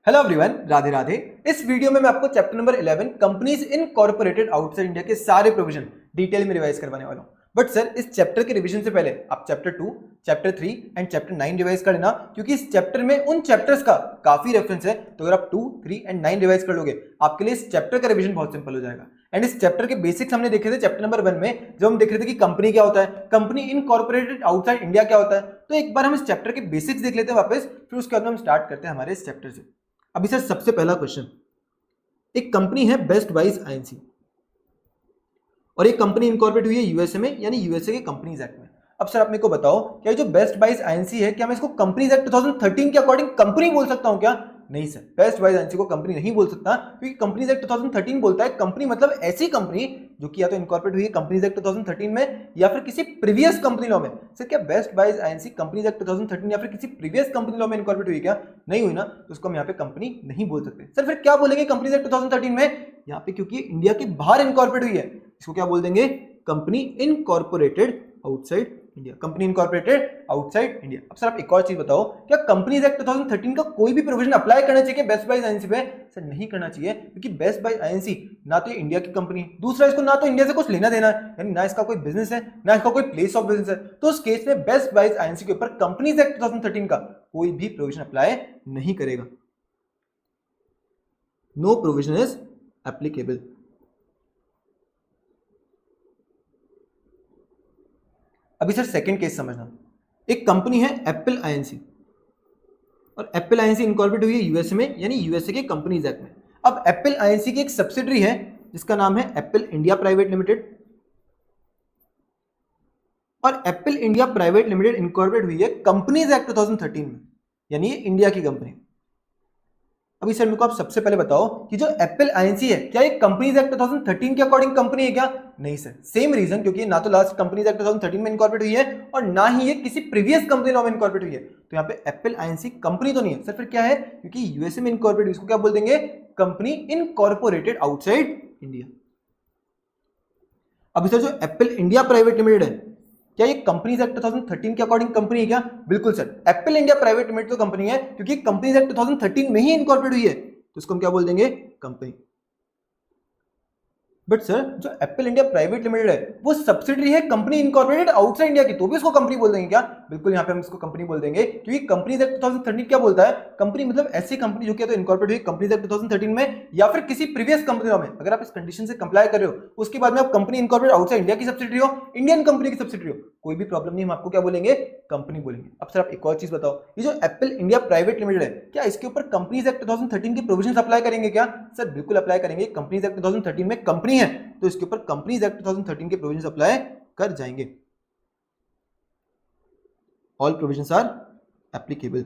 Hello everyone, Radhe Radhe. इस video में मैं आपको chapter number 11 companies incorporated outside India के सारे प्रोविजन डिटेल में रिवाइज करवाने वाला हूं। बट सर, इस चैप्टर के रिवीजन से पहले आप chapter 2, chapter 3 and chapter 9 revise कर लेना, क्योंकि इस चैप्टर में उन चैप्टर्स का काफी रेफरेंस है। तो अगर आप 2, 3 एंड 9 रिवाइज कर लोगे, आपके लिए इस चैप्टर का रिवीजन बहुत सिंपल हो जाएगा। एंड इस चैप्टर के बेसिक्स हमने देखे थे चैप्टर नंबर 1 में, जब हम देख रहे थे कि कंपनी क्या होता है, कंपनी इनकॉर्पोरेटेड आउटसाइड इंडिया क्या होता है। तो एक बार हम इस चैप्टर के बेसिक्स देख लेते हैं वापस, फिर उसके बाद हम स्टार्ट करते हैं हमारे इस चैप्टर से। अभी सर, सबसे पहला क्वेश्चन, एक कंपनी है बेस्ट बाइज आईएनसी और एक कंपनी इनकॉर्पोरेट हुई है यूएसए में, यानी यूएसए के कंपनीज एक्ट में। अब सर आप मेरे को बताओ, क्या जो बेस्ट बाइज आईएनसी है, क्या मैं इसको कंपनीज एक्ट 2013 के अकॉर्डिंग कंपनी बोल सकता हूं क्या? नहीं सर, बेस्ट बाइज आईएनसी को कंपनी नहीं बोल सकता, क्योंकि कंपनीज एक्ट 2013 बोलता है कंपनी मतलब ऐसी कंपनी जो कि या तो इनकॉर्पोरेट हुई है कंपनीज एक्ट 2013 में या फिर किसी प्रीवियस कंपनी लॉ में। सर, क्या best buys Inc companies act 2013 या फिर किसी प्रीवियस कंपनी लॉ में इनकॉर्पोरेट हुई? क्या नहीं हुई ना, तो उसको हम यहाँ पे कंपनी नहीं बोल सकते। सर फिर क्या बोलेंगे कंपनीज एक्ट 2013 में? यहाँ पे क्योंकि इंडिया के बाहर इनकॉर्पोरेट हुई है, इसको क्या बोल देंगे? Company incorporated outside India, company incorporated outside India. अब सर आप एक और चीज बताओ, क्या कंपनीज एक्ट 2013 का कोई भी प्रोविजन अप्लाई करना चाहिए बेस्ट बाइज आईएनसी पे? सर नहीं करना चाहिए, क्योंकि बेस्ट बाइज आईएनसी ना तो इंडिया की कंपनी है, दूसरा इसको ना तो इंडिया से कुछ लेना देना है, यानी ना इसका कोई बिजनेस है ना इसका कोई प्लेस ऑफ बिजनेस है। तो उस केस में बेस्ट बाइज आईएनसी के ऊपर कंपनीज एक्ट 2013 का कोई भी प्रोविजन अप्लाई नहीं करेगा। No provision is applicable. अभी सर सेकंड केस समझना, एक कंपनी है एप्पल आईएनसी और एप्पल आईएनसी इनकॉर्पोरेट हुई है यूएसए में, यानी यूएसए के कंपनीज एक्ट में। अब एप्पल आईएनसी की एक सब्सिडरी है जिसका नाम है एप्पल इंडिया प्राइवेट लिमिटेड, और Apple India private limited incorporate हुई है कंपनीज एक्ट 2013 में, यानी ये इंडिया की कंपनी। अभी सर मेरे को आप सबसे पहले बताओ कि जो एप्पल आईएनसी है, क्या ये कंपनीज एक्ट 2013 के अकॉर्डिंग कंपनी है क्या? नहीं सर, सेम रीजन, क्योंकि ना तो लास्ट कंपनीज एक्ट 2013 में इनकॉर्पोरेट हुई है और ना ही ये किसी प्रीवियस कंपनी लॉ में इनकॉर्पोरेट हुई है। तो यहाँ पे एप्पल आईएनसी कंपनी तो नहीं है। सर फिर क्या है? क्योंकि यूएसए में इनकॉर्पोरेट हुई, इसको क्या बोल देंगे? Company incorporated outside India. अभी सर जो एप्पल इंडिया प्राइवेट लिमिटेड है, क्या ये कंपनीज एक्ट 2013 के अकॉर्डिंग कंपनी है क्या? बिल्कुल sir, Apple India private limited तो कंपनी है, क्योंकि कंपनीज एक्ट 2013 में ही इनकॉर्पोरेट हुई है, तो इसको हम क्या बोल देंगे? कंपनी। बट सर, जो एप्पल इंडिया प्राइवेट लिमिटेड है वो सब्सिडरी है कंपनी इनकॉर्पोरेटेड आउटसाइड इंडिया की, तो भी इसको कंपनी बोल देंगे क्या? बिल्कुल, यहाँ पे हम इसको कंपनी बोल देंगे, क्योंकि कंपनीज एक्ट 2013 क्या बोलता है? कंपनी मतलब ऐसी कंपनी जो कि तो इनकॉर्पोरेट हुई कंपनीज एक्ट 2013 में या फिर किसी प्रीवियस कंपनी में। अगर आप इस कंडीशन से कंप्लाई कर रहे हो, उसके बाद में आप कंपनी इनकॉर्पोरेट आउटसाइड इंडिया की सब्सिडरी हो, इंडियन कंपनी की सब्सिडरी हो, कोई भी प्रॉब्लम नहीं, हम आपको क्या बोलेंगे? कंपनी बोलेंगे। अब सर आप एक और चीज बताओ, ये जो एप्पल इंडिया प्राइवेट लिमिटेड है, क्या इसके ऊपर कंपनीज एक्ट 2013 के प्रोविजंस अप्लाई करेंगे क्या? सर बिल्कुल अप्लाई करेंगे। कंपनीज एक्ट 2013 में कंपनी है, तो इसके ऊपर कंपनीज एक्ट 2013 के प्रोविजंस अप्लाई कर जाएंगे। All provisions are applicable.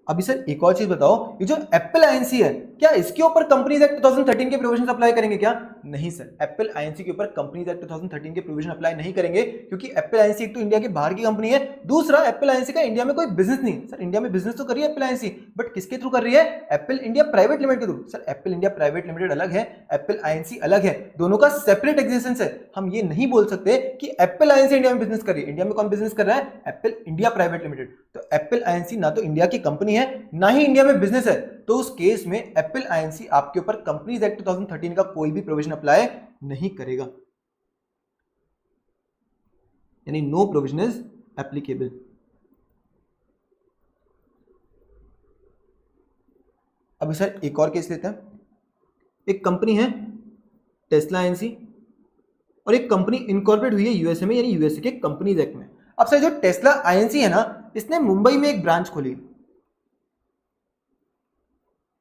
अभी सर एक और चीज बताओ, ये जो एप्पल आईएनसी है, क्या इसके ऊपर कंपनीज एक्ट 2013 के प्रोविजंस अप्लाई करेंगे क्या? नहीं सर, एप्पल आईएनसी के ऊपर कंपनीज एक्ट 2013 के प्रोविजन अप्लाई नहीं करेंगे, क्योंकि एप्पल आईएनसी एक तो इंडिया के बाहर की कंपनी है, दूसरा एप्पल आईएनसी का इंडिया में कोई बिजनेस नहीं। सर इंडिया में बिजनेस तो कर रही है एप्पल आईएनसी, बट किसके थ्रू कर रही है? एप्पल इंडिया प्राइवेट लिमिटेड के through. Sir Apple India private limited अलग है, एप्पल आईएनसी अलग है, दोनों का सेपरेट एग्जिस्टेंस है। हम ये नहीं बोल सकते कि एप्पल आईएनसी इंडिया में बिजनेस कर रही है। इंडिया में कौन बिजनेस कर रहा है? Apple India private limited. तो एप्पल आईएनसी ना तो इंडिया की कंपनी है ना ही इंडिया में बिजनेस है, तो उस केस में एप्पल आईएनसी आपके ऊपर कंपनीज एक्ट 2013 का कोई भी प्रोविजन अप्लाई नहीं करेगा, यानी नो प्रोविजन इज एप्लीकेबल। अभी सर एक और केस लेते हैं, एक कंपनी है टेस्ला आईएनसी और एक कंपनी इनकॉर्पोरेट हुई है यूएसए में, यानी यूएसए के कंपनीज एक्ट में। अब सर जो टेस्ला आईएनसी है ना, इसने मुंबई में एक ब्रांच खोली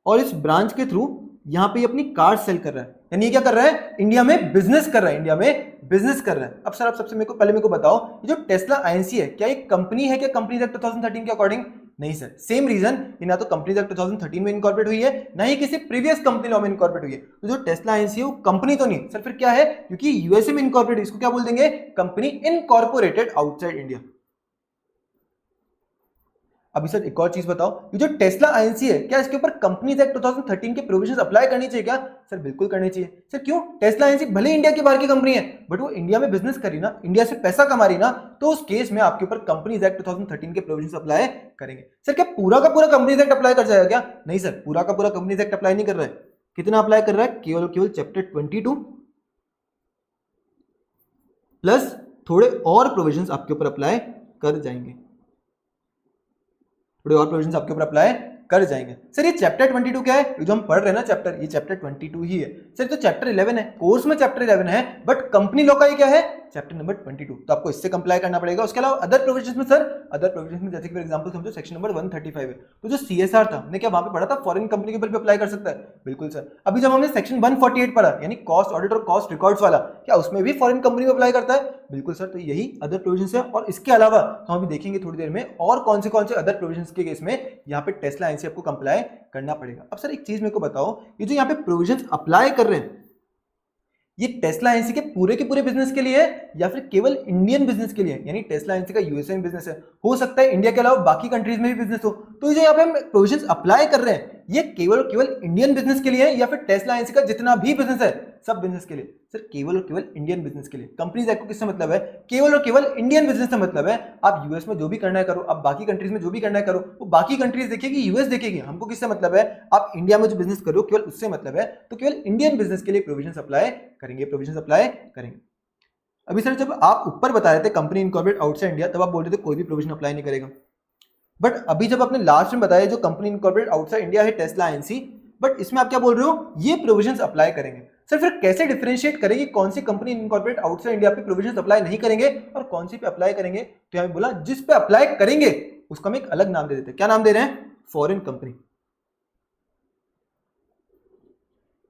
और इस ब्रांच के थ्रू यहां पे अपनी कार सेल कर रहा है, यानी क्या कर रहा है? इंडिया में बिजनेस कर रहा है, इंडिया में बिजनेस कर रहा है। अब सर आप सबसे मेरे को बताओ, ये जो टेस्ला आईएनसी है, क्या एक कंपनी है क्या कंपनीज एक्ट 2013 के अकॉर्डिंग? नहीं सर, सेम रीजन, ये ना तो कंपनीज एक्ट 2013 में इनकॉर्पोरेट हुई है ना ही किसी प्रीवियस कंपनी लॉ में इनकॉर्पोरेट हुई है। तो जो टेस्ला आईएनसी है वो कंपनी तो नहीं। सर फिर क्या है? क्योंकि यूएसए में इनकॉर्पोरेट, इसको क्या बोल देंगे? Company incorporated outside India. अभी सर एक और चीज बताओ, ये जो टेस्ला आईएनसी है, क्या इसके ऊपर कंपनीज एक्ट 2013 के प्रोविजंस अप्लाई करनी चाहिए क्या? सर बिल्कुल करनी चाहिए। सर क्यों? टेस्ला आईएनसी भले इंडिया के बाहर की कंपनी है, बट वो इंडिया में बिजनेस करी ना, इंडिया से पैसा कमा रही ना, तो उस केस में आपके ऊपर कंपनीज एक्ट 2013 के प्रोविजंस अप्लाई करेंगे। सर क्या पूरा का पूरा कंपनीज एक्ट अप्लाई कर जाएगा क्या? नहीं सर, पूरा का पूरा कंपनीज एक्ट अप्लाई नहीं कर रहा है। कितना अप्लाई कर रहा है? केवल केवल चैप्टर 22 प्लस थोड़े और प्रोविजंस आपके ऊपर अप्लाई कर जाएंगे, थोड़े और प्रोविजंस आपके ऊपर अप्लाई कर जाएंगे। सर ये चैप्टर 22 क्या है? ये जो हम पढ़ रहे हैं ना चैप्टर, ये चैप्टर 22 ही है। सर तो चैप्टर 11 है, कोर्स में चैप्टर 11 है, बट कंपनी लॉ का ये क्या है? Chapter number 22। तो आपको इससे कंप्लाई करना पड़ेगा। उसके अलावा अदर प्रोविजंस में सर, अदर प्रोविजंस में जैसे कि फॉर एग्जांपल समझो सेक्शन नंबर 135 है, तो जो सीएसआर था, हमने क्या वहां पे पढ़ा था? फॉरेन कंपनी के ऊपर भी अप्लाई कर सकता है। बिल्कुल सर। अभी जब हमने सेक्शन 148 पढ़ा, यानी कॉस्ट ऑडिट और कॉस्ट रिकॉर्ड्स वाला, क्या उसमें भी फॉरेन कंपनी में अप्लाई करता है? बिल्कुल सर। तो यही अदर प्रोविजंस है। और इसके अलावा हम अभी देखेंगे थोड़ी देर में और कौन से अदर प्रोविजंस के केस में यहाँ पे टेस्ला आईएनसी आपको कंप्लाई करना पड़ेगा। अब सर एक चीज मेरे को बताओ, ये जो यहाँ पे प्रोविजंस अप्लाई कर रहे हैं, ये टेस्ला आईएनसी के पूरे बिजनेस के लिए है या फिर केवल इंडियन बिजनेस के लिए? यानी टेस्ला आईएनसी का यूएसए में बिजनेस है, हो सकता है इंडिया के अलावा बाकी कंट्रीज में भी बिजनेस हो, तो ये जो यहाँ पे हम प्रोविजंस अप्लाई कर रहे हैं, ये केवल इंडियन बिजनेस के लिए है या फिर टेस्ला आईएनसी का जितना भी बिजनेस है सब बिजनेस के लिए? सर केवल और केवल इंडियन बिजनेस के लिए। कंपनीज एक्ट को किससे मतलब है? केवल और केवल इंडियन बिजनेस से मतलब है। आप यूएस में जो भी करना है करो, आप बाकी कंट्रीज में जो भी करना है करो, वो बाकी कंट्रीज देखेगी, यूएस देखेगी। हमको किससे मतलब है? आप इंडिया में जो बिजनेस करो केवल उससे मतलब है। तो केवल इंडियन बिजनेस के लिए प्रोविजंस अप्लाई करेंगे, प्रोविजंस अप्लाई करेंगे। अभी सर जब आप ऊपर बता रहे थे कंपनी इनकॉर्पोरेट आउटसाइड इंडिया, तब आप बोल रहे थे कोई भी प्रोविजन अप्लाई नहीं करेगा, बट अभी जब आपने लास्ट में बताया जो कंपनी इनकॉर्पोरेट आउटसाइड इंडिया है टेस्ला आईएनसी, बट इसमें आप क्या बोल रहे हो? ये प्रोविजंस अप्लाई करेंगे। सर फिर कैसे डिफरेंशिएट करेंगे कौन सी कंपनी इनकॉर्पोरेट आउटसाइड इंडिया पे प्रोविजंस अप्लाई नहीं करेंगे और कौन सी पे अप्लाई करेंगे? तो हमें बोला जिस पे अप्लाई करेंगे उसको हम एक अलग नाम दे देते हैं। क्या नाम दे रहे हैं? Foreign company.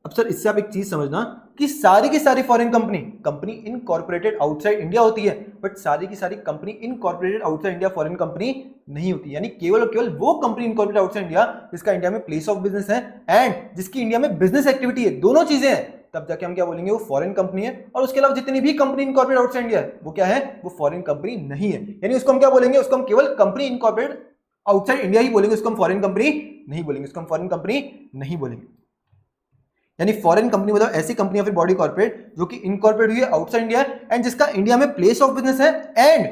अब सर इससे आप एक चीज समझना कि सारी की सारी foreign company incorporated outside India होती है, बट सारी की सारी company incorporated outside India foreign company नहीं होती। यानी केवल और केवल वो कंपनी इनकॉर्पोरेटेड आउटसाइड इंडिया जिसका इंडिया में प्लेस ऑफ बिजनेस है एंड जिसकी इंडिया में बिजनेस एक्टिविटी है, दोनों चीजें हैं, तब जाके हम क्या बोलेंगे? वो फॉरेन कंपनी है। और उसके अलावा जितनी भी कंपनी इनकॉर्पोरेटेड आउटसाइड इंडिया है वो क्या है? वो फॉरेन कंपनी नहीं है। यानी उसको हम क्या बोलेंगे? उसको हम केवल कंपनी इनकॉर्पोरेटेड आउटसाइड इंडिया ही बोलेंगे, उसको हम फॉरेन कंपनी नहीं बोलेंगे, उसको हम फॉरेन कंपनी नहीं बोलेंगे। यानी फॉरेन कंपनी मतलब ऐसी कंपनी या फिर बॉडी कॉर्पोरेट जो कि इनकॉर्पोरेट हुई है आउटसाइड इंडिया एंड जिसका इंडिया में प्लेस ऑफ बिजनेस है एंड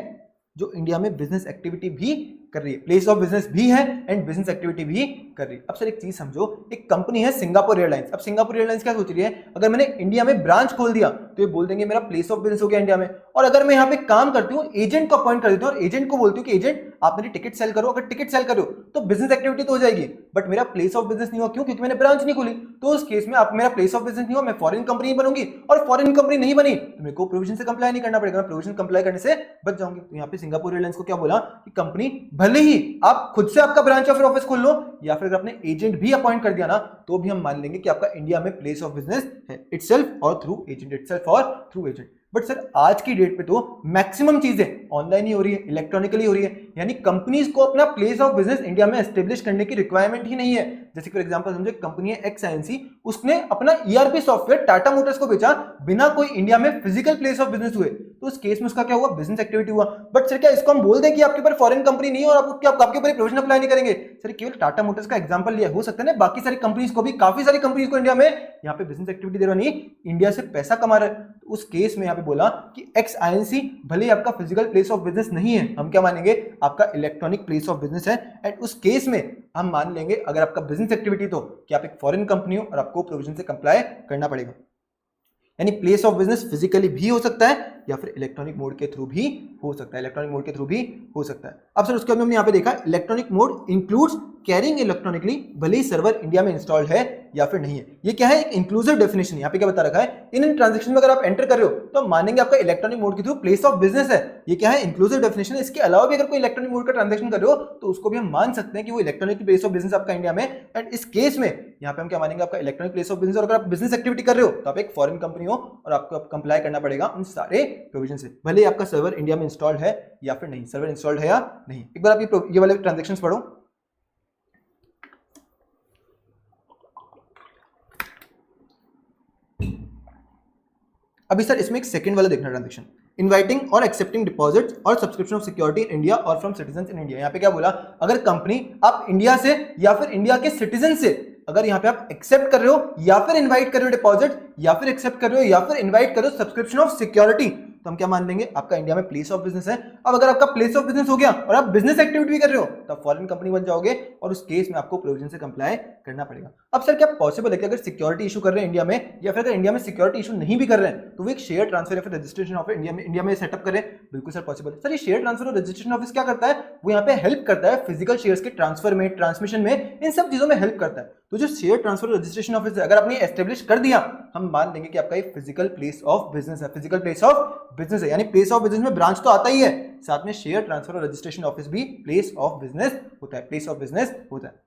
जो इंडिया में बिजनेस एक्टिविटी भी कर रही है, प्लेस ऑफ बिजनेस भी है एंड बिजनेस एक्टिविटी भी कर रही है। अब सर एक चीज समझो, एक कंपनी है सिंगापुर एयरलाइंस। अब सिंगापुर एयरलाइंस क्या सोच रही है? अगर मैंने इंडिया में ब्रांच खोल दिया तो ये बोल देंगे मेरा प्लेस ऑफ बिजनेस हो गया इंडिया में। और अगर मैं यहाँ पे काम करती हूँ, एजेंट को अपॉइंट कर देती हूँ और एजेंट को बोलती हूँ कि एजेंट आप मेरी टिकट सेल करो, अगर टिकट सेल करो तो बिजनेस एक्टिविटी तो हो जाएगी, बट मेरा प्लेस ऑफ बिजनेस नहीं हुआ। क्यों? क्योंकि मैंने ब्रांच नहीं खोली। तो उस केस में आप मेरा प्लेस ऑफ बिजनेस नहीं हुआ, मैं फॉरेन कंपनी बनूंगी और फॉरेन कंपनी नहीं बनी तो मेरे को प्रोविजन से कंप्लाई नहीं करना पड़ेगा, मैं प्रोविजन कंप्लाई करने से बच जाऊंगी। तो यहाँ पे सिंगापुर एयरलाइंस को क्या बोला कि कंपनी भले ही आप खुद से आपका ब्रांच या फिर ऑफिस खोल लो या फिर अपने एजेंट भी अपॉइंट कर दिया ना, तो भी हम मान लेंगे कि आपका इंडिया में प्लेस ऑफ बिजनेस है इटसेल्फ और थ्रू एजेंट, इटसेल्फ और थ्रू एजेंट। बट सर आज की डेट पे तो मैक्सिमम चीजें ऑनलाइन ही हो रही है, इलेक्ट्रॉनिकली हो रही है, यानी कंपनीज को अपना प्लेस ऑफ बिजनेस इंडिया में एस्टेब्लिश करने की रिक्वायरमेंट ही नहीं है। जैसे फॉर एग्जांपल समझे कंपनी है एक्स आईएनसी, उसने अपना ईआरपी सॉफ्टवेयर टाटा मोटर्स को बेचा बिना कोई इंडिया में फिजिकल प्लेस ऑफ बिजनेस हुए, तो उस केस में उसका क्या हुआ? बिजनेस एक्टिविटी हुआ। बट सर क्या इसको हम बोल दें कि आपके ऊपर फॉरेन कंपनी नहीं है और आपको क्या आपके ऊपर प्रोविजन अप्लाई नहीं करेंगे? सर केवल टाटा मोटर्स का एग्जांपल लिया, हो सकता है ना बाकी सारी कंपनीज को भी, काफी सारी कंपनीज को इंडिया में यहाँ पे बिजनेस एक्टिविटी दे रहा नहीं, इंडिया से पैसा कमा रहा है। तो उस केस में यहाँ पे बोला कि एक्स आईएनसी भले ही आपका फिजिकल प्लेस ऑफ बिजनेस नहीं है, हम क्या मानेंगे? आपका इलेक्ट्रॉनिक प्लेस ऑफ बिजनेस है एंड उस केस में हम मान लेंगे अगर आपका बिजनेस एक्टिविटी तो कि आप एक फॉरेन कंपनी हो और आपको प्रोविजन से कंप्लाई करना पड़ेगा। यानी प्लेस ऑफ बिजनेस फिजिकली भी हो सकता है या फिर इलेक्ट्रॉनिक मोड के थ्रू भी हो सकता है, इलेक्ट्रॉनिक मोड के थ्रू भी हो सकता है। अब सर उसके बाद हमने यहाँ पे देखा electronic mode includes carrying electronically, भले ही सर्वर इंडिया में इंस्टॉल्ड है या फिर नहीं है। ये क्या है? एक इंक्लूसिव डेफिनेशन। यहाँ पे क्या बता रखा है? इन ट्रांजेक्शन में अगर आप एंटर कर रहे हो तो मानेंगे आपका इलेक्ट्रॉनिक मोड के थ्रू प्लेस ऑफ बिजनेस है। ये क्या है? Inclusive definition. इसके अलावा भी अगर कोई इलेक्ट्रॉनिक मोड का ट्रांजेक्शन कर रहे हो तो उसको भी हम मान सकते हैं कि वो इलेक्ट्रॉनिक प्लेस ऑफ बिजनेस आपका इंडिया में। एंड इस केस में यहाँ पे हम क्या मानेंगे? आपका इलेक्ट्रॉनिक प्लेस ऑफ बिजनेस। और अगर आप बिजनेस एक्टिविटी कर रहे हो तो आप एक फॉरेन कंपनी हो और आपको कंप्लाई करना पड़ेगा उन सारे प्रोविजन से, भले ही आपका सर्वर इंडिया में इंस्टॉल्ड है या फिर नहीं, सर्वर इंस्टॉल्ड है या नहीं। एक बार आप ये वाले ट्रांजेक्शंस पढ़ो। अभी सर इसमें एक सेकंड वाला देखना ट्रांजेक्शन, इनवाइटिंग और एक्सेप्टिंग डिपॉजिट्स और subscription of security in India और फ्रॉम सिटीजंस इन इंडिया। यहाँ पे क्या बोला, अगर कंपनी आप इंडिया से या फिर इंडिया के सिटीजन से अगर यहाँ पे आप एक्सेप्ट कर रहे हो या फिर इनवाइट कर रहे हो डिपॉजिट या फिर एक्सेप्ट कर रहे हो या फिर इनवाइट कर रहे हो सब्सक्रिप्शन ऑफ सिक्योरिटी, तो हम क्या मान लेंगे, आपका इंडिया में प्लेस ऑफ बिजनेस है। अब अगर आपका प्लेस ऑफ बिजनेस हो गया और आप बिजनेस एक्टिविटी भी कर रहे हो तो फॉरेन कंपनी बन जाओगे और उस केस में आपको प्रोविजन से कंप्लाई करना पड़ेगा। अब सर क्या पॉसिबल है कि अगर सिक्योरिटी इशू कर रहे हैं इंडिया में या फिर अगर इंडिया में सिक्योरिटी इशू नहीं भी कर रहे हैं तो वो एक शेयर ट्रांसफर या फिर रजिस्ट्रेशन ऑफिस इंडिया में सेटअप करें? बिल्कुल सर पॉसिबल है। सर ये शेयर ट्रांसफर और रजिस्ट्रेशन ऑफिस क्या करता है, वो यहाँ पे हेल्प करता है फिजिकल शेयर्स के ट्रांसफर में, ट्रांसमिशन में, इन सब चीजों में हेल्प करता है। तो जो शेयर ट्रांसफर और रजिस्ट्रेशन ऑफिस है अगर आपने एस्टेब्लिश कर दिया, हम मान लेंगे कि आपका एक फिजिकल प्लेस ऑफ बिजनेस है, फिजिकल प्लेस ऑफ बिजनेस है, यानी प्लेस ऑफ बिजनेस में ब्रांच तो आता ही है, साथ में शेयर ट्रांसफर और रजिस्ट्रेशन ऑफिस भी प्लेस ऑफ बिजनेस होता है, प्लेस ऑफ बिजनेस होता है।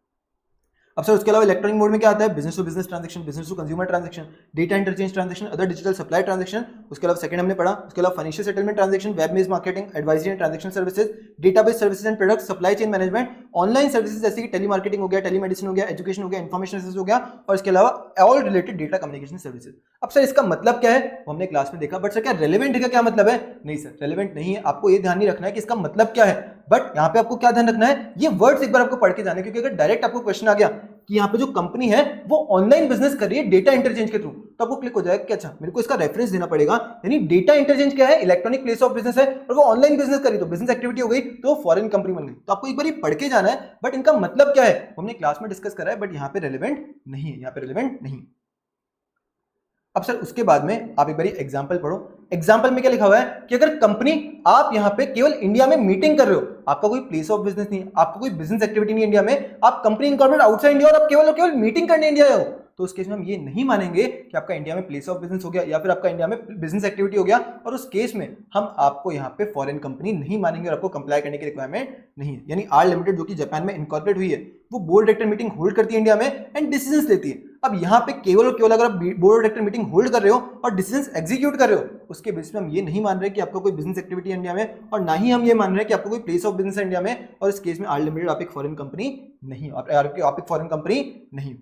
अब सर उसके अलावा इलेक्ट्रॉनिक मोड में क्या आता है, business to business transaction, business to consumer transaction, data interchange transaction, other digital supply transaction. उसके अलावा सेकंड हमने पढ़ा, उसके अलावा financial settlement transaction, web based marketing, advisory and transaction services, database services and products, supply chain management, online services जैसे कि tele marketing हो गया, टेली मेडिसिन हो गया, एजुकेशन हो गया, इन्फॉर्मेशन सर्विसेज हो गया, और इसके अलावा all related data communication services. अब सर इसका मतलब क्या है वो हमने क्लास में देखा, बट सर क्या रेलेवेंट है, क्या मतलब है? नहीं सर रेलेवेंट नहीं है, आपको ये ध्यान नहीं रखना है कि इसका मतलब क्या है, बट यहाँ पे आपको क्या ध्यान रखना है, ये वर्ड्स एक बार आपको पढ़ के जाने, क्योंकि अगर डायरेक्ट आपको क्वेश्चन आ गया कि यहाँ पे जो कंपनी है वो ऑनलाइन बिजनेस कर रही है डेटा इंटरचेंज के थ्रू, तो आपको क्लिक हो जाएगा कि अच्छा मेरे को इसका रेफरेंस देना पड़ेगा, यानी डेटा इंटरचेंज क्या है, इलेक्ट्रॉनिक प्लेस ऑफ बिजनेस है और वो ऑनलाइन बिजनेस करी तो बिजनेस एक्टिविटी हो गई तो फॉरेन कंपनी बन गई। तो आपको एक बार ये पढ़ के जाना है, बट इनका मतलब क्या है हमने क्लास में डिस्कस करा है, बट यहाँ पे रेलेवेंट नहीं है, यहाँ पे रेलेवेंट नहीं। अब सर उसके बाद में आप एक बार एग्जांपल पढ़ो, एग्जांपल में क्या लिखा हुआ है कि अगर कंपनी आप यहां पे केवल इंडिया में मीटिंग कर रहे हो, आपका कोई प्लेस ऑफ बिजनेस नहीं है, आपका कोई बिजनेस एक्टिविटी नहीं है इंडिया में, आप कंपनी इनकॉर्पोरेट आउटसाइड इंडिया और आप केवल मीटिंग करने इंडिया हो, तो उस केस में हम ये नहीं मानेंगे कि आपका इंडिया में प्लेस ऑफ बिजनेस हो गया या फिर आपका इंडिया में बिजनेस एक्टिविटी हो गया, और उस केस में हम आपको यहाँ पे फॉरेन कंपनी नहीं मानेंगे और आपको कंप्लाई करने की रिक्वायरमेंट नहीं है। यानी आर लिमिटेड जो कि जापान में इनकॉर्पोरेट हुई है वो बोर्ड डायरेक्टर मीटिंग होल्ड करती है इंडिया में एंड डिसीजंस लेती है। अब यहाँ पे केवल और केवल अगर आप बोर्ड डायरेक्टर मीटिंग होल्ड कर रहे हो और डिसीजंस एग्जीक्यूट कर रहे हो, उसके बेसिस पे हम ये नहीं मान रहे कि आपका कोई बिजनेस एक्टिविटी है इंडिया में, और ना ही हम ये मान रहे हैं कि आपका कोई प्लेस ऑफ बिजनेस है इंडिया में, और इस केस में आर लिमिटेड आप एक फॉरेन कंपनी नहीं, आप एक फॉरेन कंपनी नहीं।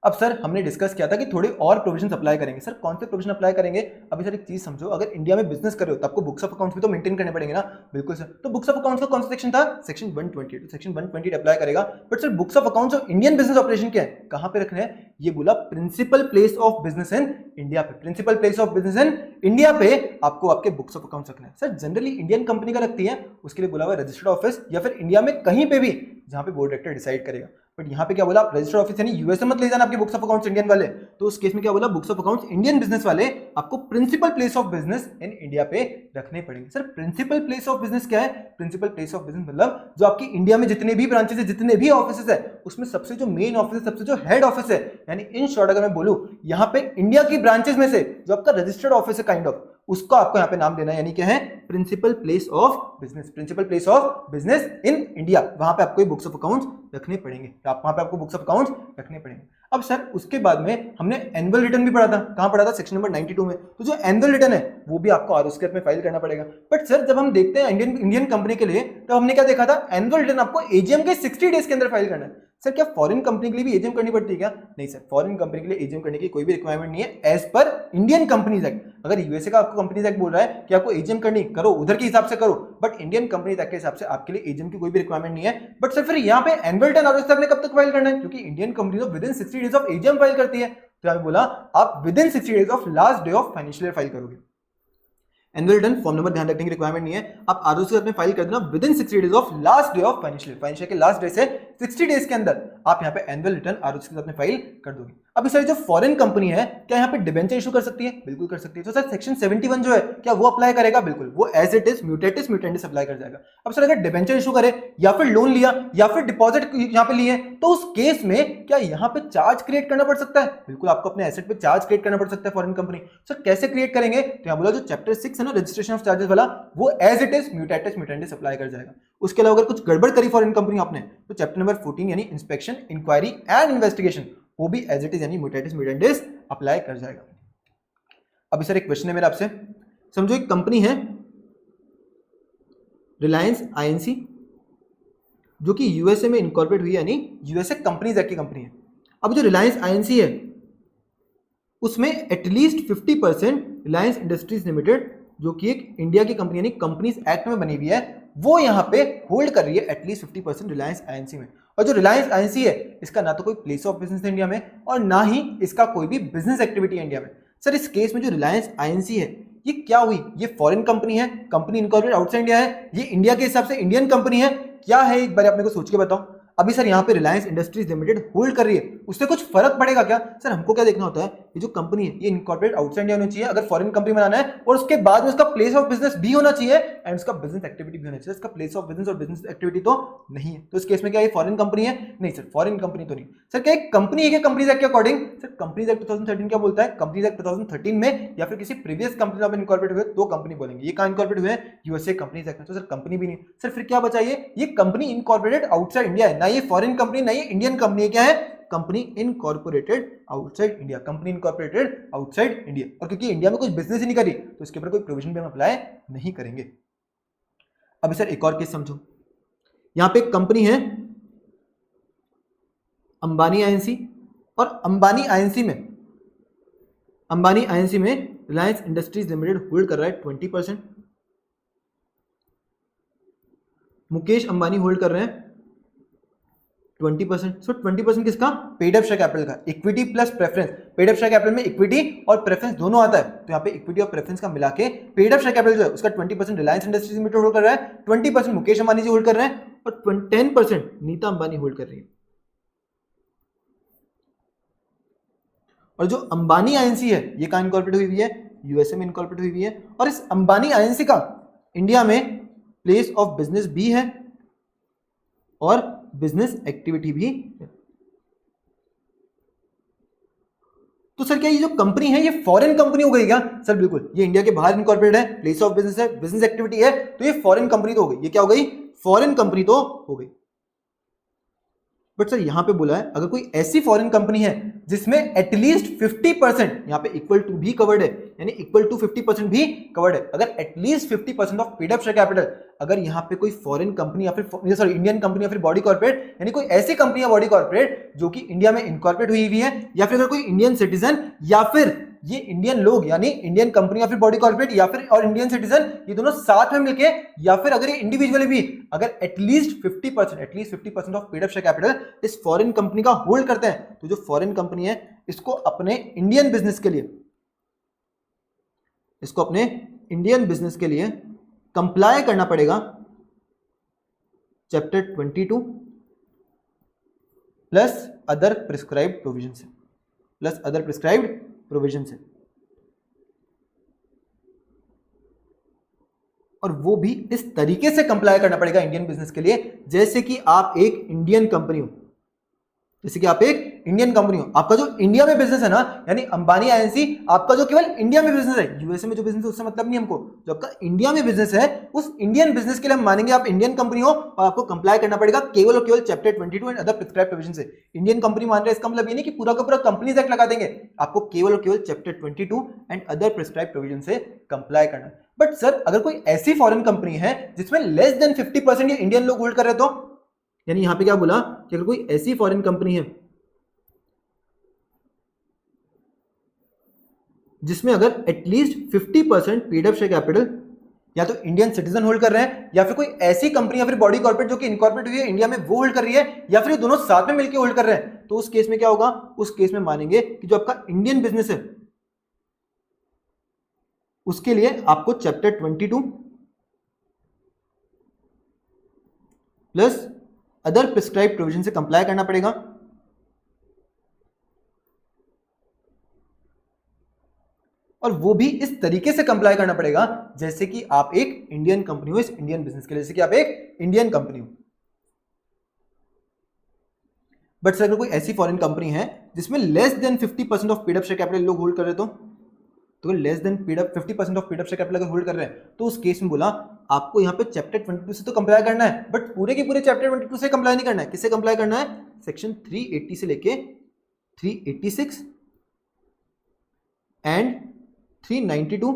अब सर हमने डिस्कस किया था कि थोड़े और प्रोविजन अप्लाई करेंगे। सर कौन से प्रोविजन अप्लाई करेंगे? अभी सर एक चीज समझो, अगर इंडिया में बिजनेस कर रहे हो तो आपको बुक्स ऑफ अकाउंट्स भी तो मेंटेन करने पड़ेंगे ना। बिल्कुल सर, तो बुक्स ऑफ अकाउंट्स का कौन सा सेक्शन था? सेक्शन 120, तो सेक्शन 120 अप्लाई करेगा। But sir books of accounts of Indian business operation क्या है, कहां पे रखने हैं? ये बोला principal place of business in India पे, principal place of business in India पे आपको आपके बुक्स ऑफ अकाउंट्स रखने हैं। सर जनरली इंडियन कंपनी का रखती है, उसके लिए बोला हुआ रजिस्टर्ड ऑफिस या फिर इंडिया में कहीं पे भी जहां पे बोर्ड डायरेक्टर डिसाइड करेगा। बट यहाँ पे क्या बोला, आप रजिस्टर्ड ऑफिस यानी यूएसए मत ले जाना आपके बुक्स ऑफ अकाउंट्स इंडियन वाले, तो उस केस में क्या बोला, books of accounts Indian business वाले आपको principal place of business in India पे रखने पड़ेंगे। Sir principal place of business क्या है? प्रिंसिपल प्लेस ऑफ बिजनेस मतलब जो आपकी इंडिया में जितने भी ब्रांचेस है, जितने भी ऑफिस है, उसमें सबसे जो मेन ऑफिस है, सबसे जो हेड ऑफिस है, यानी इन शॉर्ट अगर मैं बोलूं यहाँ पे इंडिया की ब्रांचेस में से जो आपका रजिस्टर्ड ऑफिस है काइंड ऑफ, उसको आपको यहाँ पे नाम देना है, यानी क्या है, principal place of business, principal place of business in India. वहां पे आपको बुक्स ऑफ अकाउंट्स रखने पड़ेंगे, वहां पे आपको बुक्स ऑफ अकाउंट्स रखने पड़ेंगे। अब सर उसके बाद में हमने एनुअल रिटर्न भी पढ़ा था, कहां पढ़ा था? सेक्शन नंबर 92 में। तो जो एनुअल रिटर्न है वो भी आपको आरओसीआर में फाइल करना पड़ेगा। बट सर जब हम देखते हैं इंडियन कंपनी के लिए, तो हमने क्या देखा था, एनुअल रिटर्न आपको एजीएम के 60 डेज के अंदर फाइल करना है। सर क्या फॉरेन कंपनी के लिए भी एजीएम करनी पड़ती है क्या? नहीं सर, फॉरेन कंपनी के लिए एजीएम करने की कोई भी रिक्वायरमेंट नहीं है as per Indian companies act. अगर यूएसए का आपको कंपनीज एक्ट बोल रहा है कि आपको एजीएम करनी, करो उधर के हिसाब से करो, बट इंडियन कंपनीज एक्ट के हिसाब से आपके लिए एजीएम की कोई भी रिक्वायरमेंट नहीं है। बट सर फिर यहाँ पे एनुअल रिटर्न आरओसीआर ने कब तक फाइल करना है? क्योंकि इंडियन कंपनी तो with in 60 days of AGM file करती है, तो यहाँ बोला आप with in 60 days of last day of financial year file करोगे। एनुअल रिटर्न फॉर्म नंबर ध्यान रखने की रिक्वायरमेंट नहीं है, आप आरओसीआर में फाइल कर देना with in 60 days of last day of financial के लास्ट डे से 60 डेज के अंदर आप यहाँ पे एनुअल रिटर्न आरओसीआर के साथ में फाइल कर दोगे। अब सर जो फॉरेन कंपनी है क्या यहाँ पे डिबेंचर इशू कर सकती है? बिल्कुल कर सकती है। तो सर सेक्शन 71 जो है क्या वो अप्लाई करेगा? बिल्कुल, वो as it is mutatis mutandis apply कर जाएगा। अब सर अगर डिबेंचर इशू करे या फिर लोन लिया या फिर डिपॉजिट यहाँ पे लिए, तो उस केस में क्या यहाँ पे चार्ज क्रिएट करना पड़ सकता है? बिल्कुल, आपको अपने एसेट पे चार्ज क्रिएट करना पड़ सकता है फॉरेन कंपनी। सर कैसे क्रिएट करेंगे? तो यहाँ बोला जो चैप्टर 6 है ना रजिस्ट्रेशन ऑफ चार्जेस वाला, वो as it is mutatis mutandis apply कर जाएगा। उसके अलावा अगर कुछ गड़बड़ करी फॉरेन कंपनी आपने, तो चैप्टर नंबर 14 यानी इंस्पेक्शन, इंक्वायरी एंड इन्वेस्टिगेशन, वो भी एज इट इज यानी म्यूटेटिस म्यूटेंडिस अप्लाई कर जाएगा। अभी सर एक क्वेश्चन है मेरा आपसे, समझो एक कंपनी है रिलायंस आईएनसी जो कि यूएसए में इनकॉर्पोरेट हुई है, यानी यूएसए कंपनीज एक्ट की कंपनी है। अब जो रिलायंस आईएनसी है उसमें एटलीस्ट 50% रिलायंस इंडस्ट्रीज लिमिटेड जो कि एक इंडिया की कंपनी यानी कंपनीज एक्ट में बनी हुई है, वो यहाँ पे होल्ड कर रही है एटलीस्ट 50% रिलायंस आईएनसी में। और जो रिलायंस आईएनसी है, इसका ना तो कोई प्लेस ऑफ बिजनेस है इंडिया में और ना ही इसका कोई भी बिजनेस एक्टिविटी है इंडिया में। सर इस केस में जो रिलायंस आईएनसी है ये क्या हुई, ये फॉरेन कंपनी है, कंपनी इनकॉर्पोरेटेड आउटसाइड इंडिया है, ये इंडिया के हिसाब से इंडियन कंपनी है, क्या है एक बार अपने को सोच के बताओ। अभी सर यहाँ पे रिलायंस इंडस्ट्रीज लिमिटेड होल्ड कर रही है, उससे कुछ फर्क पड़ेगा क्या? सर हमको क्या देखना होता है, ये जो कंपनी है ये इनकॉर्पोरेट आउटसाइड इंडिया होनी चाहिए अगर फॉरेन कंपनी बनाना है, और उसके बाद में उसका प्लेस ऑफ बिजनेस भी होना चाहिए एंड उसका बिजनेस एक्टिविटी भी होना चाहिए। इसका प्लेस ऑफ बिजनेस और बिजनेस एक्टिविटी तो नहीं है, तो इस केस में क्या ये फॉरेन कंपनी है? नहीं सर, फॉरेन कंपनी तो नहीं। सर क्या एक कंपनी है क्या कंपनीज एक्ट के अकॉर्डिंग? सर कंपनीज एक्ट 2013 क्या बोलता है, कंपनीज एक्ट 2013 में या फिर किसी प्रीवियस कंपनी में इनकॉर्पोरेट हुए तो कंपनी बोलेंगे। ये कहां इनकॉर्पोरेट हुए हैं? यूएसए कंपनीज एक्ट में, तो सर कंपनी भी नहीं। सर फिर क्या बचा, ये कंपनी इनकॉर्पोरेटेड आउटसाइड इंडिया है, ना ये फॉरेन कंपनी ना ये इंडियन कंपनी है, क्या है? Company incorporated outside India, company incorporated outside India. और क्योंकि इंडिया में कुछ बिजनेस ही नहीं करी तो इसके ऊपर कोई प्रोविजन भी हम अप्लाई नहीं करेंगे। अभी सर एक और केस समझो, यहां पे एक कंपनी है अंबानी आईएनसी, और अंबानी आईएनसी में रिलायंस इंडस्ट्रीज लिमिटेड होल्ड कर रहा है 20%, मुकेश अंबानी होल्ड कर रहे हैं 20%। सो 20% किसका? पेड अप शेयर कैपिटल का, equity plus preference. Paid up share capital में इक्विटी और प्रेफरेंस दोनों आता है, तो यहाँ पे इक्विटी और प्रेफरेंस का मिला के पेड अप शेयर कैपिटल जो है उसका 20% रिलायंस इंडस्ट्रीज लिमिटेड होल्ड कर रहा है, 20% मुकेश अंबानी जी होल्ड कर रहे हैं और 10% नीता अंबानी होल्ड कर रही है। और जो अंबानी आईएनसी है ये कहां इनकॉर्पोरेट हुई है? यूएसए में इनकॉर्पोरेट हुई है। और इस अंबानी आईएनसी का इंडिया में प्लेस ऑफ बिजनेस भी है और बिजनेस एक्टिविटी भी है। तो सर क्या ये जो कंपनी है ये फॉरेन कंपनी हो गई क्या? सर बिल्कुल, ये इंडिया के बाहर इनकॉर्पोरेट है, प्लेस ऑफ बिजनेस है, बिजनेस एक्टिविटी है, तो ये फॉरेन कंपनी तो हो गई। ये क्या हो गई? फॉरेन कंपनी तो हो गई। बट सर यहां पे बोला है अगर कोई ऐसी फॉरेन कंपनी है जिसमें एटलीस्ट 50%, यहां पे इक्वल टू भी कवर्ड है, यानी इक्वल टू 50% भी कवर्ड है, अगर at least 50% of paid up share capital, अगर यहां पे कोई फॉरेन कंपनी या फिर सॉरी इंडियन कंपनी या फिर बॉडी कॉर्पोरेट, यानी कोई ऐसी कंपनी या बॉडी कॉर्पोरेट जो कि इंडिया में इनकॉर्पोरेट हुई है, या फिर अगर कोई इंडियन सिटीजन या फिर ये इंडियन लोग यानी इंडियन कंपनी या फिर बॉडी कॉर्पोरेट या फिर और इंडियन सिटीजन, ये दोनों साथ में मिलके, या फिर अगर ये इंडिविजुअली भी अगर at least 50% of paid up share capital इस फॉरेन कंपनी का होल्ड करते हैं, तो जो फॉरेन कंपनी है इसको अपने इंडियन बिजनेस के लिए कंप्लाई करना पड़ेगा chapter 22 plus other prescribed provision से, और वो भी इस तरीके से कंप्लाई करना पड़ेगा इंडियन बिजनेस के लिए जैसे कि आप एक इंडियन कंपनी हो, आपका जो इंडिया में बिजनेस है ना, यानी अंबानी आईएनसी आपका जो केवल इंडिया में बिजनेस है, यूएसए में जो बिजनेस है उससे मतलब नहीं हमको, जो आपका इंडिया में बिजनेस है उस इंडियन बिजनेस के लिए हम मानेंगे आप इंडियन कंपनी हो और आपको कंप्लाई करना पड़ेगा केवल और केवल chapter 22 and other prescribed provision से। इंडियन कंपनी मान रहे हैं इसका मतलब ये नहीं कि पूरा का पूरा कंपनीज एक्ट लगा देंगे, आपको केवल और केवल chapter 22 and other prescribed provision से कंप्लाई करना है। बट सर अगर कोई ऐसी फॉरेन कंपनी है जिसमें लेस देन 50% ये इंडियन लोग होल्ड कर रहे, तो यानी यहां पे क्या बोला कि अगर कोई ऐसी फॉरेन कंपनी है जिसमें अगर at least 50% paid up share capital या तो इंडियन सिटीजन होल्ड कर रहे हैं, या फिर कोई ऐसी कंपनी या फिर बॉडी कॉर्पोरेट जो कि इनकॉर्पोरेट हुई है इंडिया में वो होल्ड कर रही है, या फिर ये दोनों साथ में मिलकर होल्ड कर रहे हैं, तो उस केस में क्या होगा? उस केस में मानेंगे कि जो आपका इंडियन बिजनेस है उसके लिए आपको chapter 22 plus other prescribed provision से कंप्लाई करना पड़ेगा, और वो भी इस तरीके से कंप्लाई करना पड़ेगा जैसे कि आप एक इंडियन कंपनी हो इस इंडियन बिजनेस के लिए, जैसे कि आप एक इंडियन कंपनी हो। बट सर अगर कोई ऐसी फॉरेन कंपनी है जिसमें less than 50% of paid up share capital लोग होल्ड कर रहे, तो less than 50% of paid up share capital अगर होल्ड कर रहे हैं, तो उस केस में बोला आपको यहां पे चैप्टर 22 से तो कंप्लाई करना है, बट पूरे के पूरे चैप्टर 22 से कंप्लाई नहीं करना है। किससे कंप्लाई करना है? सेक्शन 380 से लेके 386 एंड 392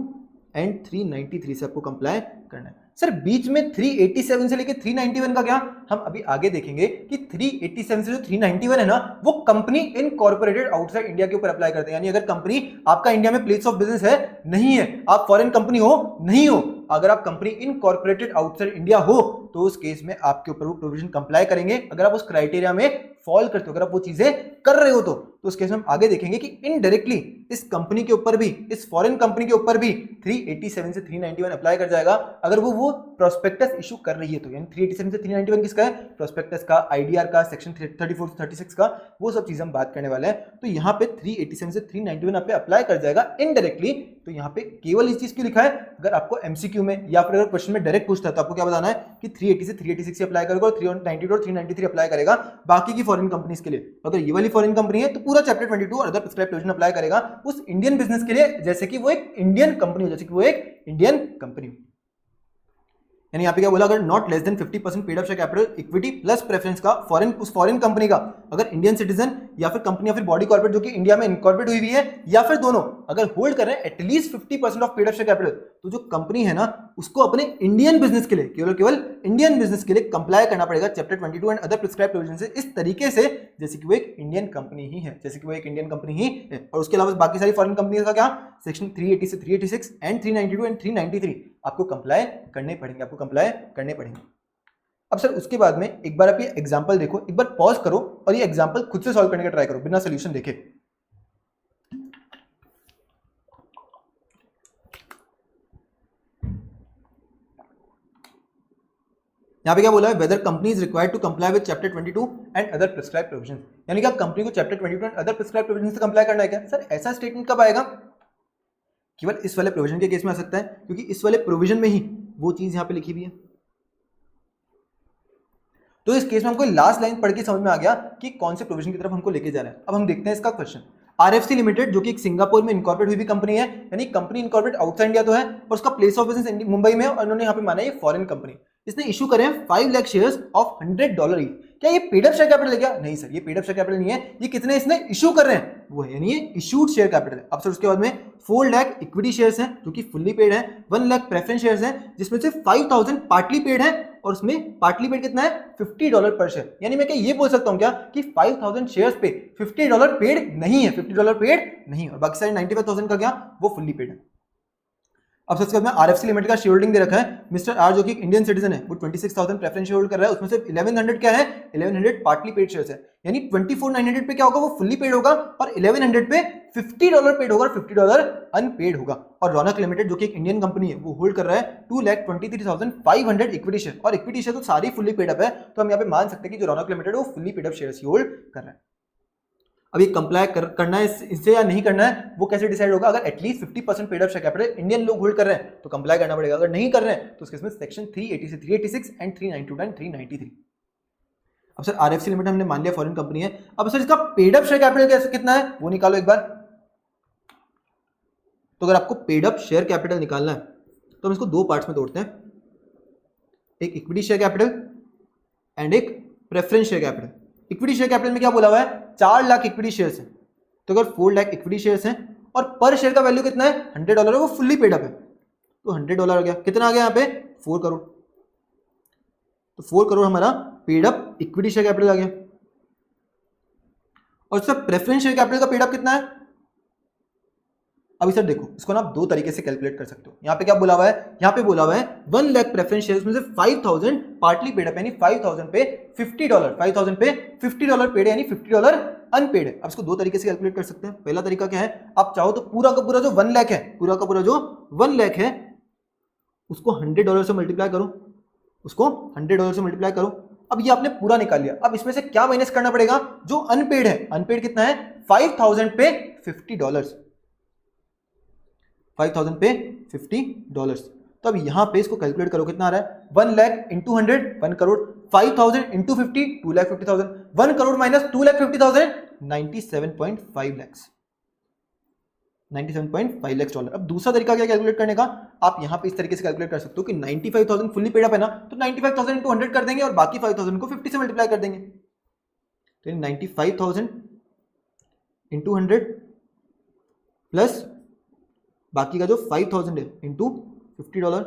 एंड 393 से आपको कंप्लाई करना है। सर बीच में 387 से लेके 391 का क्या, हम अभी आगे देखेंगे कि 387 से जो 391 है ना वो कंपनी इनकॉर्पोरेटेड आउटसाइड इंडिया के ऊपर अप्लाई करते हैं। यानी अगर कंपनी आपका इंडिया में प्लेस ऑफ बिजनेस है नहीं है, आप फॉरेन कंपनी हो नहीं हो, अगर आप कंपनी इनकॉर्पोरेटेड आउटसाइड इंडिया हो तो उस केस में आपके ऊपर वो प्रोविजन कंप्लाई करेंगे। अगर आप उस क्राइटेरिया में फॉल करते हो, अगर आप वो चीजें कर रहे हो तो उस केस में हम आगे देखेंगे कि इनडायरेक्टली इस कंपनी के ऊपर भी, इस फॉरेन कंपनी के ऊपर भी 387 से 391 अप्लाई कर जाएगा अगर वो प्रोस्पेक्टस इशू कर रही है तो। यानी 387 से 391 किसका है, प्रोस्पेक्टस का, आईडीआर का, सेक्शन 34 से 36 का, वो सब चीजें हम बात करने वाले हैं। तो यहाँ पे 387 से 391 पे अप्लाई कर जाएगा इनडायरेक्टली। तो यहाँ पे केवल इस चीज क्यों लिखा है, अगर आपको एमसीक्यू में या फिर अगर क्वेश्चन में डायरेक्ट पूछता है तो आपको क्या बताना है कि 380 से 386 से अप्लाई करेगा और 392 और 393 अप्लाई करेगा बाकी की फॉरेन कंपनीज के लिए। अगर ये वाली फॉरेन कंपनी है तो पूरा चैप्टर 22 और अदर प्रिस्क्राइब्ड प्रोविजन अप्लाई करेगा उस इंडियन बिजनेस के लिए, जैसे कि वो एक इंडियन कंपनी हो, जैसे कि वो एक इंडियन कंपनी हो। यानी यहाँ पे क्या बोला, अगर not less than 50% paid up share capital equity plus preference का उस फॉरेन कंपनी का, अगर इंडियन सिटीजन या फिर कंपनी या फिर बॉडी कॉर्पोरेट जो कि इंडिया में इनकॉर्पोरेट हुई है या फिर दोनों अगर होल्ड कर रहे हैं at least 50% of paid up share capital, तो जो कंपनी है ना उसको अपने इंडियन बिजनेस के लिए, केवल इंडियन बिजनेस के लिए कंप्लाई करना पड़ेगा chapter 22 and other prescribed provision से इस तरीके से जैसे कि वो एक इंडियन कंपनी ही है, जैसे कि वो एक इंडियन कंपनी ही है। और उसके अलावा बाकी सारी फॉरेन कंपनी का क्या, सेक्शन 380 से 386 एंड 392 एंड 393 आपको कंप्लाई करने पड़ेंगे, आपको कंप्लाई करने पड़ेंगे। अब सर उसके बाद में एक बार आप ये एग्जांपल देखो, एक बार पॉज करो और ये एग्जांपल खुद से सॉल्व करने का ट्राई करो बिना सॉल्यूशन देखे। यहाँ पे क्या बोला है, whether company is required to comply with chapter 22 and other prescribed provisions. यानी कि कंपनी को chapter 22 and other prescribed provisions से कंप्लाई करना है क्या। सर ऐसा स्टेटमेंट कब आएगा, केवल इस वाले प्रोविजन के केस में आ सकता है, क्योंकि इस वाले प्रोविजन में ही वो चीज यहां पे लिखी हुई है। तो इस केस में हमको लास्ट लाइन पढ़ के समझ में आ गया कि कौन से प्रोविजन की तरफ हमको लेके जा रहा है। अब हम देखते हैं इसका क्वेश्चन। आरएफसी लिमिटेड जो कि एक सिंगापुर में इनकॉर्पोरेट हुई भी कंपनी है, यानी कंपनी इनकॉर्पोरेट आउटसाइड इंडिया तो है और उसका प्लेस ऑफ बिजनेस मुंबई में है और उन्होंने यहाँ पे माना ये फॉरेन कंपनी। इसने इशू करे हैं 5 लाख शेयर्स ऑफ $100 ईच। क्या ये पेड अप शेयर कैपिटल है क्या, नहीं सर ये पेड अप शेयर कैपिटल नहीं है, ये कितने इसने इशू कर रहे हैं वो है, यानी ये इशूड शेयर कैपिटल है। अब सर उसके बाद में 4 लाख इक्विटी शेयर्स हैं जो कि फुल्ली पेड है, 1 लाख प्रेफरेंस शेयर्स हैं जिसमें से 5000 पार्टली पेड है और उसमें पार्टली पेड कितना है $50 पर शेयर। यानी मैं क्या ये बोल सकता हूं क्या कि 5000 शेयर्स पे $50 पेड नहीं है, $50 पेड नहीं, और बाकी सारे 95,000 का क्या वो फुल्ली पेड है। अब सबसे बाद में आरएफसी लिमिटेड का शेयर होल्डिंग दे रखा है, मिस्टर आर जो कि एक इंडियन सिटीजन है वो 26,000 प्रेफरेंस शेयर होल्ड कर रहा है, उसमें से 1100 क्या है, 1100 पार्टली पेड शेयर्स है। यानी 24,900 पे क्या होगा वो फुल्ली पेड होगा और 1100 पे $50 पेड होगा और $50 अनपेड होगा। और रौनक लिमिटेड जो कि एक इंडियन कंपनी है वो होल्ड कर रहा है 2,23,500 इक्विटी शेयर, और इक्विटी शेयर तो सारी फुल्ली पेड अप है, तो हम यहाँ पे मान सकते हैं कि जो रौनक लिमिटेड है वो fully paid up shares hold कर रहा है। अभी कंप्लाई करना है इससे या नहीं करना है वो कैसे डिसाइड होगा, अगर at least 50% paid up share capital Indian लोग होल्ड कर रहे हैं तो कंप्लाई करना पड़ेगा, अगर नहीं कर रहे हैं तो उसके सेक्शन 380 से 386 एंड 392 एंड 393। अब सर आरएफसी लिमिटेड हमने मान लिया फॉरेन कंपनी है, अब सर इसका पेड अप शेयर कैपिटल कैसे कितना है वो निकालो एक बार। तो अगर आपको पेड अप शेयर कैपिटल निकालना है तो हम इसको दो पार्ट्स में तोड़ते हैं, एक इक्विटी शेयर कैपिटल एंड एक preference share capital. Equity share capital में क्या बोला हुआ है 4 लाख इक्विटी शेयर्स हैं, तो अगर 4 लाख इक्विटी शेयर्स हैं और पर शेयर का वैल्यू कितना है $100 है, वो फुल्ली पेड अप है, तो $100 हो गया, कितना आ गया यहाँ पे 4 करोड़, तो 4 करोड़ हमारा paid up equity share capital आ गया। और सर प्रेफरेंस शेयर कैपिटल का पेड अप कितना है, अभी सर देखो इसको ना आप दो तरीके से कैलकुलेट कर सकते हो। यहाँ पे क्या बोला हुआ है, यहाँ पे बोला हुआ है 1 लाख प्रेफरेंस शेयर्स में से 5000 पार्टली पेड अप, यानी 5000 पे $50, 5000 पे $50 पेड यानी $50 अनपेड है। अब इसको दो तरीके से कैलकुलेट कर सकते हैं। पहला तरीका क्या है, आप चाहो तो पूरा का पूरा जो 1 लाख है, पूरा का पूरा जो 1 लाख है उसको $100 से मल्टीप्लाई करो, उसको $100 से मल्टीप्लाई करो। अब ये आपने पूरा निकाल लिया, अब इसमें से क्या माइनस करना पड़ेगा, जो अनपेड है, अनपेड कितना है 5000 पे $50, 5000 पे $50। तो अब यहां पे इसको कैलकुलेट करो कितना आ रहा है, 1 lakh into 100 1 crore, 5000 into 50 2,50,000, 1 crore minus 2,50,000 97.5 lakh, $97.5 lakh. अब दूसरा तरीका क्या कैलकुलेट करने का, आप यहां पे इस तरीके से कैलकुलेट कर सकते हो कि 95,000 फुल्ली पेड अप है ना, तो 95,000 इंटू 100 कर देंगे और बाकी 5,000 को 50 से मल्टीप्लाई कर देंगे, तो 95,000 इंटू 100 प्लस बाकी का जो 5000 है इंटू $50,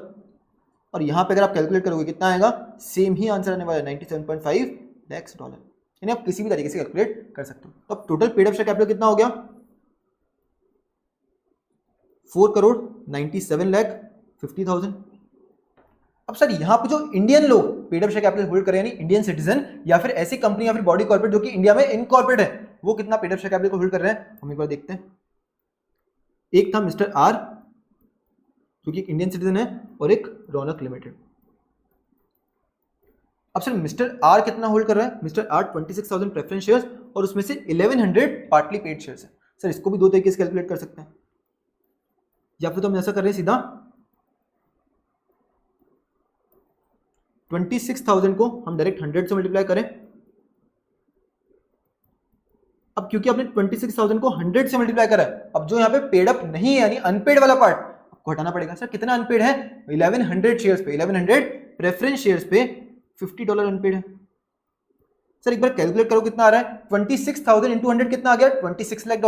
और यहाँ पे अगर आप कैलकुलेट करोगे कितना आएगा, सेम ही आंसर आने वाला है, 97.5 लाख डॉलर। यानी आप किसी भी तरीके से कैलकुलेट कर सकते हो। तो अब total paid up share capital कितना हो गया, 4,97,50,000। अब सर यहाँ पे जो इंडियन लोग paid up share capital hold करें, यानी इंडियन सिटीजन या फिर ऐसी कंपनी या फिर बॉडी कॉर्पोरेट जो कि इंडिया में इनकॉर्पोरेट है, वो कितना पेड अप शेयर कैपिटल को होल्ड कर रहे हैं, हम एक बार देखते हैं। एक था मिस्टर आर जो कि इंडियन सिटीजन है, और एक रौनक लिमिटेड। अब सर मिस्टर आर कितना होल्ड कर रहा है, मिस्टर आर 26,000 प्रेफरेंस शेयर्स और उसमें से 1100 पार्टली पेड शेयर्स है। सर इसको भी दो तरीके से कैलकुलेट कर सकते हैं, या फिर तो हम ऐसा कर रहे हैं सीधा 26,000 को हम डायरेक्ट 100 से मल्टीप्लाई करें। अब क्योंकि आपने 26,000 को 100 से मल्टीप्लाई करा है, अब जो यहाँ पे पेड अप नहीं है यानी अनपेड वाला पार्ट आपको हटाना पड़ेगा। सर कितना अनपेड है, 1100 शेयर्स पे, 1100 प्रेफरेंस शेयर्स पे $50 अनपेड है। सर एक बार कैलकुलेट करो कितना आ रहा है, 26,000 इंटू 100 कितना आ गया, $26 लाख,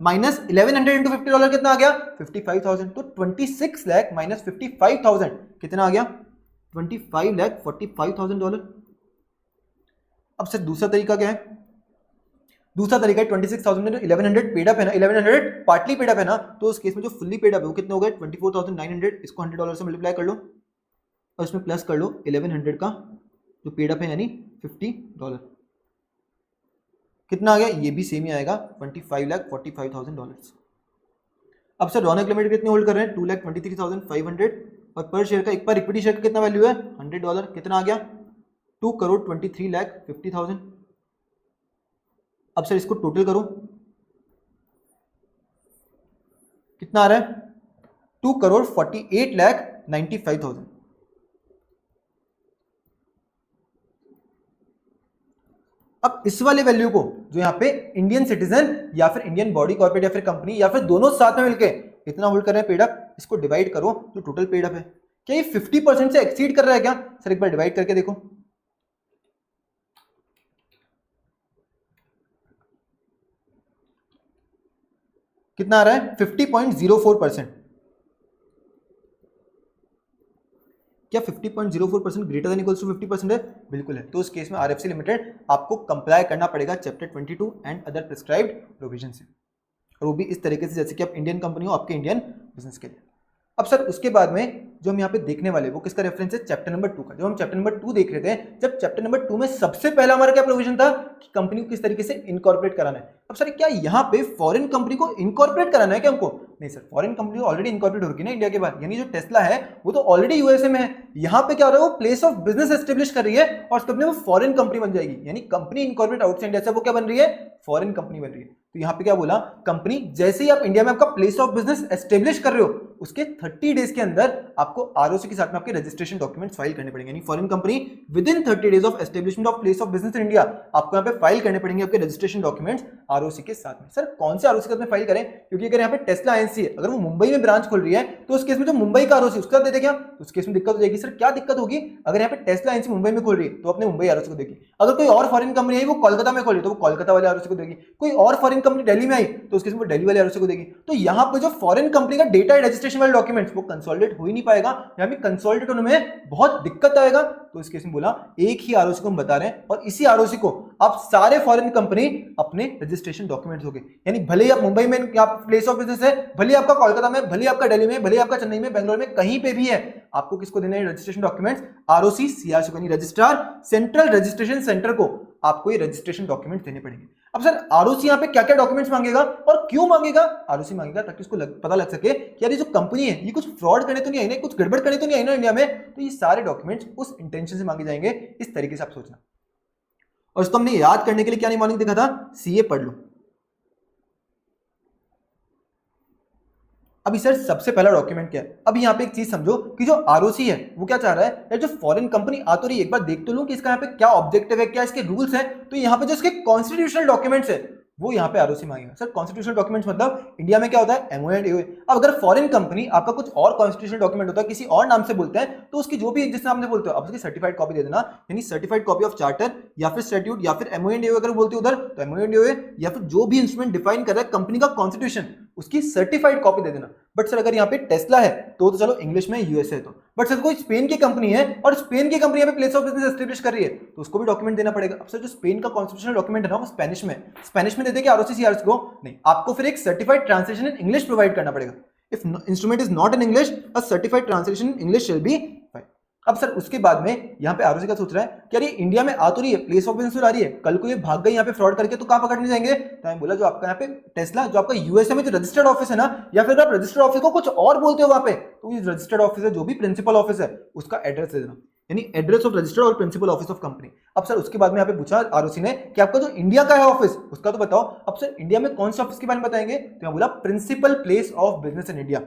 माइनस 1100 इंटू $50 कितना आ गया, 55,000। तो 26 लाख माइनस 55,000 कितना आ गया, $25,45,000। अब सर दूसरा तरीका क्या है, दूसरा तरीका है 26,000 में 1100 पेड अप है ना, 1100 पार्टली पेड अप है ना, तो उस केस में जो फुल्ली पेड अप है वो कितना हो गया, 24,900। इसको $100 से मल्टीप्लाई कर लो और इसमें प्लस कर लो 1100 का जो पेड अप है यानी $50। कितना आ गया, ये भी सेम ही आएगा, $25,45,000। अब सर रौनक लिमिटेड कितने होल्ड कर रहे हैं, 2,23,500 और पर शेयर का, एक पर इक्विटी शेयर का कितना वैल्यू है, $100। कितना आ गया, 2,23,50,000। अब सर इसको टोटल करो, कितना आ रहा है, 2,48,95,000। अब इस वाले वैल्यू को जो यहाँ पे इंडियन सिटीजन या फिर इंडियन बॉडी कॉर्पोरेट या फिर कंपनी या फिर दोनों साथ में मिलके इतना होल्ड कर रहे हैं पेड अप, इसको डिवाइड करो जो टोटल पेड अप है। क्या ये 50% से एक्सीड कर रहा है क्या, सर एक बार डिवाइड करके देखो। कितना आ रहा है, 50.04%। क्या 50.04% ग्रेटर देन इक्वल्स टू 50% है, बिल्कुल है। तो उस केस में आरएफसी लिमिटेड आपको कंप्लाई करना पड़ेगा chapter 22 and other prescribed provision से, और वो भी इस तरीके से जैसे कि आप इंडियन कंपनी हो आपके इंडियन बिजनेस के लिए। अब सर उसके बाद में जो हम यहाँ पे देखने वाले वो किसका रेफरेंस है, चैप्टर नंबर 2 का। जब हम चैप्टर नंबर 2 देख रहे थे, जब चैप्टर नंबर 2 में सबसे पहला हमारा क्या प्रोविजन था कि कंपनी को किस तरीके से इनकॉर्पोरेट कराना है। अब सर क्या यहाँ पे फॉरेन कंपनी को इनकॉर्पोरेट कराना है क्या हमको, नहीं sir, foreign company already incorporate हो रही है ना इंडिया के बाहर, यानी जो टेस्ला है वो तो ऑलरेडी यूएसए में है। यहाँ पे क्या हो रहा है, वो प्लेस ऑफ बिजनेस एस्टेब्लिश कर रही है और उसके वो फॉरेन कंपनी बन जाएगी, यानी कंपनी इनकॉर्पोरेट आउटसाइड इंडिया से वो क्या बन रही है, फॉरेन कंपनी बन रही है। तो यहाँ पे क्या बोला, कंपनी जैसे ही आप इंडिया में आपका प्लेस ऑफ बिजनेस एस्टेब्लिश कर रहे हो उसके 30 डेज के अंदर आपको आरओसी के साथ में आपके रजिस्ट्रेशन डॉक्यूमेंट्स फाइल करने पड़ेंगे, यानी foreign company with in 30 days of establishment of place of business in India आपको यहाँ पे फाइल करने पड़ेंगे आपके रजिस्ट्रेशन डॉक्यूमेंट्स आरओसी के साथ में। सर कौन से आरओसी के साथ में फाइल करें, क्योंकि अगर यहाँ पे टेस्ला आईएनसी है, अगर वो मुंबई में ब्रांच खोल रही है तो उस केस में जो मुंबई का आरओसी उसका दे देगा, उस केस में दिक्कत हो जाएगी। सर क्या दिक्कत होगी, अगर यहाँ पे टेस्ला आईएनसी मुंबई में खोल रही है तो अपने मुंबई आरओसी को देगी, अगर कोई और फॉरेन कंपनी है वो कोलकाता में खोल रही है तो वो कोलकाता वाले आरओसी को देगी, कोई और फॉरेन कंपनी दिल्ली में आई तो उसके दिल्ली वाले आरओसी को देगी। तो यहाँ पे जो फॉरेन कंपनी का डेटा रजिस्ट्रेशन वाले डॉक्यूमेंट्स वो कंसोलिडेट हो ही नहीं पाएगा, यहाँ पे कंसोलिडेट होने में बहुत दिक्कत आएगा। तो इस केस में बोला एक ही आरओसी को हम बता रहे हैं और इसी आरओसी को आप सारे फॉरेन कंपनी अपने रजिस्ट्रेशन डॉक्यूमेंट्स होंगे, यानी भले ही आप मुंबई में प्लेस ऑफ बिजनेस है, भले आपका कोलकाता में, भले आपका दिल्ली में, भले आपका चेन्नई में, बेंगलोर में, कहीं पे भी है, आपको किसको देना है रजिस्ट्रेशन डॉक्यूमेंट्स, आरओसी सीआरसी को, यानी रजिस्ट्रार सेंट्रल रजिस्ट्रेशन सेंटर को आपको ये रजिस्ट्रेशन डॉक्यूमेंट्स देने पड़ेंगे। अब सर आरओसी यहाँ पे क्या क्या डॉक्यूमेंट्स मांगेगा और क्यों मांगेगा, आरओसी मांगेगा ताकि उसको पता लग सके कि यार ये जो कंपनी है ये कुछ फ्रॉड करने तो नहीं आई ना, कुछ गड़बड़ करने तो नहीं आई ना इंडिया में, तो ये सारे डॉक्यूमेंट्स उस इंटेंशन से मांगे जाएंगे। इस तरीके से आप सोचना। और इसको हमने याद करने के लिए क्या नहीं मॉर्निंग देखा था, सीए पढ़ लो। अभी सर सबसे पहला डॉक्यूमेंट क्या है, अभी यहाँ पे एक चीज समझो कि जो आरओसी है वो क्या चाह रहा है, यार जो फॉरेन कंपनी आ तो रही है एक बार देख तो लूं कि इसका यहाँ पे क्या ऑब्जेक्टिव है, क्या इसके रूल्स हैं। तो यहाँ पे जो इसके कॉन्स्टिट्यूशनल डॉक्यूमेंट्स है वो यहाँ पे आरओसी मांगेगा। सर कॉन्स्टिट्यूशनल डॉक्यूमेंट्स मतलब इंडिया में क्या होता है, एमओए एंड एओए। अब अगर फॉरेन कंपनी आपका कुछ और कॉन्स्टिट्यूशनल डॉक्यूमेंट होता है, किसी और नाम से बोलते हैं, तो उसकी जो भी जिस नाम से बोलते हो आप उसकी सर्टिफाइड कॉपी दे देना, यानी सर्टिफाइड कॉपी ऑफ चार्टर या फिर स्टैट्यूट या फिर एमओए एंड एओए अगर बोलते हो उधर तो एमओए एंड एओए, या फिर जो भी इंस्ट्रूमेंट डिफाइन कर रहा है कंपनी का कॉन्स्टिट्यूशन उसकी सर्टिफाइड कॉपी दे देना। बट सर अगर यहाँ पे टेस्ला है तो चलो इंग्लिश में, यूएसए है तो, बट सर कोई स्पेन की कंपनी है और स्पेन की कंपनी यहाँ पे प्लेस ऑफ बिजनेस एस्टेब्लिश कर रही है तो उसको भी डॉक्यूमेंट देना पड़ेगा। अब सर जो स्पेन का कॉन्स्टिट्यूशनल डॉक्यूमेंट है ना वो स्पेनिश में दे दे के आरओसी सीआरसी को नहीं, आपको फिर एक certified translation in English provide करना पड़ेगा। If instrument is not in English, a certified translation in English will be fine. अब सर उसके बाद में यहाँ पे आरओसी का सोच रहा है कि अरे इंडिया में आ तो रही है, प्लेस ऑफ बिजनेस आ रही है, कल को ये भाग गई यहाँ पे फ्रॉड करके तो कहाँ पकड़ने जाएंगे। तो मैं बोला जो आपका यहाँ पे टेस्ला, जो आपका यूएसए में जो रजिस्टर्ड ऑफिस है ना, या फिर आप रजिस्टर्ड ऑफिस को कुछ और बोलते हो वहां पे, तो ये रजिस्टर्ड ऑफिस है, जो भी प्रिंसिपल ऑफिस है उसका एड्रेस दे देना, यानी एड्रेस ऑफ रजिस्टर्ड और प्रिंसिपल ऑफिस ऑफ कंपनी। अब सर उसके बाद में यहाँ पे पूछा आरओसी ने कि आपका जो इंडिया का है ऑफिस उसका तो बताओ। अब सर इंडिया में कौन से ऑफिस के बारे में बताएंगे, तो मैं बोला principal place of business in India,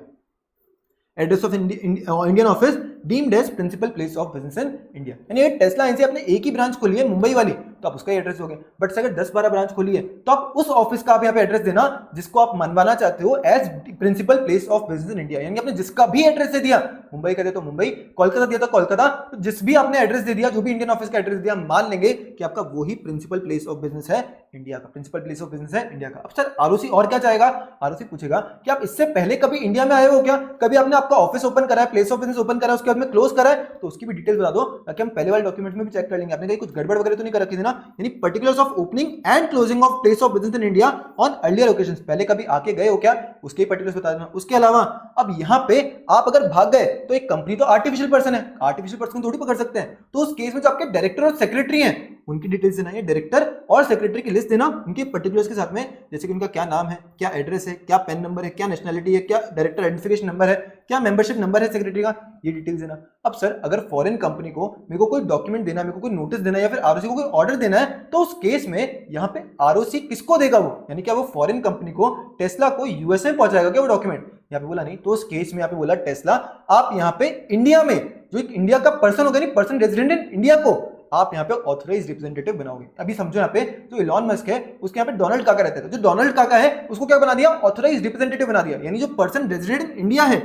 address of Indian office deemed as principal place of business in India. यानी टेस्ला इनसे अपने एक ही ब्रांच खोली है मुंबई वाली, तो आप उसका एड्रेस हो गया। बट अगर 10-12 ब्रांच खोली है तो आप उस ऑफिस का आप यहाँ पे एड्रेस देना जिसको आप मनवाना चाहते हो as principal place of business in India. यानी आपने जिसका भी एड्रेस दे दिया, मुंबई का दिया तो मुंबई, कोलकाता दिया तो कोलकाता, तो जिस भी आपने एड्रेस दे दिया, जो भी इंडियन ऑफिस का एड्रेस दिया, मान लेंगे कि आपका वही प्रिंसिपल प्लेस ऑफ बिजनेस है इंडिया का, प्रिंसिपल प्लेस ऑफ बिजनेस है इंडिया का। अब सर आरओसी और क्या चाहेगा, आरओसी पूछेगा कि आप इससे पहले कभी इंडिया में आए हो क्या, कभी आपने आपका ऑफिस ओपन करा है, प्लेस ऑफ बिजनेस ओपन करा है, उसके बाद में क्लोज करा है, तो उसकी भी डिटेल्स बता दो ताकि हम पहले वाले डॉक्यूमेंट में भी चेक कर लेंगे आपने कहीं कुछ गड़बड़ वगैरह तो नहीं कर रखी थी ना। यानी particulars of opening and closing of place of business in India on earlier occasions, पहले कभी आके गए हो क्या, उसके पर्टिकुलर्स बता देना। उसके अलावा अब यहाँ पे आप अगर भाग गए तो एक कंपनी तो आर्टिफिशियल पर्सन है, आर्टिफिशियल पर्सन थोड़ी पकड़ सकते हैं, तो उस केस में जो आपके डायरेक्टर और सेक्रेटरी हैं उनकी डिटेल्स देना है, डायरेक्टर और सेक्रेटरी की लिस्ट देना उनके पर्टिकुलर्स के साथ में, जैसे कि उनका क्या नाम है, क्या एड्रेस है, क्या पेन नंबर है, क्या नेशनैलिटी है, क्या डायरेक्टर आइडेंटिफिकेशन नंबर है, क्या मेंबरशिप नंबर है सेक्रेटरी का, ये डिटेल्स देना। अब सर अगर फॉरेन कंपनी को मेरे को कोई डॉक्यूमेंट देना है, मेरे को कोई नोटिस देना है या फिर आरओसी को कोई ऑर्डर देना है, तो उस केस में यहाँ पे आरओसी किसको देगा वो, यानी क्या वो फॉरेन कंपनी को, टेस्ला को यूएसए में पहुंचाएगा क्या वो डॉक्यूमेंट, यहाँ पे बोला नहीं। तो उस केस में यहाँ पे बोला टेस्ला आप यहाँ पे इंडिया में जो एक इंडिया का पर्सन होगा, नहीं पर्सन रेजिडेंट इन इंडिया को आप यहाँ पे ऑथराइज रिप्रेजेंटेटिव बनाओगे। अभी समझो यहाँ पे जो इलॉन मस्क है उसके यहाँ पे डोनाल्ड काका रहता है, तो जो डोनाल्ड काका है उसको क्या बना दिया, ऑथराइज रिप्रेजेंटेटिव बना दिया। यानी जो पर्सन रेजिडेंट इन इंडिया है,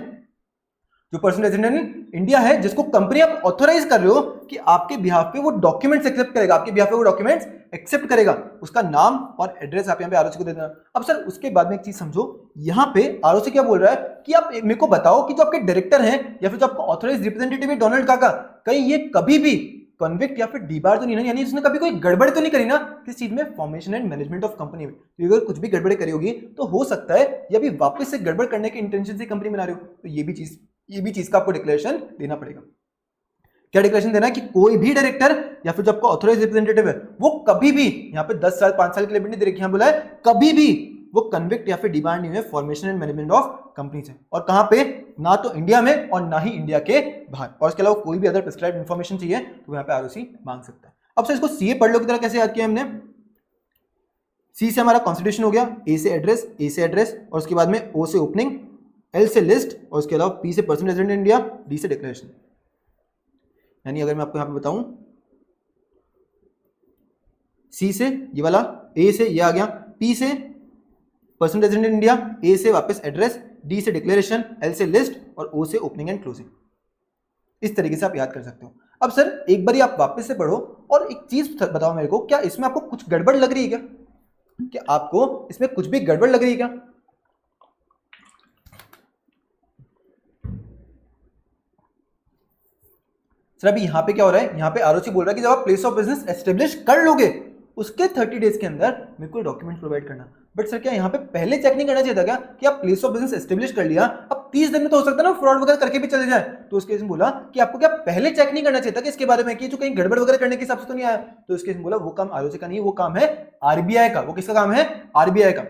जो पर्सन रेजिडेंट इन इंडिया है, जिसको कंपनी आप ऑथराइज कर रहे हो कि आपके बिहाफ पे वो डॉक्यूमेंट्स एक्सेप्ट करेगा, आपके बिहाफ पे वो डॉक्यूमेंट्स एक्सेप्ट करेगा, उसका नाम और एड्रेस आप यहाँ पे आरओसी को दे देना। अब सर उसके बाद में एक चीज समझो, यहाँ पे आरओसी क्या बोल रहा है कि आप मेरे को बताओ कि जो आपके डायरेक्टर हैं या फिर जो आपका ऑथराइज रिप्रेजेंटेटिव है डोनाल्ड काका, कहीं ये कभी भी कन्विक्ट या फिर डीबार तो नहीं ना, यानी उसने कभी कोई गड़बड़ तो नहीं करी ना किस चीज में, formation and management of company में। तो अगर कुछ भी गड़बड़े करी होगी तो हो सकता है या भी वापस से गड़बड़ करने के इंटेंशन से कंपनी बना रहे हो, तो ये भी चीज का आपको डिक्लेरेशन देना पड़ेगा। क्या डिक्लेरेशन देना है कि कोई भी डायरेक्टर या फिर जो आपका ऑथराइज रिप्रेजेंटेटिव है वो कभी भी, यहाँ पे 10 साल 5 साल के लिए नहीं दे रखी, यहाँ बोला है कभी भी वो कन्विक्ट या फिर डिबार नहीं हुए formation and management of company से, और कहां पे, ना तो इंडिया में और ना ही इंडिया के बाहर। और इसके अलावा कोई भी अदर प्रिस्क्राइब्ड इंफॉर्मेशन चाहिए तो यहाँ पे आरओसी मांग सकता है। अब सर इसको सीए पढ़ लो की तरह कैसे याद किया हमने, सी से हमारा कॉन्स्टिट्यूशन हो गया, ए से एड्रेस और उसके बाद में ओ से ओपनिंग, एल से लिस्ट और उसके अलावा पी से person resident in India, D से डिक्लेरेशन। यानी अगर मैं आपको यहाँ पे बताऊं, सी से ये वाला, ए से ये आ गया, पी से पर्सन रेजिडेंट इन इंडिया, ए से वापस एड्रेस, डी से डिक्लेरेशन, एल से लिस्ट और ओ से ओपनिंग एंड क्लोजिंग। इस तरीके से आप याद कर सकते हो। अब सर एक बार आप वापस से पढ़ो और एक चीज बताओ मेरे को, क्या इसमें आपको कुछ गड़बड़ लग रही है क्या, कि आपको इसमें कुछ भी गड़बड़ लग रही है क्या? सर अभी यहां पे क्या हो रहा है, यहां पे आरओसी बोल रहा है कि जब आप प्लेस ऑफ बिजनेस एस्टेब्लिश कर लोगे उसके 30 डेज के अंदर मेरे को डॉक्यूमेंट प्रोवाइड करना। बट सर क्या यहाँ पे पहले चेक नहीं करना चाहिए था क्या कि आप प्लेस ऑफ बिजनेस एस्टेब्लिश कर लिया, अब 30 दिन में तो हो सकता है ना फ्रॉड वगैरह करके भी चले जाए, तो उसके इसमें बोला कि आपको क्या पहले चेक नहीं करना चाहिए था कि इसके बारे में कि जो कहीं गड़बड़ वगैरह करने के हिसाब से तो नहीं आया। तो इसके बोला वो काम आरओसी का नहीं है, वो काम है आरबीआई का। वो किसका काम है, आरबीआई का।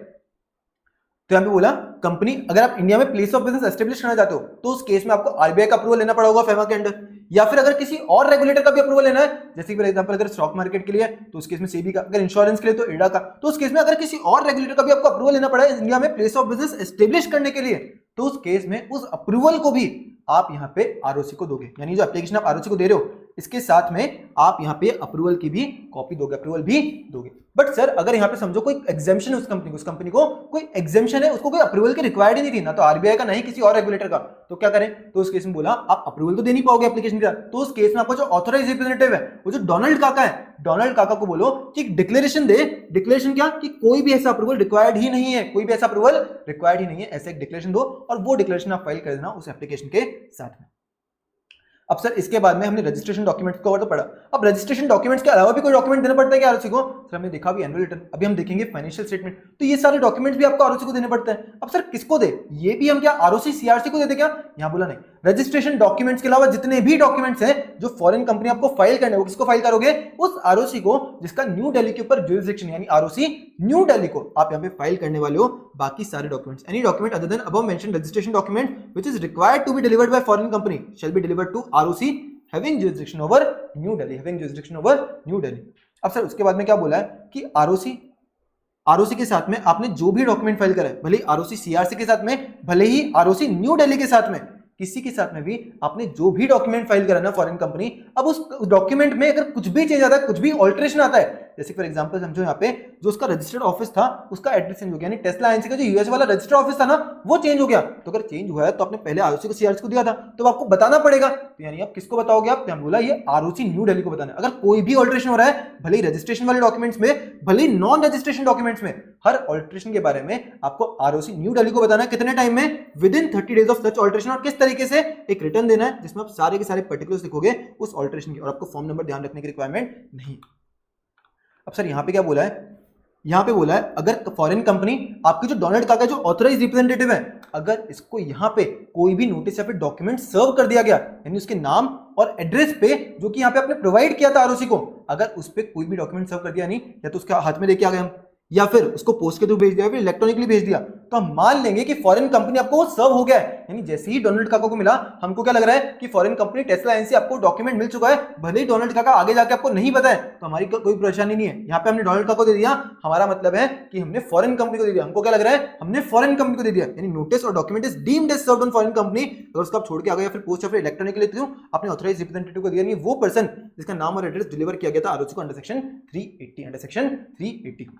तो यहाँ पे बोला कंपनी अगर आप इंडिया में प्लेस ऑफ बिजनेस एस्टेब्लिश करना चाहते हो तो उस केस में आपको आरबीआई का अप्रूवल लेना पड़ा होगा फेमा के अंडर, या फिर अगर किसी और रेगुलेटर का भी अप्रूवल लेना है, जैसे फॉर एग्जांपल अगर स्टॉक मार्केट के लिए तो उस केस में सेबी का, अगर इंश्योरेंस के लिए तो इडा का, तो उस केस में अगर किसी और रेगुलेटर का भी आपको अप्रूवल लेना पड़ा है इंडिया में प्लेस ऑफ बिजनेस एस्टेब्लिश करने के लिए, तो उस केस में उस अप्रूवल को भी आप यहाँ पे आरओसी को दोगे। यानी जो एप्लीकेशन आप आरओसी को दे रहे हो, इसके साथ में आप यहाँ पे अप्रूवल की भी कॉपी दोगे, अप्रूवल भी दोगे। बट सर अगर यहाँ पे समझो कोई एग्जाम्पशन है उस कंपनी को कोई एग्जाम्पशन है, उसको कोई अप्रूवल की रिक्वायर्ड ही नहीं थी, ना तो आरबीआई का ना ही किसी और रेगुलेटर का, तो क्या करें? तो उस केस में बोला आप अप्रूवल तो दे नहीं पाओगे एप्लीकेशन का, तो उस केस में आपका जो ऑथराइज रिप्रेजेंटेटिव है वो जो डोनाल्ड काका है, डोनाल्ड काका को बोलो कि डिक्लेरेशन दे। डिक्लेरेशन क्या? कि कोई भी ऐसा अप्रूवल रिक्वायर्ड ही नहीं है, कोई भी ऐसा अप्रूवल रिक्वायर्ड ही नहीं है, ऐसा एक डिक्लेरेशन दो और वो डिक्लेरेशन आप फाइल कर देना उस एप्लीकेशन के साथ में। अब सर इसके बाद में हमने रजिस्ट्रेशन डॉक्यूमेंट्स को तो पढ़ा, अब रजिस्ट्रेशन डॉक्यूमेंट्स के अलावा भी कोई डॉक्यूमेंट देना पड़ता है क्या आरओसी को? सर हमने देखा भी एनुअल रिटर्न, अभी हम देखेंगे फाइनेंशियल स्टेटमेंट, तो ये सारे डॉक्यूमेंट्स भी आपको आरओसी को देने पड़ते हैं। अब सर किसको दे? ये भी हम क्या आरओसी सीआरसी को देते क्या? यहाँ बोला नहीं, रजिस्ट्रेशन डॉक्यूमेंट्स के अलावा जितने भी डॉक्यूमेंट्स हैं जो फॉरेन कंपनी आपको फाइल करने, वो किसको फाइल करोगे? उस आरओसी को जिसका न्यू दिल्ली के ऊपर ज्यूरिसडिक्शन, यानी आरओसी न्यू दिल्ली को आप यहाँ पे फाइल करने वाले हो। बाकी सारे documents, any document other than above mentioned registration document which is required to be delivered by foreign company shall be delivered to ROC having jurisdiction over New Delhi, having jurisdiction over New Delhi। अब sir उसके बाद में क्या बोला है कि ROC के साथ में आपने जो भी डॉक्यूमेंट फाइल करा है, भले ही आरओसी सीआरसी के साथ में, भले ही आरओसी न्यू दिल्ली के साथ में, किसी के साथ में भी आपने जो भी डॉक्यूमेंट फाइल करा ना फॉरेन कंपनी, अब उस डॉक्यूमेंट में अगर कुछ भी चेंज आता है, कुछ भी ऑल्टरेशन आता है, जैसे फॉर एग्जांपल समझो यहाँ पे जो उसका रजिस्टर्ड ऑफिस था उसका एड्रेस चेंज हो गया, यानी टेस्ला आईएनसी का जो यूएस वाला रजिस्टर्ड ऑफिस था ना वो चेंज हो गया, तो अगर चेंज हुआ है तो आपने पहले आरओसी को सीआरसी को दिया था तो आपको बताना पड़ेगा, तो यानी आप किसको बताओगे? आप बोला ये आरओसी न्यू दिल्ली को बताना है। अगर कोई भी ऑल्टरेशन हो रहा है, भले ही रजिस्ट्रेशन वाले डॉक्यूमेंट्स में, भले ही नॉन रजिस्ट्रेशन डॉक्यूमेंट्स में, हर ऑल्टरेशन के बारे में आपको आरओसी न्यू दिल्ली को बताना है। कितने टाइम में? With in 30 days of such alteration. और किस तरीके से? एक रिटर्न देना है जिसमें आप सारे के सारे पर्टिकुलर्स लिखोगे उस ऑल्टरेशन की, और आपको फॉर्म नंबर ध्यान रखने की रिक्वायरमेंट नहीं। अब सर यहाँ पे क्या बोला है? यहाँ पे बोला है अगर फॉरेन कंपनी आपकी जो डोनाल्ड काका जो ऑथराइज रिप्रेजेंटेटिव है, अगर इसको यहाँ पे कोई भी नोटिस या फिर डॉक्यूमेंट सर्व कर दिया गया, यानी उसके नाम और एड्रेस पे जो कि यहाँ पे आपने प्रोवाइड किया था आरओसी को, अगर उस पे कोई भी डॉक्यूमेंट सर्व कर दिया, नहीं या तो उसके हाथ में लेके आ गए हम, या फिर उसको पोस्ट के थ्रू भेज दिया, फिर इलेक्ट्रॉनिकली भेज दिया, तो हम मान लेंगे कि फॉरेन कंपनी आपको सर्व हो गया है। यानी जैसे ही डोनाल्ड काका को मिला, हमको क्या लग रहा है कि फॉरेन कंपनी टेस्ला आईएनसी आपको डॉक्यूमेंट मिल चुका है, भले ही डोनाल्ड काका आगे जाके आपको नहीं पता है तो हमारी कोई परेशानी नहीं है। यहाँ पे हमने डोनाल्ड काका को दे दिया, हमारा मतलब है कि हमने फॉरेन कंपनी को दे दिया। हमको क्या लग रहा है? हमने फॉरेन कंपनी को दे दिया, यानी नोटिस और document is deemed as served on foreign company. अगर उसको आप छोड़ के आ गए या फिर पोस्ट या फिर इलेक्ट्रॉनिकली थ्रू अपने ऑथराइज रिप्रेजेंटेटिव को दिया, नहीं वो पर्सन जिसका नाम और एड्रेस डिलीवर किया गया था आरओसी को अंडर सेक्शन 380, अंडर सेक्शन 380।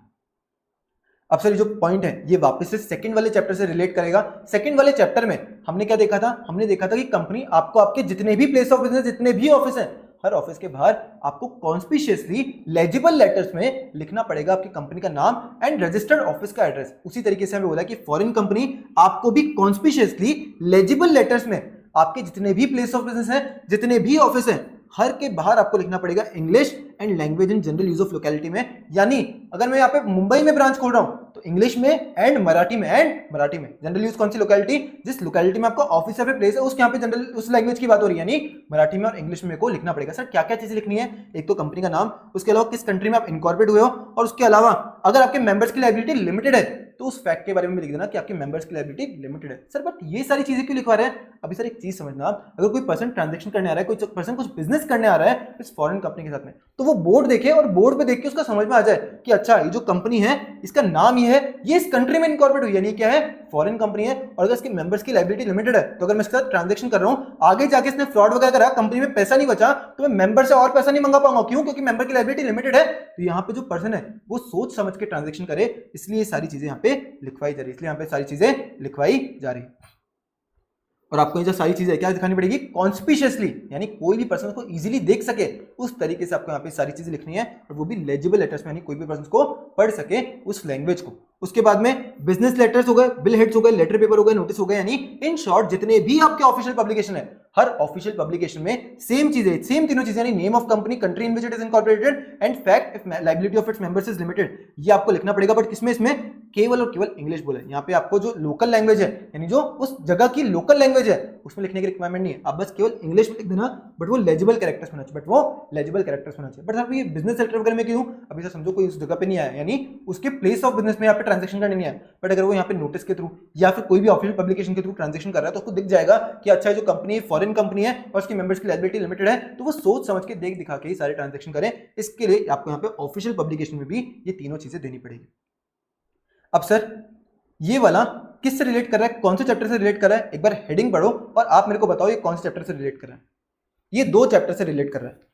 अब सर ये जो पॉइंट है ये वापस से सेकंड वाले चैप्टर से रिलेट करेगा। सेकंड वाले चैप्टर में हमने क्या देखा था? हमने देखा था कि कंपनी आपको आपके जितने भी प्लेस ऑफ बिजनेस, जितने भी ऑफिस हैं, हर ऑफिस के बाहर आपको कॉन्स्पिशियसली लेजिबल लेटर्स में लिखना पड़ेगा आपकी कंपनी का नाम एंड रजिस्टर्ड ऑफिस का एड्रेस। उसी तरीके से हमें बोला कि फॉरेन कंपनी आपको भी कॉन्स्पिशियसली लेजिबल लेटर्स में आपके जितने भी प्लेस ऑफ बिजनेस हैं, जितने भी ऑफिस हैं, हर के बाहर आपको लिखना पड़ेगा English and language in general use of locality में। यानी अगर मैं यहाँ पे मुंबई में ब्रांच खोल रहा हूँ तो इंग्लिश में एंड मराठी में, जनरल यूज कौन सी लोकेलिटी? जिस लोकेलिटी में आपका ऑफिस या फिर प्लेस है उसके यहाँ पे जनरल उस लैंग्वेज की बात हो रही है, यानी मराठी में और इंग्लिश में को लिखना पड़ेगा। सर क्या क्या चीजें लिखनी है? एक तो कंपनी का नाम, उसके अलावा किस कंट्री में आप इनकॉर्पोरेट हुए हो, और उसके अलावा अगर आपके मेंबर्स की लायबिलिटी लिमिटेड है तो उस फैक्ट के बारे में लिख देना कि आपके मेंबर्स की लायबिलिटी लिमिटेड है। सर बट ये सारी चीजें क्यों लिखवा रहे हैं? अभी सर एक चीज समझना, अगर कोई पर्सन ट्रांजैक्शन करने आ रहा है, कोई पर्सन कुछ बिजनेस करने आ रहा है इस फॉरेन कंपनी के साथ में, तो वो बोर्ड देखे और बोर्ड पे देख के उसका समझ में आ जाए कि अच्छा ये जो कंपनी है इसका नाम ये है, ये इस कंट्री में इनकॉर्पोरेट हुई, यानी क्या है? फॉरेन कंपनी है, और अगर इसके मेंबर्स की लायबिलिटी लिमिटेड है तो अगर मैं इसके साथ ट्रांजैक्शन कर रहा हूं, आगे जाके इसने फ्रॉड वगैरह करा, कंपनी में पैसा नहीं बचा, तो मैं मेंबर से और पैसा नहीं मंगा पाऊंगा। क्यों? क्योंकि मेंबर की लायबिलिटी लिमिटेड है। तो यहाँ पे जो पर्सन है वो सोच समझ के ट्रांजैक्शन करे, इसलिए सारी चीजें यहाँ पे लिखवाई जा रही है, इसलिए यहाँ पे सारी चीजें लिखवाई जा रही है। और आपको ये जो सारी चीजें क्या दिखानी पड़ेगी? कॉन्स्पिशियसली, यानी कोई भी पर्सन को इजीली देख सके उस तरीके से आपको यहाँ पे सारी चीजें लिखनी है, और वो भी लेजिबल लेटर्स में, यानी कोई भी पर्सन को पढ़ सके उस लैंग्वेज को। उसके बाद में बिजनेस लेटर्स हो गए, बिल हेड्स हो गए, लेटर पेपर हो गए, नोटिस हो गए, यानी इन शॉर्ट जितने भी आपके ऑफिशियल पब्लिकेशन है, हर ऑफिशियल पब्लिकेशन में सेम चीजें, सेम तीनों चीजें, यानी name of company, country in which it is incorporated and fact if liability of its members is limited, ये आपको लिखना पड़ेगा। बट किसमें? इसमें केवल और केवल इंग्लिश बोले। यहाँ पे आपको जो लोकल लैंग्वेज है, यानी जो उस जगह की लोकल लैंग्वेज है, उसमें लिखने की रिक्वायरमेंट नहीं है, आप बस केवल इंग्लिश में लिख देना, बट वो लेजिबल कैरेक्टर्स होना चाहिए, बट आप ये बिजनेस सेक्टर वगैरह में क्यों? अभी से समझो कोई उस जगह पे नहीं आया, यानी उसके प्लेस ऑफ बिजनेस में यहाँ पे ट्रांजेक्शन करने नहीं आया, बट अगर वो यहाँ पे नोटिस के थ्रू या फिर कोई भी ऑफिशियल पब्लिकेशन के थ्रू ट्रांजेक्शन कर रहा है तो उसको दिख जाएगा कि अच्छा जो कंपनी फॉरेन कंपनी है और उसकी मेंबर्स की लायबिलिटी लिमिटेड है, तो वो सोच समझ के देख दिखा के ही सारे ट्रांजेक्शन करें। इसके लिए आपको यहाँ पे ऑफिशियल पब्लिकेशन में भी ये तीनों चीजें देनी पड़ेगी। अब सर ये वाला किससे रिलेट कर रहा है? कौन से चैप्टर से रिलेट कर रहा है? एक बार हेडिंग पढ़ो और आप मेरे को बताओ ये कौन से चैप्टर से रिलेट कर रहा है। ये 2 चैप्टर से रिलेट कर रहा है।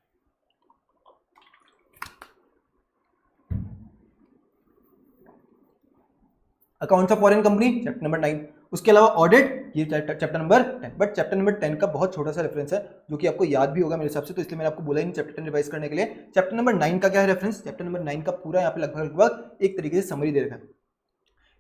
Accounts of foreign company chapter number 9, उसके अलावा ऑडिट ये chapter number 10। But chapter number 10 का बहुत छोटा सा रेफरेंस है जो कि आपको याद भी होगा मेरे हिसाब से, तो इसलिए मैंने आपको बोला ही नहीं चैप्टर 10 रिवाइज करने के लिए। चैप्टर नंबर 9 का क्या है रेफरेंस? चैप्टर नंबर 9 का पूरा यहाँ पे लगभग एक तरीके से समरी दे रखा है।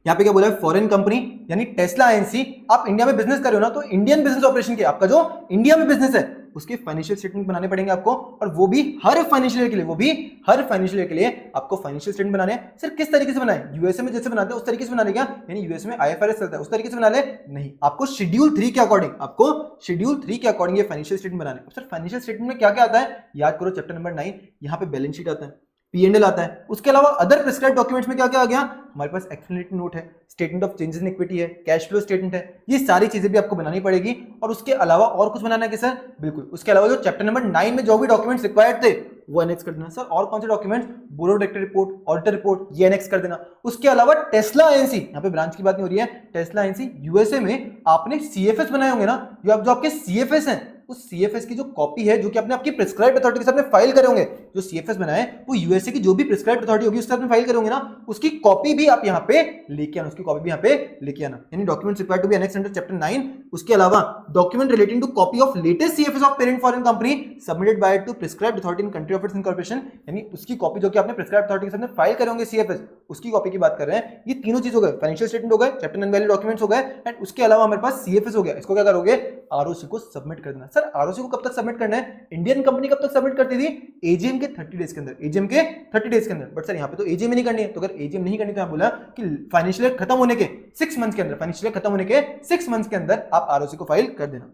यहाँ पे क्या बोला है? फॉरेन कंपनी यानी टेस्ला आईएनसी, आप इंडिया में बिजनेस कर रहे हो ना, तो इंडियन बिजनेस ऑपरेशन के आपका जो इंडिया में बिजनेस है उसके फाइनेंशियल स्टेटमेंट बनाने पड़ेंगे आपको, और वो भी हर फाइनेंशियल ईयर के लिए, वो भी हर फाइनेंशियल ईयर के लिए आपको फाइनेंशियल स्टेटमेंट बनाने हैं। सर किस तरीके से बनाए? यूएसए में जैसे बनाते हैं उस तरीके से बनाने क्या? यानी यूएसए में आईएफआरएस चलता है उस तरीके से बना ले? नहीं, आपको शेड्यूल 3 के अकॉर्डिंग, आपको शेड्यूल 3 के अकॉर्डिंग ये फाइनेंशियल स्टेटमेंट बनाने। अब सर फाइनेंशियल स्टेटमेंट में क्या क्या आता है? याद करो चैप्टर नंबर 9, यहाँ पे बैलेंस शीट आता है, P&L आता है, उसके अलावा अदर प्रिस्क्राइब्ड डॉक्यूमेंट्स में क्या क्या आ गया? हमारे पास एक्सप्लेनेटरी नोट है, statement of changes in equity है, कैश फ्लो स्टेटमेंट है, ये सारी चीजें भी आपको बनानी पड़ेगी। और उसके अलावा और कुछ बनाना है कि सर? बिल्कुल, उसके अलावा जो चैप्टर नंबर 9 में जो भी डॉक्यूमेंट्स रिक्वायर्ड थे वो एनेक्स कर देना। सर और कौन से documents? Board of director report, auditor report, ये एनेक्स कर देना। उसके अलावा टेस्ला आईएनसी, यहाँ पे ब्रांच की बात नहीं हो रही है, टेस्ला आईएनसी यूएसए में आपने सीएफएस बनाए होंगे ना, जो आपके सीएफएस हैं उस सीएफएस की जो कॉपी है जो कि आपने आपकी प्रिस्क्राइब्ड अथॉरिटी के सामने फाइल करे होंगे, जो सीएफएस बनाए वो यूएसए की जो भी प्रिस्क्राइब्ड अथॉरिटी होगी उसके सामने फाइल करे होंगे ना, उसकी कॉपी भी आप यहाँ पे लेके आना, उसकी कॉपी भी यहाँ पे लेके आना। यानी documents required to be annexed under chapter 9। उसके अलावा document relating to copy of latest CFS of parent foreign company submitted by to prescribed authority in country of its incorporation, यानी उसकी कॉपी जो कि आपने प्रिस्क्राइब्ड अथॉरिटी के सामने file करे होंगे सीएफएस, उसकी कॉपी की बात कर रहे हैं। ये तीनों चीज हो गए, फाइनेंशियल स्टेटमेंट हो गए, चैप्टर 9 वाले डॉक्यूमेंट्स हो गए, एंड उसके अलावा हमारे पास सीएफएस हो गया। इसको क्या करोगे? आरओसी को सबमिट कर देना। सर आरओसी को कब तक सबमिट करना है? इंडियन कंपनी कब तक सबमिट करती थी? एजीएम के 30 डेज के अंदर, एजीएम के 30 डेज के अंदर। बट सर यहाँ पे तो एजीएम नहीं करनी है, तो अगर एजीएम नहीं करनी तो बोला कि फाइनेंशियल ईयर खत्म होने के 6 मंथ्स के अंदर, फाइनेंशियल ईयर खत्म होने के 6 मंथ्स के अंदर आप आरओसी को फाइल कर देना।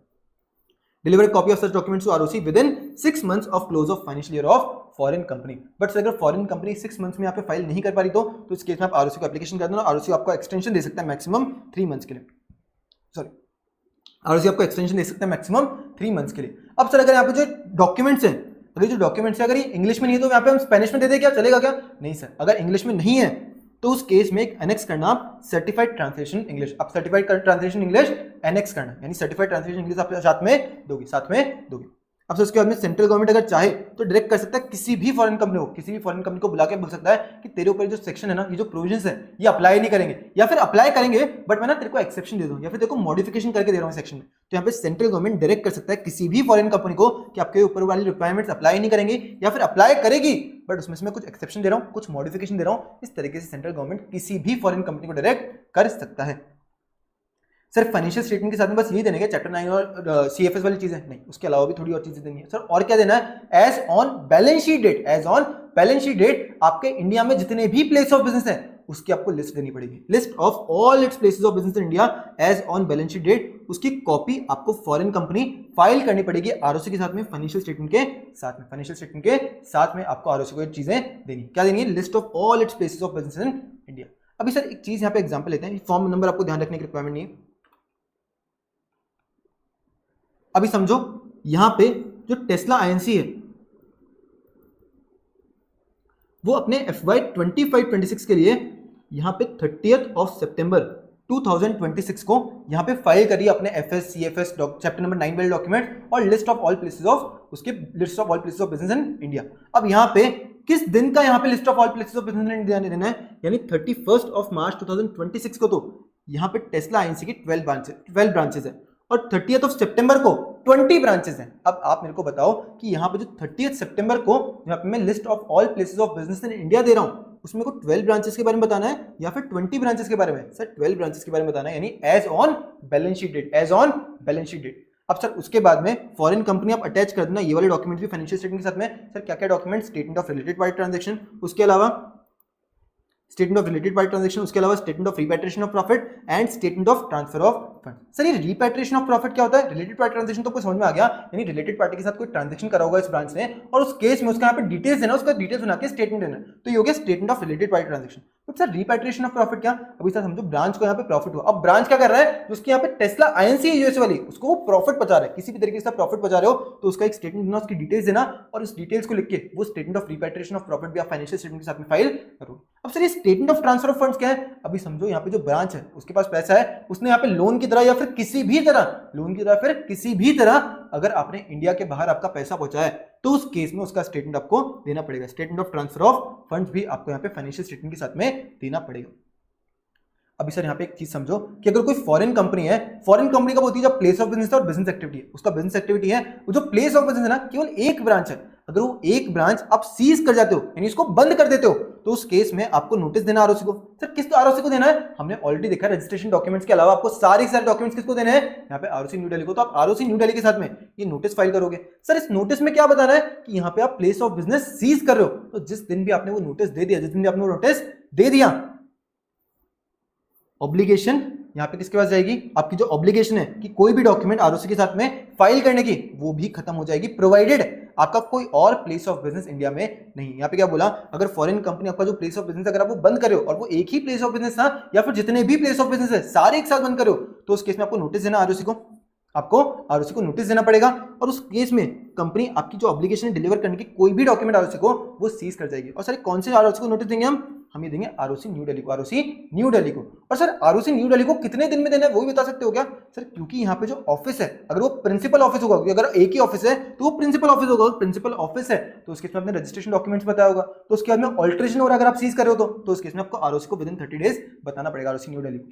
Deliver copy of such documents to ROC within 6 months of close of financial year of foreign company. But अगर फॉरेन कंपनी 6 मंथ्स में यहाँ पे फाइल नहीं कर पा रही तो इस केस में आप आरओसी को एप्लीकेशन कर देना। आरओसी आपको एक्सटेंशन दे सकता है मैक्सिमम 3 मंथ्स के लिए, सॉरी आरओसी आपको एक्सटेंशन दे सकता है मैक्सिमम 3 मंथ्स के लिए। अब सर अगर यहाँ पे जो डॉक्यूमेंट्स हैं, अगर जो डॉक्यूमेंट्स है अगर ये इंग्लिश में नहीं है तो यहाँ पे हम स्पेनिश में दे दें, क्या चलेगा क्या? नहीं सर, अगर इंग्लिश में नहीं है तो उस केस में एक एनेक्स करना आप सर्टिफाइड ट्रांसलेशन इंग्लिश, आप सर्टिफाइड ट्रांसलेशन इंग्लिश एनेक्स करना, यानी सर्टिफाइड ट्रांसलेशन इंग्लिश आप साथ में दोगे। अब सर उसके बाद में सेंट्रल गवर्नमेंट अगर चाहे तो डायरेक्ट कर सकता है किसी भी फॉरेन कंपनी को, किसी भी फॉरेन कंपनी को बुला के बोल सकता है कि तेरे ऊपर जो सेक्शन है ना, ये जो प्रोविजंस है ये अप्लाई नहीं करेंगे, या फिर अप्लाई करेंगे बट मैं ना तेरे को एक्सेप्शन दे दूं, या फिर तेरे को मॉडिफिकेशन करके दे रहा हूं सेक्शन में। तो यहाँ पे सेंट्रल गवर्नमेंट डायरेक्ट कर सकता है किसी भी फॉरेन कंपनी को कि आपके ऊपर वाली रिक्वायरमेंट्स अप्लाई नहीं करेंगे, या फिर अप्लाई करेगी बट उसमें से मैं कुछ एक्सेप्शन दे रहा हूं, कुछ मॉडिफिकेशन दे रहा हूं। इस तरीके से सेंट्रल गवर्नमेंट किसी भी फॉरेन कंपनी को डायरेक्ट कर सकता है। सर फाइनेंशियल स्टेटमेंट के साथ में बस यही देने के चैप्टर 9 और सीएफएस वाली चीजें नहीं, उसके अलावा भी थोड़ी और चीजें देनी है। सर और क्या देना है? As on balance sheet date, as on balance sheet date आपके इंडिया में जितने भी प्लेस ऑफ बिजनेस है उसकी आपको लिस्ट देनी पड़ेगी, list of all its places of business in India as on balance sheet date. उसकी कॉपी आपको फॉरेन कंपनी फाइल करनी पड़ेगी आरओसी के साथ में, फाइनेंशियल स्टेटमेंट के साथ में, फाइनेंशियल स्टेटमेंट के साथ में आपको आरओसी को चीजें देनी। क्या देनी है? List of all its places of business in India. अभी सर एक चीज यहाँ पे एग्जाम्पल लेते हैं, फॉर्म नंबर आपको ध्यान रखने की रिक्वायरमेंट नहीं है। अभी समझो यहां पे जो टेस्ला आईएनसी है वो अपने FY 25-26 के लिए यहां पे 30th ऑफ सितंबर 2026 को यहां पे फाइल करिए अपने एफएस सीएफएस चैप्टर नंबर 9 वाले डॉक्यूमेंट और list of all places of उसके list of all places of business in India. अब यहां पे किस दिन का यहां पे list of all places of business in India देना है? यानी 31st ऑफ मार्च 2026 को तो यहां पे टेस्ला आईएनसी की 12 ब्रांचेस है और 30th ऑफ सितंबर को 20 ब्रांचेस हैं। अब आप मेरे को बताओ कि यहाँ पे जो 30th सितंबर को यहाँ पे मैं list of all places of business in India दे रहा हूँ उसमें को 12 ब्रांचेस के बारे में बताना है या फिर 20 ब्रांचेस के बारे में? सर 12 ब्रांचेस के बारे में बताना है, यानी as on balance sheet date, as on balance sheet date. अब सर उसके बाद में फॉरेन कंपनी आप अटैच कर देना ये वाले डॉक्यूमेंट भी फाइनेंशियल स्टेटमेंट के साथ में। सर क्या क्या document? Statement of related party transaction, उसके अलावा statement of related party transaction, उसके अलावा statement of repatriation of profit and statement of transfer of fund. Sir ये रिपैट्रिएशन ऑफ प्रॉफिट क्या होता है? रिलेटेड पार्टी ट्रांजैक्शन तो कोई समझ में आ गया, यानी रिलेटेड पार्टी के साथ कोई ट्रांजैक्शन करा होगा इस ब्रांच ने और उस केस में उसका यहाँ पे डिटेल्स देना, उसका डिटेल्स बना के स्टेटमेंट देना, तो ये हो गया statement of related party transaction. तो सर रिपैट्रिएशन ऑफ प्रॉफिट क्या? अभी सर समझो ब्रांच को यहाँ पे प्रॉफिट हुआ, अब ब्रांच क्या कर रहा है? उसकी यहाँ पे टेस्ला आईएनसी यूएस वाली उसको प्रॉफिट पहुंचा रहा है, किसी भी तरीके से प्रॉफिट पहुंचा रहे हो तो उसका एक स्टेटमेंट देना, उसकी डिटेल्स देना और उस डिटेल्स को लिख के वो statement of repatriation of profit भी आप फाइनेंशियल स्टेटमेंट के साथ में फाइल करो। अब सर ये statement of transfer of funds क्या है? अभी समझो यहाँ पे जो ब्रांच है उसके पास पैसा है, उसने यहाँ पे लोन की तरह या फिर किसी भी तरह अगर आपने इंडिया के बाहर आपका पैसा पहुंचाया है तो उस केस में उसका स्टेटमेंट आपको देना पड़ेगा। Statement of transfer of funds भी आपको यहाँ पे फाइनेंशियल स्टेटमेंट के साथ में देना पड़ेगा। अभी सर यहाँ पे एक चीज समझो कि अगर कोई फॉरेन कंपनी है, फॉरेन कंपनी कब होती है? जब प्लेस ऑफ बिजनेस और बिजनेस एक्टिविटी है, उसका बिजनेस एक्टिविटी है, वो जो प्लेस ऑफ बिजनेस है ना केवल एक ब्रांच है, अगर वो एक ब्रांच आप सीज कर जाते हो यानी इसको बंद कर देते हो तो उस केस में आपको नोटिस देना आरओसी को। सर किस आरओसी को देना है? हमने ऑलरेडी देखा रजिस्ट्रेशन डॉक्यूमेंट्स के अलावा आपको सारे डॉक्यूमेंट्स किसको देने हैं? यहाँ पे आरओसी न्यू दिल्ली को। तो आप आरओसी न्यू दिल्ली के साथ में ये नोटिस फाइल करोगे। सर इस नोटिस में क्या बताना है कि यहाँ पे आप प्लेस ऑफ बिजनेस सीज कर रहे हो, तो जिस दिन भी आपने वो नोटिस दे दिया, जिस दिन भी आपने वो नोटिस दे दिया, ऑब्लिगेशन यहाँ पे किसके पास जाएगी? आपकी जो ऑब्लिगेशन है कि कोई भी डॉक्यूमेंट आरओसी के साथ में फाइल करने की, वो भी खत्म हो जाएगी, प्रोवाइडेड आपका कोई और प्लेस ऑफ बिजनेस इंडिया में नहीं। यहाँ पे क्या बोला? अगर फॉरेन कंपनी आपका जो प्लेस ऑफ बिजनेस अगर आप वो बंद करे हो और वो एक ही प्लेस ऑफ बिजनेस था या फिर जितने भी प्लेस ऑफ बिजनेस है सारे एक साथ बंद करो, तो उस केस में आपको नोटिस देना आरओसी को, आपको आरओसी को नोटिस देना पड़ेगा। और उस केस में कंपनी आपकी जो ऑब्लिगेशन है डिलीवर करने की कोई भी डॉक्यूमेंट आरओसी को वो सीज कर जाएगी। और सर कौन से आरओसी को नोटिस देंगे हम ये देंगे आरओसी न्यू दिल्ली को, आरओसी न्यू दिल्ली को। और सर आरओसी न्यू दिल्ली को कितने दिन में देना है वो भी बता सकते हो क्या? सर क्योंकि यहाँ पे जो ऑफिस है अगर वो प्रिंसिपल ऑफिस होगा, क्योंकि अगर एक ही ऑफिस है तो वो प्रिंसिपल ऑफिस होगा, प्रिंसिपल ऑफिस है तो उसके में आपने रजिस्ट्रेशन डॉक्यूमेंट्स बताया होगा, तो उसके बाद में ऑल्ट्रेशन हो रहा है अगर आप सीज कर रहे हो तो उस केस में आपको आरओसी को विद इन 30 डेज बताना पड़ेगा, आरओसी न्यू दिल्ली को।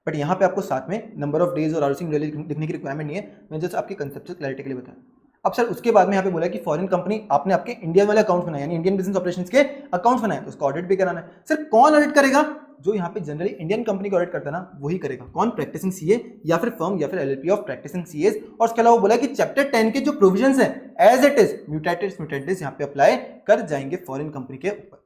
बट यहाँ पे आपको साथ में नंबर ऑफ डेज और आरओसी न्यू दिल्ली लिखने की रिक्वायरमेंट नहीं है, मैं जस्ट आपकी कंसेप्चुअल क्लैरिटी के लिए बताया। अब सर उसके बाद में यहाँ पे बोला कि फॉरेन कंपनी आपने आपके इंडिया वाले अकाउंट बनाए यानी इंडियन बिजनेस ऑपरेशंस के अकाउंट्स बनाए, तो उसका ऑडिट भी कराना है। सर कौन ऑडिट करेगा? जो यहाँ पे जनरली इंडियन कंपनी को ऑडिट करता है ना वही करेगा। कौन? प्रैक्टिसिंग सीए या फिर फर्म या फिर एलएलपी ऑफ प्रैक्टिसिंग सीएस। और उसके अलावा बोला कि चैप्टर 10 के जो प्रोविजंस हैं एज इट इज म्यूटेटेड यहाँ पे अप्लाई कर जाएंगे फॉरेन कंपनी के ऊपर।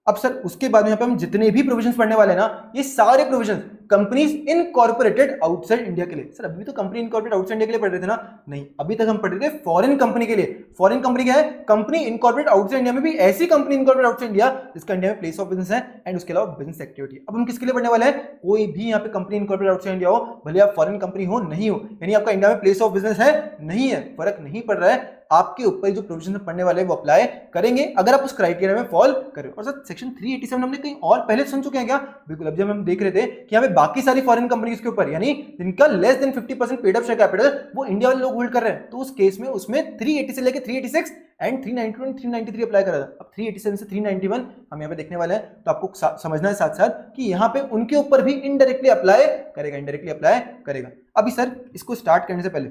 अब सर उसके बाद में यहाँ पे हम जितने भी प्रोविजंस पढ़ने वाले ना ये सारे provisions companies incorporated outside India के लिए। सर अभी तो कंपनी इनकॉर्पोरेटेड आउटसाइड इंडिया के लिए पढ़ रहे थे ना? नहीं, अभी तक हम पढ़ रहे थे फॉरेन कंपनी के लिए। फॉरेन कंपनी क्या है? कंपनी इनकॉर्पोरेटेड आउटसाइड इंडिया में भी ऐसी कंपनी इनकॉर्पोरेटेड आउटसाइड इंडिया जिसका इंडिया में प्लेस ऑफ बिजनेस है एंड उसके अलावा बिजनेस एक्टिविटी। अब हम किसके लिए पढ़ने वाले हैं? कोई भी यहाँ पे कंपनी इनकॉर्पोरेटेड आउटसाइड इंडिया हो, भले आप फॉरेन कंपनी हो नहीं हो, यानी आपका इंडिया में प्लेस ऑफ बिजनेस है नहीं है, फर्क नहीं पड़ रहा है, आपके ऊपर जो प्रोविजन पढ़ने वाले वो अप्लाई करेंगे अगर आप उस क्राइटेरिया में फॉल करें। और सर सेक्शन 387 हमने कहीं और पहले सुन चुके हैं क्या? बिल्कुल। अब जब हम देख रहे थे कि यहाँ पे बाकी सारी फॉरेन कंपनीज के ऊपर यानी जिनका less than 50% paid up share capital वो इंडिया वाले लोग होल्ड कर रहे हैं, तो उस केस में उसमें 380 से लेकर 386 एंड 391 393 अप्लाई करा था। अब 387 से 391 हम यहाँ पे देखने वाले हैं, तो आपको समझना है साथ साथ कि यहाँ पे उनके ऊपर भी इनडायरेक्टली अप्लाई करेगा, इनडायरेक्टली अप्लाई करेगा। अभी सर इसको स्टार्ट करने से पहले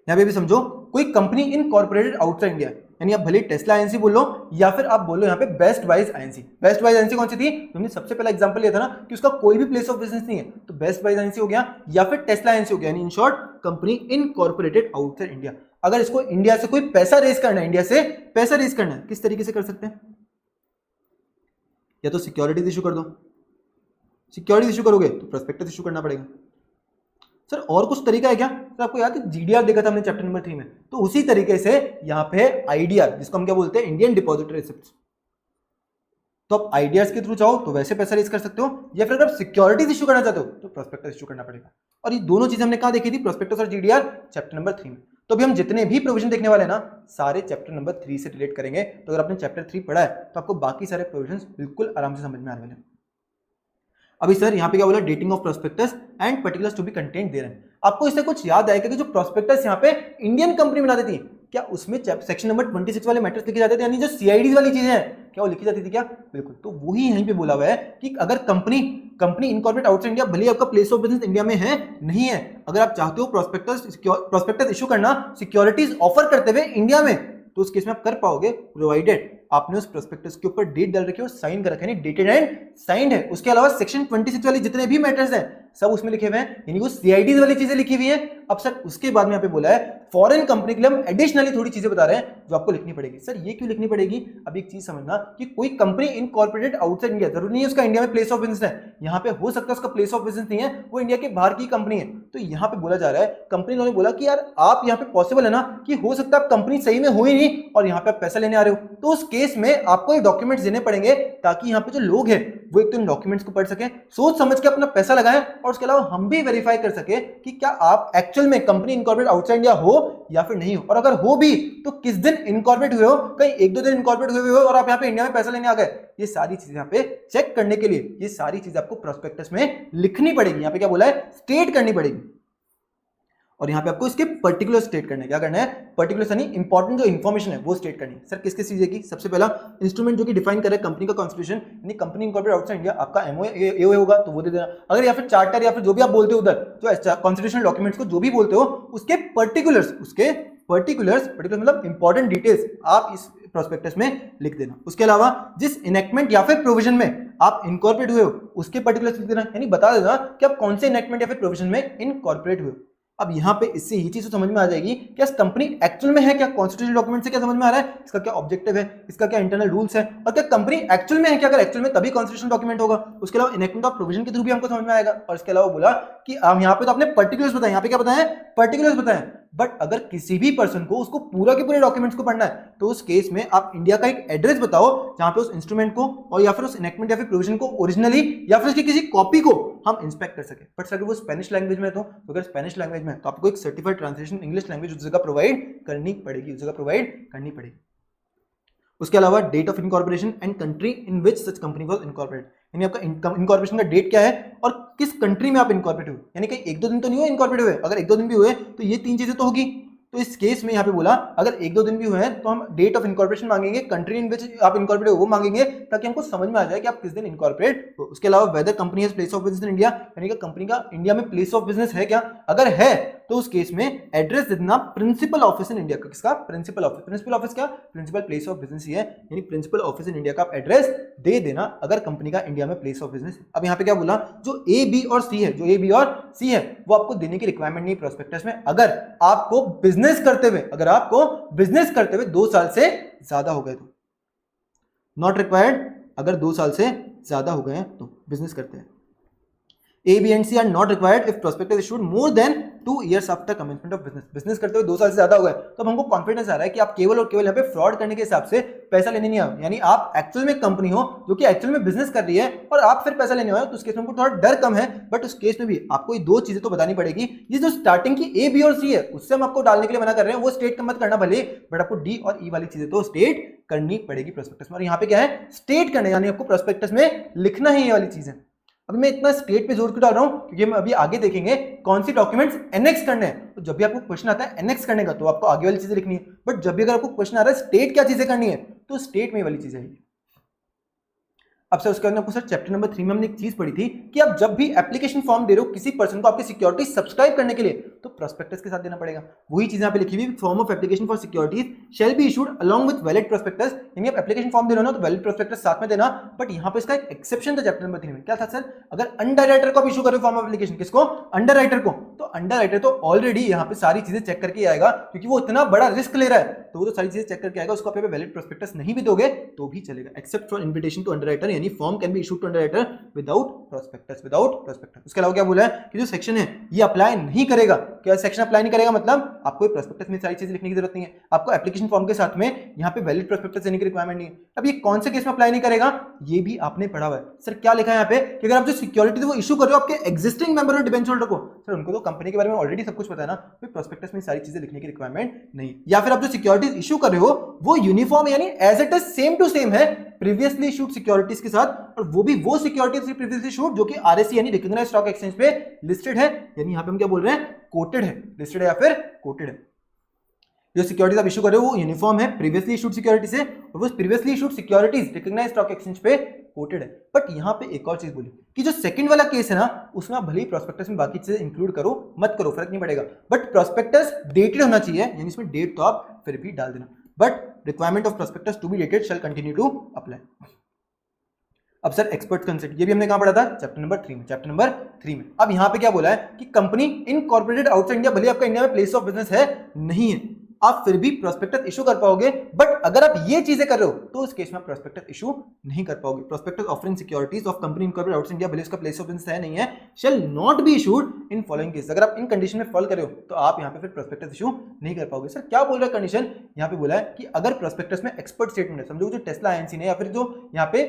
यहाँ पे भी समझो कोई कंपनी इनकॉर्पोरेटेड आउटसाइड इंडिया यानी आप भले टेस्ला आईएनसी बोलो या फिर आप बोलो यहाँ पे best buys INC. Best buys INC कौन सी थी? हमने सबसे पहला एग्जांपल लिया था ना कि उसका कोई भी प्लेस ऑफ बिजनेस नहीं है, तो बेस्ट बाइज आईएनसी हो गया या फिर टेस्ला आईएनसी हो गया, यानी in short company incorporated outside India. अगर इसको इंडिया से कोई पैसा रेज करना है, इंडिया से पैसा रेज करना है, किस तरीके से कर सकते हैं? या तो सिक्योरिटीज इशू कर दो, सिक्योरिटीज इशू करोगे तो प्रोस्पेक्टस इशू करना पड़ेगा। सर और कुछ तरीका है क्या? तो आपको याद है जीडीआर देखा था हमने चैप्टर नंबर 3 में, तो उसी तरीके से यहाँ पे आईडीआर जिसको हम क्या बोलते हैं इंडियन डिपॉजिटरी रिसिप्ट्स, तो आप आईडीआर के थ्रू चाहो तो वैसे पैसा रेज कर सकते हो या फिर अगर सिक्योरिटीज इशू करना चाहते हो तो प्रोस्पेक्टस इशू करना पड़ेगा। और ये दोनों चीजें हमने कहाँ देखी थी? प्रोस्पेक्टस और जीडीआर चैप्टर नंबर 3 में। तो अभी हम जितने भी प्रोविजन देखने वाले हैं ना सारे चैप्टर नंबर 3 से रिलेट करेंगे, तो अगर आपने चैप्टर 3 पढ़ा है तो आपको बाकी सारे प्रोविजन बिल्कुल आराम से समझ में आने वाले हैं। अभी सर यहाँ पे क्या बोला? Dating of prospectus and particulars to be content दे रहे हैं। आपको इससे कुछ याद आएगा कि जो प्रोस्पेक्टस यहाँ पे इंडियन कंपनी बना देती है, क्या उसमें सेक्शन नंबर 26 वाले मैटर्स लिखे जाते थे, यानी जो सीआईडी वाली चीजें हैं क्या वो लिखी जाती थी क्या? बिल्कुल। तो वही यहीं पे बोला हुआ है कि अगर कंपनी इनकॉर्पोरेट आउटसाइड इंडिया भले आपका प्लेस ऑफ बिजनेस इंडिया में है नहीं है, अगर आप चाहते हो प्रोस्पेक्टस इशू करना सिक्योरिटीज ऑफर करते हुए इंडिया में, तो उस केस में आप कर पाओगे प्रोवाइडेड आपने उस प्रोस्पेक्टस के ऊपर डेट डाल रखी है और साइन कर रखा है, डेटेड एंड साइंड है। उसके अलावा सेक्शन 26 वाली जितने भी मैटर्स हैं सब उसमें लिखे हुए हैं, यानी वो सीआईडीज वाली चीजें लिखी हुई हैं। अब सर उसके बाद में यहाँ पे बोला है फॉरेन कंपनी के लिए हम एडिशनली थोड़ी चीजें बता रहे हैं जो आपको लिखनी पड़ेगी। सर ये क्यों लिखनी पड़ेगी? अब एक चीज समझना कि कोई कंपनी इनकॉर्पोरेटेड आउटसाइड इंडिया, जरूरी नहीं है उसका इंडिया में प्लेस ऑफ बिजनेस है, यहाँ पे हो सकता है उसका प्लेस ऑफ बिजनेस नहीं है, वो इंडिया के बाहर की कंपनी है। तो यहाँ पे बोला जा रहा है, कंपनी ने बोला कि यार आप यहाँ पे पॉसिबल है ना कि हो सकता है आप कंपनी सही में हो ही नहीं और यहाँ पे आप पैसा लेने आ रहे हो, तो उस केस में आपको डॉक्यूमेंट्स देने पड़ेंगे ताकि यहाँ पे जो लोग हैं वो एक तो इन डॉक्यूमेंट्स को पढ़ सके, सोच समझ के अपना पैसा लगाएं, और उसके अलावा हम भी वेरीफाई कर सके कि क्या आप एक्चुअल में कंपनी इनकॉर्पोरेट आउटसाइड इंडिया हो या फिर नहीं हो, और अगर हो भी तो किस दिन इनकॉर्पोरेट हुए हो, कहीं 1-2 दिन इनकॉर्पोरेट हुए हो और आप यहाँ पे इंडिया में पैसा लेने आ गए। ये सारी चीजें यहाँ पे चेक करने के लिए ये सारी चीजें आपको प्रोस्पेक्टस में लिखनी पड़ेगी। यहाँ पे क्या बोला है? स्टेट करनी पड़ेगी। और यहाँ पे आपको इसके पर्टिकुलर स्टेट करना है। क्या करना है? पर्टिकुलर यानी इंपॉर्टेंट जो इन्फॉर्मेशन है वो स्टेट करनी है। सर किस किस चीज़ की? सबसे पहला इंस्ट्रूमेंट जो कि डिफाइन करे कंपनी का कॉन्स्टिट्यूशन, यानी कंपनी इनकॉर्पोरेटेड आउटसाइड इंडिया, आपका एमओए होगा तो वो दे देना। अगर या फिर चार्टर या फिर जो भी आप बोलते हो उधर जो कॉन्स्टिट्यूशनल डॉक्यूमेंट्स को जो भी बोलते हो उसके पर्टिकुलर्स मतलब इंपॉर्टेंट डिटेल्स आप इस प्रोस्पेक्टस में लिख देना। उसके अलावा जिस इनेक्टमेंट या फिर प्रोविजन में आप इनकॉर्पोरेट हुए हो उसके पर्टिकुलर्स लिख देना, यानी बता देना कि आप कौन से इनेक्टमेंट या फिर प्रोविजन में इनकॉर्पोरेट हुए हो। अब यहाँ पे इससे ये चीज तो समझ में आ जाएगी कि कंपनी एक्चुअल में है क्या, कॉन्स्टिट्यूशनल डॉक्यूमेंट से क्या समझ में आ रहा है, इसका क्या ऑब्जेक्टिव है, इसका क्या इंटरनल रूल्स है, और क्या कंपनी एक्चुअल में है क्या। अगर एक्चुअल में तभी कॉन्स्टिट्यूशनल डॉक्यूमेंट होगा। उसके अलावा इनेक्टमेंट ऑफ प्रोविजन के थ्रू भी हमको समझ में आएगा। और इसके अलावा बोला कि हम यहाँ पे तो आपने पर्टिकुलर्स बताए, यहाँ पे क्या बताए? पर्टिकुलर्स बताए। बट अगर किसी भी पर्सन को उसको पूरा के पूरे डॉक्यूमेंट्स को पढ़ना है तो उस केस में आप इंडिया का एक एड्रेस बताओ जहां पे उस इंस्ट्रूमेंट को और या फिर उस इनेक्टमेंट या फिर प्रोविजन को ओरिजिनली या फिर उसकी किसी कॉपी को हम इंस्पेक्ट कर सके। बट अगर वो स्पेनिश लैंग्वेज में तो अगर स्पेनिश लैंग्वेज में तो आपको एक सर्टिफाइड ट्रांसलेशन इंग्लिश लैंग्वेज उस जगह प्रोवाइड करनी पड़ेगी। उसके अलावा date of incorporation and country in which such company was incorporated, यानी आपका इनकॉर्पोरेशन का डेट क्या है और किस कंट्री में आप इनकॉर्पोरेट हुए, यानी कि एक दो दिन तो नहीं हुए इनकॉर्पोरेट हुए। अगर एक दो दिन भी हुए तो ये तीन चीजें तो होगी। तो इस केस में यहाँ पे बोला अगर एक दो दिन भी हुए हैं तो हम डेट ऑफ इनकॉर्पोरेशन मांगेंगे, कंट्री इन विच आप इनकॉर्पोरेट हो वो मांगेंगे, ताकि हमको समझ में आ जाए कि आप किस दिन इनकॉर्पोरेट हो। उसके अलावा weather company has place of business in India, यानी कि कंपनी का इंडिया में प्लेस ऑफ बिजनेस है क्या। अगर है तो उस केस में एड्रेस देना प्रिंसिपल ऑफिस इन इंडिया का। किसका? प्रिंसिपल ऑफिस क्या? प्रिंसिपल प्लेस ऑफ बिजनेस ही है, यानी प्रिंसिपल ऑफिस इन इंडिया का आप एड्रेस दे देना अगर कंपनी का इंडिया में प्लेस ऑफ बिजनेस है। अब यहाँ पे क्या बोला, जो ए बी और सी है वो आपको देने की रिक्वायरमेंट नहीं प्रोस्पेक्टस में। अगर आपको बिजनेस करते हुए 2 साल से ज्यादा हो गए तो नॉट रिक्वायर्ड। अगर 2 साल से ज्यादा हो गए हैं तो बिजनेस करते हैं। A, B and C are not required if prospectus issued more than 2 years after commencement of business. Business करते हुए 2 साल से ज्यादा हो गए तो हमको कॉन्फिडेंस आ रहा है कि आप केवल और केवल यहाँ पे फ्रॉड करने के हिसाब से पैसा लेने नहीं आए, यानी आप एक्चुअल में कंपनी हो जो कि एक्चुअल में बिजनेस कर रही है और आप फिर पैसा लेने आए तो उस केस में हमको थोड़ा डर कम है। बट उस केस में भी आपको ये 2 चीजें तो बतानी पड़ेगी। ये जो स्टार्टिंग की A, B और C है उससे हम आपको डालने के लिए मना कर रहे हैं, वो स्टेट का मत करना भले, बट आपको D और E वाली चीजें तो स्टेट करनी पड़ेगी प्रोस्पेक्टस में। और यहाँ पे क्या है? स्टेट करना, यानी आपको प्रोस्पेक्टस में लिखना ही ये वाली चीजें। अभी मैं इतना स्टेट पे जोर क्यों डाल रहा हूं, क्योंकि हम अभी आगे देखेंगे कौन सी डॉक्यूमेंट्स एनेक्स करने हैं। तो जब भी आपको क्वेश्चन आता है एनेक्स करने का तो आपको आगे वाली चीजें लिखनी है, बट जब भी अगर आपको क्वेश्चन आ रहा है स्टेट क्या चीजें करनी है तो स्टेट में वाली चीजें है। अब सर उसके बाद आपको सर चैप्टर नंबर 3 में हमने एक चीज पढ़ी थी कि आप जब भी एप्लीकेशन फॉर्म दे रहे हो किसी पर्सन को आपकी सिक्योरिटी सब्सक्राइब करने के लिए तो प्रोस्पेक्टस के साथ देना पड़ेगा। वही चीज यहाँ पे लिखी हुई, form of application for securities shall be issued along with valid prospectus, यानी आप एप्लीकेशन फॉर्म दे रहे हो ना तो वैलिड प्रोस्पेक्टस साथ में देना। बट यहाँ पे इसका एक एक्सेप्शन था चैप्टर नंबर 3 में। क्या था सर? अगर अंडर राइटर को आप इशू करो फॉर्म ऑफ एप्लीकेशन, किसको? अंडर राइटर को, तो अंडर राइटर तो ऑलरेडी यहाँ पे सारी चीजें चेक करके आएगा, क्योंकि वो इतना बड़ा रिस्क ले रहा है तो वो तो सारी चीजें चेक करके आएगा। उसको आप वैलिड प्रोस्पेक्टस नहीं भी दोगे तो भी चलेगा, except for invitation to underwriter, यानी form can be issued to underwriter without prospectus. उसके अलावा क्या बोला है कि जो सेक्शन है ये अप्लाई नहीं करेगा। क्या सेक्शन अप्लाई नहीं करेगा? मतलब आपको प्रोस्पेक्टस में सारी चीजें लिखने की जरूरत नहीं है, आपको एप्लीकेशन फॉर्म के साथ में यहाँ पे वैलिड प्रोस्पेक्टस देने की रिक्वायरमेंट नहीं है। अब ये कौन से केस में अप्लाई नहीं करेगा ये भी आपने पढ़ा हुआ है। सर क्या लिखा है यहाँ पे कि अगर आप जो सिक्योरिटी वो इशू कर रहे हो आपके एग्जिस्टिंग मेंबर और डिबेंचर होल्डर को, सर उनको तो कंपनी के बारे में ऑलरेडी सब कुछ पता है ना, फिर प्रोस्पेक्टस में सारी चीजें लिखने की रिक्वायरमेंट नहीं। या फिर आप जो सिक्योरिटीज इशू कर रहे हो वो यूनिफॉर्म यानी as it is same to same है प्रीवियसली इशूड सिक्योरिटीज के साथ, और वो भी वो सिक्योरिटीज प्रीवियसली इशूड जो कि आरएससी यानी रिकॉग्नाइज्ड स्टॉक एक्सचेंज पे लिस्टेड है, यानी यहां पे हम क्या बोल रहे हैं? कोटेड है, लिस्टेड है या फिर कोटेड है। जो सिक्योरिटीज आप इशू कर रहे हो वो यूनिफॉर्म है प्रीवियसली इशूड सिक्योरिटी से, और वो previously issued securities recognized stock exchange पे कोटेड है। बट यहां पे एक और चीज बोली कि जो सेकंड वाला केस है ना उसमें आप भले ही प्रोस्पेक्टस में बाकी चीजें इंक्लूड करो मत करो फर्क नहीं पड़ेगा, बट प्रोस्पेक्टस डेटेड होना चाहिए, यानी इसमें डेट तो आप फिर भी डाल देना, but requirement of prospectus to be dated shall continue to apply. अब सर एक्सपर्ट कंसेंट ये भी हमने कहां पढ़ा था? चैप्टर नंबर 3 में। अब यहां पे क्या बोला है कि कंपनी इनकॉर्पोरेटेड आउटसाइड इंडिया, भले आपका इंडिया में प्लेस ऑफ बिजनेस है नहीं है, आप फिर भी प्रोस्पेक्टस इशू कर पाओगे। बट अगर आप ये चीजें कर रहे हो तो उस केस में आप प्रोस्पेक्टस इशू नहीं कर पाओगे। Prospectus offering securities of company incorporated outside India, भले उसका प्लेस ऑफ बिजनेस है नहीं है, shall not be issued in following case. अगर आप इन कंडीशन में फॉल कर रहे हो तो आप यहां पे फिर प्रोस्पेक्टस इशू नहीं कर पाओगे। सर क्या बोल रहा है कंडीशन? यहां पे बोला है कि अगर प्रोस्पेक्टस में एक्सपर्ट स्टेटमेंट है, समझो जो टेस्ला आईएनसी ने या फिर जो यहां पे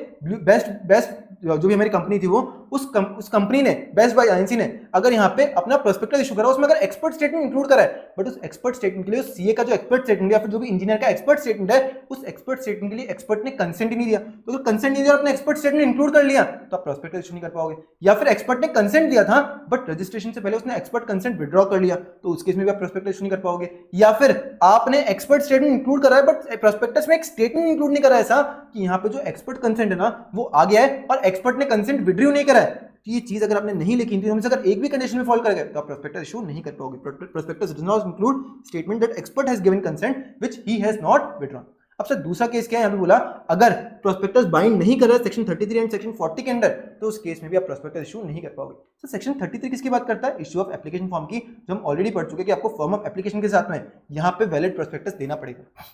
बेस्ट जो भी हमारी कंपनी थी वो उस कंपनी ने, बेस्ट बाय आईएनसी ने अगर यहाँ पे अपना प्रोस्पेक्टस इशू करा, उसमें अगर एक्सपर्ट स्टेटमेंट इंक्लूड करा है, बट उस एक्सपर्ट स्टेटमेंट के लिए सीए का जो एक्सपर्ट स्टेटमेंट है या फिर जो भी इंजीनियर का एक्सपर्ट स्टेटमेंट है, उस एक्सपर्ट स्टेटमेंट के लिए एक्सपर्ट ने कंसेंट ही नहीं दिया, तो अगर कंसेंट नहीं दिया और अपने एक्सपर्ट स्टेटमेंट इंक्लूड कर लिया तो आप प्रोस्पेक्टस इशू नहीं कर पाओगे। या फिर एक्सपर्ट ने कंसेंट दिया था बट रजिस्ट्रेशन से पहले उसने एक्सपर्ट कंसेंट विड्रॉ कर लिया, तो उस केस में भी आप प्रोस्पेक्टस इशू नहीं कर पाओगे। या फिर आपने एक्सपर्ट स्टेटमेंट इंक्लूड करा है बट प्रोस्पेक्टस में एक स्टेटमेंट इंक्लूड नहीं करा है ऐसा कि यहाँ पे जो एक्सपर्ट कंसेंट है ना वो आ गया है और एक्सपर्ट ने कंसेंट विड्रॉ नहीं करा है, तो ये चीज अगर आपने नहीं लिखी थी, उनमें से अगर एक भी कंडीशन में फॉल कर गए तो आप प्रोस्पेक्टस इशू नहीं कर पाओगे। Prospectus does not include statement that expert has given consent which he has not withdrawn. अब सर दूसरा केस क्या है, यहाँ पे बोला अगर प्रोस्पेक्टस बाइंड नहीं कर रहा है सेक्शन 33 एंड सेक्शन 40 के अंदर, तो उस केस में भी आप प्रोस्पेक्टस इशू नहीं कर पाओगे। तो सेक्शन 33 किसकी बात करता है? इशू ऑफ एप्लीकेशन फॉर्म की, जो हम ऑलरेडी पढ़ चुके हैं कि आपको फॉर्म ऑफ एप्लीकेशन के साथ में यहाँ पे वैलिड प्रोस्पेक्टस देना पड़ेगा,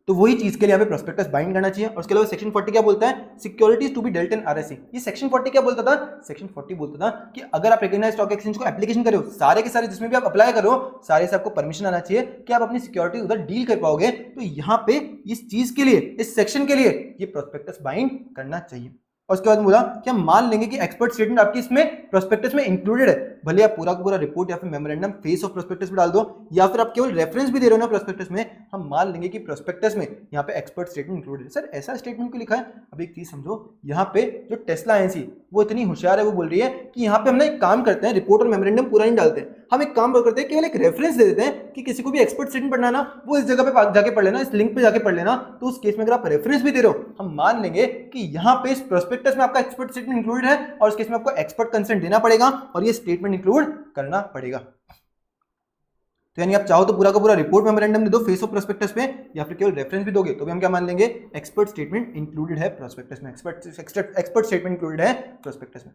तो वही चीज के लिए यहाँ पे प्रोस्पेक्टस बाइंड करना चाहिए। और उसके अलावा सेक्शन 40 क्या बोलता है? Securities to be dealt in RSC. ये सेक्शन 40 क्या बोलता था? सेक्शन 40 बोलता था कि अगर आप रिकॉग्नाइज्ड स्टॉक एक्सचेंज को एप्लीकेशन करो, सारे के सारे जिसमें भी आप अप्लाई करो, सारे से आपको परमिशन आना चाहिए कि आप अपनी सिक्योरिटी उधर डील कर पाओगे। तो यहाँ पे इस चीज के लिए, इस सेक्शन के लिए ये प्रोस्पेक्टस बाइंड करना चाहिए। और उसके बाद बोला कि हम मान लेंगे कि एक्सपर्ट स्टेटमेंट आपकी इसमें प्रोस्पेक्टस में इंक्लूडेड है, भले आप पूरा का पूरा रिपोर्ट या फिर मेमोरेंडम फेस ऑफ प्रोस्पेक्टस में डाल दो या फिर आप केवल रेफरेंस भी दे रहे हो ना प्रोस्पेक्टस में, हम मान लेंगे कि प्रोस्पेक्टस में यहाँ पे एक्सपर्ट स्टेटमेंट इंक्लूडेड है। सर ऐसा स्टेटमेंट क्यों लिखा है? अब एक चीज समझो, यहाँ पे जो टेस्ला एजेंसी वो इतनी होशियार है, वो बोल रही है कि यहाँ पे हम एक काम करते हैं, रिपोर्ट और मेमोरेंडम पूरा नहीं डालते हैं, हम एक काम करते हैं केवल एक रेफरेंस दे देते हैं कि किसी को भी एक्सपर्ट स्टेटमेंट पढ़ना ना, वो इस जगह पे जाके पढ़ लेना, इस लिंक पे जाके पढ़ लेना। तो उस केस में अगर आप रेफरेंस भी दे रहे हो, हम मान लेंगे कि यहाँ पे इस प्रोस्पेक्टस में आपका एक्सपर्ट स्टेटमेंट इंक्लूडेड है और इस केस में आपको एक्सपर्ट कंसेंट देना पड़ेगा और ये स्टेटमेंट इंक्लूड करना पड़ेगा। तो यानी आप चाहो तो पूरा का पूरा रिपोर्ट मेमोरेंडम दे दो फेस ऑफ प्रोस्पेक्टस पे, या फिर केवल रेफरेंस भी दोगे तो भी हम क्या मान लेंगे? एक्सपर्ट स्टेटमेंट इंक्लूडेड है प्रोस्पेक्टस में, एक्सपर्ट स्टेटमेंट इंक्लूडेड है प्रोस्पेक्टस में।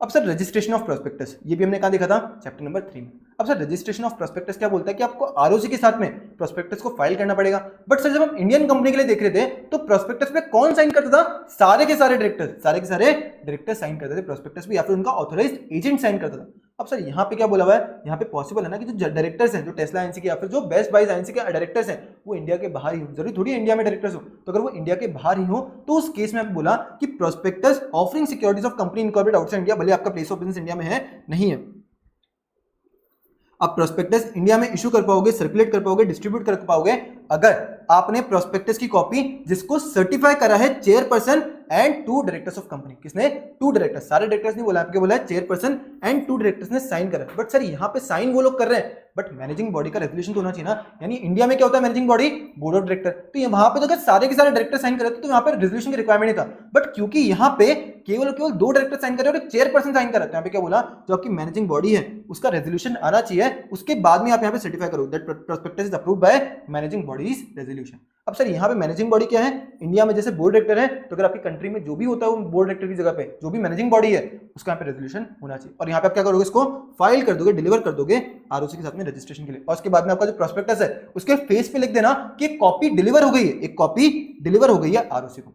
अब सर रजिस्ट्रेशन ऑफ प्रोस्पेक्टस, ये भी हमने कहा देखा था चैप्टर नंबर 3 में। अब सर रजिस्ट्रेशन ऑफ प्रोस्पेक्टस क्या बोलता है कि आपको आरओसी के साथ में प्रोस्पेक्टस को फाइल करना पड़ेगा। बट सर जब हम इंडियन कंपनी के लिए देख रहे थे तो प्रोस्पेक्टस पे कौन साइन करता था? सारे के सारे डायरेक्टर्स साइन करते थे प्रोस्पेक्टस पे, या फिर उनका ऑथराइज्ड एजेंट साइन करता था। अब सर यहाँ पे क्या बोला हुआ है? यहाँ पे पॉसिबल है ना कि जो डायरेक्टर्स हैं, जो टेस्ला एजेंसी के या फिर जो बेस्ट बाय एजेंसी के डायरेक्टर्स हैं, वो इंडिया के बाहर ही हो, जरूरी थोड़ी इंडिया में डायरेक्टर्स हो। तो अगर वो इंडिया के बाहर ही हो तो उस केस में आपको बोला कि prospectus offering securities of company incorporated outside India, भले आपका प्लेस ऑफ बिजनेस इंडिया में है नहीं है, आप प्रोस्पेक्टस इंडिया में इशू कर पाओगे, सर्कुलेट कर पाओगे, डिस्ट्रीब्यूट कर पाओगे अगर आपने प्रोस्पेक्टस की कॉपी जिसको सर्टिफाई करा है chairperson and 2 directors of company. किसने? 2 डायरेक्टर्स, सारे डायरेक्टर्स नहीं बोला, आपके बोला है चेयरपर्सन एंड 2 डायरेक्टर्स ने साइन करा। बट सर यहाँ पे साइन वो लोग कर रहे हैं, बट मैनेजिंग बॉडी का रेजोल्यूशन तो होना चाहिए ना। यानी इंडिया में क्या होता है managing body? Board of director. तो वहां पे तो अगर सारे के सारे डायरेक्टर साइन कर रहे थे तो यहाँ पे रेजोल्यूशन की रिक्वायरमेंट नहीं था, बट क्योंकि यहाँ पे केवल 2 डायरेक्टर साइन कर रहे हैं और एक चेयरपर्सन साइन कर रहा है, तो यहाँ पे क्या बोला, जो आपकी मैनेजिंग बॉडी है उसका रेजोल्यूशन आना चाहिए, उसके बाद में आप यहाँ पे सर्टिफाई करो that prospectus is approved by managing bodies resolution. अब सर यहाँ पे मैनेजिंग बॉडी क्या है? इंडिया में जैसे बोर्ड डायरेक्टर है, तो अगर आपकी कंट्री में जो भी होता है वो बोर्ड डायरेक्टर की जगह पे जो भी मैनेजिंग बॉडी है उसका यहाँ पे रेजोल्यूशन होना चाहिए। और यहाँ पे आप क्या करोगे? इसको फाइल कर दोगे, डिलीवर कर दोगे आरओसी के साथ में रजिस्ट्रेशन के लिए। और उसके बाद में आपका जो प्रोस्पेक्टस है उसके फेस पे लिख देना कि एक कॉपी डिलीवर हो गई है, एक कॉपी डिलीवर हो गई है आरओसी को।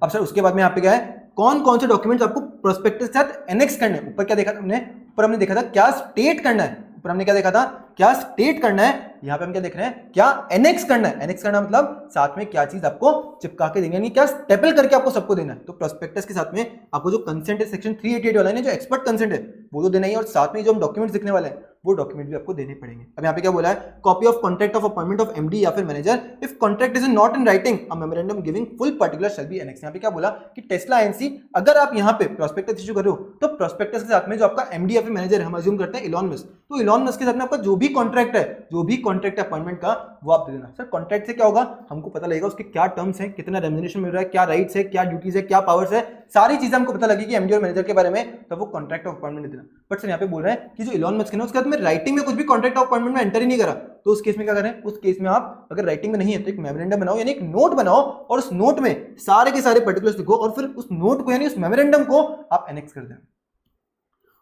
अब सर उसके बाद में यहाँ पे क्या है, कौन कौन से डॉक्यूमेंट्स आपको प्रोस्पेक्टस के साथ एनेक्स करने हैं। ऊपर क्या देखा था हमने? ऊपर हमने देखा था क्या स्टेट करना है, ऊपर हमने क्या देखा था? क्या स्टेट करना है। यहाँ पे हम क्या देख रहे हैं? क्या एनेक्स करना है। एनेक्स करना मतलब साथ में क्या चीज आपको चिपका के देनी है, यानी क्या स्टेपल करके आपको सबको देना है। तो प्रोस्पेक्टस के साथ में आपको जो कंसेंट है सेक्शन 388 वाला है, जो एक्सपर्ट कंसेंट है वो तो देना ही है, और साथ में जो हम डॉक्यूमेंट्स दिखने वाले हैं वो डॉक्यूमेंट भी आपको देने पड़ेंगे। अब यहाँ पे क्या बोला है? Copy of contract of appointment of MD या फिर manager if contract is not in writing a memorandum giving full particular shall be annex. यहाँ पे क्या बोला कि टेस्ला एजेंसी अगर आप यहाँ पे प्रोस्पेक्टस इशू कर रहे हो तो प्रोस्पेक्टस के साथ में जो आपका एमडी या फिर मैनेजर हम अज्यूम करते हैं इलॉन मस्क, तो इलॉन मस्क के साथ में आपका जो भी कॉन्ट्रैक्ट है, जो भी कॉन्ट्रैक्ट है अपॉइंटमेंट का, वो आप दे देना। सर कॉन्ट्रैक्ट से क्या होगा? हमको पता लगेगा उसके क्या टर्म्स हैं, कितना रेम्यूनरेशन मिल रहा है, क्या राइट्स है, क्या ड्यूटीज है, क्या पावर्स है, सारी चीजें हमको पता लगेगी एमडी और मैनेजर के बारे में, तब वो कॉन्ट्रैक्ट ऑफ अपॉइंटमेंट देना। बट सर यहाँ पे बोल रहे हैं कि जो इलॉन मस्क है ना उसके साथ में राइटिंग में कुछ भी कॉन्ट्रैक्ट ऑफ अपॉइंटमेंट में एंटर ही नहीं करा, तो उस केस में क्या करें? उस केस में आप अगर राइटिंग में नहीं है तो एक मेमोरेंडम बनाओ, यानी एक नोट बनाओ, और उस नोट में सारे के सारे पर्टिकुलर्स लिखो और फिर उस नोट को यानी उस मेमोरेंडम को आप एनेक्स कर दें।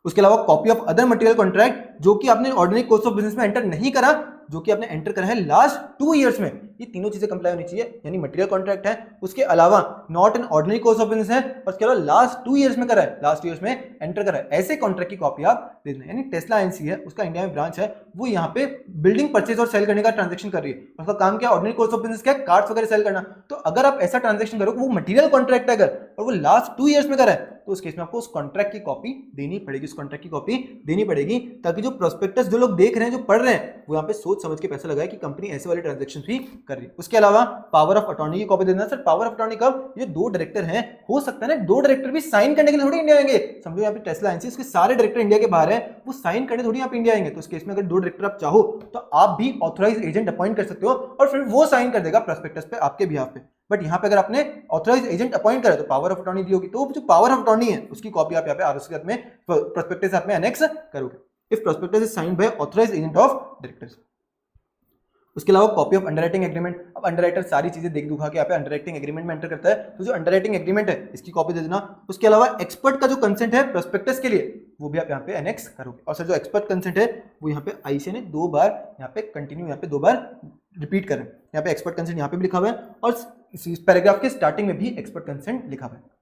उसके अलावा copy of other material contract जो कि आपने ऑर्डिनरी कोर्स ऑफ बिजनेस में एंटर नहीं करा, जो कि आपने एंटर करा है लास्ट 2 ईयर्स में, ये तीनों चीजें कंप्लाई होनी चाहिए, यानी मटेरियल कॉन्ट्रैक्ट है, उसके अलावा not an ordinary course of business है, और उसके अलावा लास्ट 2 ईयर्स में करा है, लास्ट ईयर्स में एंटर करा है, ऐसे कॉन्ट्रैक्ट की कॉपी आप दे देना। यानी टेस्ला एनसी है, उसका इंडिया में ब्रांच है, वो यहाँ पे बिल्डिंग परचेज और सेल करने का ट्रांजेक्शन कर रही है, उसका काम क्या, ऑर्डिनरी कोर्स ऑफ बिजनेस क्या, कार्ड्स वगैरह सेल करना। तो अगर आप ऐसा ट्रांजेक्शन करो, वो मटेरियल कॉन्ट्रैक्ट है अगर, और वो लास्ट 2 ईयर्स में करा है, तो उस केस में आपको उस कॉन्ट्रैक्ट की कॉपी देनी पड़ेगी, उस कॉन्ट्रैक्ट की कॉपी देनी पड़ेगी, ताकि जो प्रोस्पेक्टस जो लोग देख रहे हैं, जो पढ़ रहे हैं, वो यहाँ पे सोच समझ के पैसा लगाए कि कंपनी ऐसे वाले ट्रांजैक्शन भी कर रही है। उसके अलावा पावर ऑफ अटॉर्नी की कॉपी देना। सर पावर ऑफ अटॉर्नी कब, ये 2 डायरेक्टर हैं, हो सकता है ना 2 डायरेक्टर भी साइन करने के लिए थोड़ी इंडिया आएंगे, समझो यहाँ पे टेस्ला एनसी उसके सारे डायरेक्टर इंडिया के बाहर है, वो साइन करने थोड़ी यहाँ पे इंडिया आएंगे। तो उस केस में अगर 2 डायरेक्टर आप चाहो तो आप भी ऑथराइज एजेंट अपॉइंट कर सकते हो, और फिर वो साइन कर देगा प्रोस्पेक्टस पे आपके बिहाफ पे। बट यहाँ पे अगर आपने ऑथराइज एजेंट अपॉइंट करा तो पावर ऑफ अटॉर्नी दी होगी, तो जो पावर ऑफ अटॉर्नी है उसकी कॉपी आप यहाँ पे आरओसी के साथ में, प्रोस्पेक्टस साथ में एनेक्स करोगे if prospectus is signed by authorised agent of directors. उसके अलावा कॉपी ऑफ अंडरराइटिंग एग्रीमेंट। अब अंडरराइटर सारी चीजें देख दुखा के यहाँ पे अंडरराइटिंग एग्रीमेंट में एंटर करता है, तो जो अंडरराइटिंग एग्रीमेंट है इसकी कॉपी दे देना। उसके अलावा एक्सपर्ट का जो कंसेंट है प्रोस्पेक्टस के लिए, वो भी आप यहाँ पे एनेक्स करोगे। और सर जो एक्सपर्ट कंसेंट है वो यहाँ पे आईसीए ने 2 बार यहाँ पे कंटिन्यू यहाँ पे 2 बार रिपीट करें, यहाँ पे एक्सपर्ट कंसेंट यहाँ पे भी लिखा हुआ है, और इस पैराग्राफ के स्टार्टिंग में भी एक्सपर्ट कंसेंट लिखा हुआ है।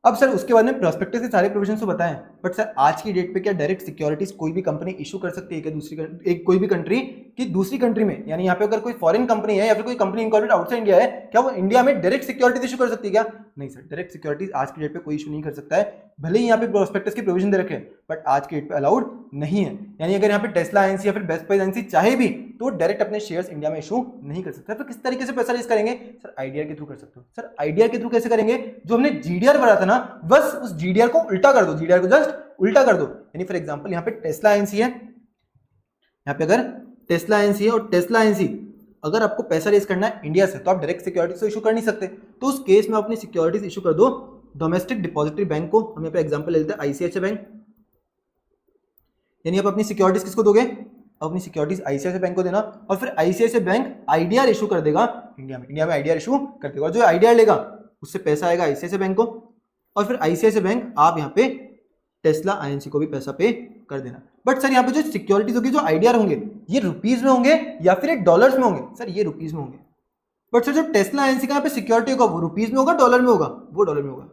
अब सर उसके बाद में प्रोस्पेक्टस के सारे प्रोविजन तो बताएं, बट सर आज की डेट पे क्या डायरेक्ट सिक्योरिटीज कोई भी कंपनी इशू कर सकती है क्या कोई भी कंट्री की दूसरी कंट्री में, यानी यहाँ पे अगर कोई फॉरेन कंपनी है या फिर कोई कंपनी इनकॉर्पोरेट आउटसाइड इंडिया है, क्या वो इंडिया में डायरेक्ट सिक्योरिटीज इशू कर सकती है क्या? नहीं सर, डायरेक्ट सिक्योरिटीज आज की डेट पे कोई इशू नहीं कर सकता है, भले ही यहाँ पे प्रोस्पेक्टस की प्रोविजन दे रखे हैं, बट आज की डेट पे अलाउड नहीं है। यानी अगर यहाँ पे टेस्ला एनसी या फिर बेस्ट बाय एनसी चाहे भी तो डायरेक्ट अपने शेयर्स इंडिया में इशू नहीं कर सकता। फिर किस तरीके से पैसा रेज करेंगे? सर आईडीआर के थ्रू कर सकते हो। सर आईडीआर के थ्रू कैसे करेंगे? जो हमने जीडीआर भरा था ना, बस उस जीडीआर को उल्टा कर दो, जीडीआर को जस्ट उल्टा कर दो। यानी फॉर एग्जांपल यहाँ पे टेस्ला एनसी है, यहाँ पे अगर टेस्ला एनसी है और टेस्ला एनसी अगर आपको पैसा रेज करना है इंडिया से, तो आप डायरेक्ट सिक्योरिटीज तो इशू कर नहीं सकते, तो उस केस में अपनी सिक्योरिटीज इशू कर दो डोमेस्टिक डिपॉजिटरी बैंक को। हम यहाँ पे एग्जांपल ले लेते हैं आईसीआईसीआई बैंक। यानी आप अपनी सिक्योरिटीज किसको दोगे? अपनी सिक्योरिटीज आईसीआईसीआई बैंक को देना, और फिर आईसीआईसीआई बैंक आईडीआर इशू कर देगा इंडिया में आईडीआर इशू कर देगा, और जो आईडीआर लेगा उससे पैसा आएगा आईसीआईसीआई बैंक को, और फिर आईसीआईसीआई बैंक आप यहाँ पे टेस्ला आईएनसी को भी पैसा पे कर देना। बट सर यहाँ पे जो सिक्योरिटीज होगी, जो आईडीआर होंगे, ये रुपीज में होंगे या फिर डॉलर्स में होंगे? सर ये रुपीज में होंगे। बट सर जो टेस्ला आईएनसी का यहाँ पे सिक्योरिटी होगा वो रुपीज में होगा, डॉलर में होगा? वो डॉलर में होगा।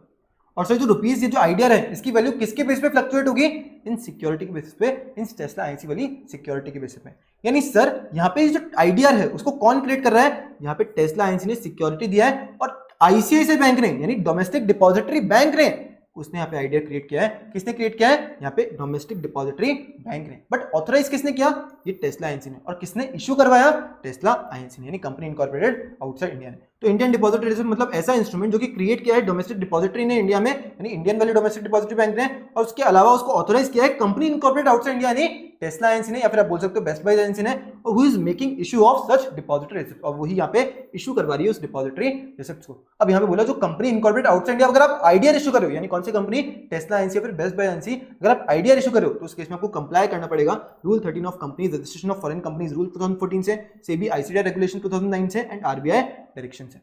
और सर जो रुपीज, ये जो आईडीआर है, इसकी वैल्यू किसके बेस पे फ्लक्चुएट होगी? इन सिक्योरिटी के बेसिस पे, इन टेस्ला आईएनसी वाली सिक्योरिटी के बेसिस पे। यानी सर यहाँ पे जो आईडीआर है उसको कौन क्रिएट कर रहा है? यहाँ पे टेस्ला आईएनसी ने सिक्योरिटी दिया है, और आईसीआईसीआई बैंक ने, यानी डोमेस्टिक डिपॉजिटरी बैंक ने, उसने यहाँ पे आईडीआर क्रिएट किया है। किसने क्रिएट किया है? यहाँ पे डोमेस्टिक डिपॉजिटरी बैंक ने। बट ऑथराइज किसने किया? ये टेस्ला आईएनसी ने। और किसने इशू करवाया? टेस्ला आईएनसी ने, यानी कंपनी इनकॉर्पोरेटेड आउटसाइड इंडिया ने। तो इंडियन डिपॉजिटरी रिजर्व मतलब ऐसा इंस्ट्रूमेंट जो कि क्रिएट किया है डोमेस्टिक डिपॉजिटरी ने इंडिया में, यानी Indian value domestic depository bank ने, और उसके अलावा उसको ऑथराइज किया है कंपनी इनकॉर्पोरेटेड आउटसाइड इंडिया ने, टेस्ला आईएनसी ने, या फिर आप बोल सकते हो बेस्ट बाय एजेंसी ने, और who is making issue of such depository receipt, और वही यहाँ पे इशू करवा रही है उस डिपॉजिटरी रिसिप्ट को। अब यहाँ पे बोला जो कंपनी इनकॉर्पोरेटेड आउटसाइड इंडिया, अगर आप आईडीआर इशू करो, यानी कौन सी कंपनी? टेस्ला आईएनसी या फिर बेस्ट बाय एजेंसी, अगर आप आईडीआर इशू करो तो उस केस में आपको कंप्लाई करना पड़ेगा rule 13 of companies registration of foreign companies rule 2014 से, सेबी आईसीडीआर रेगुलेशन 2009 से, एंड आरबीआई डायरेक्शन से।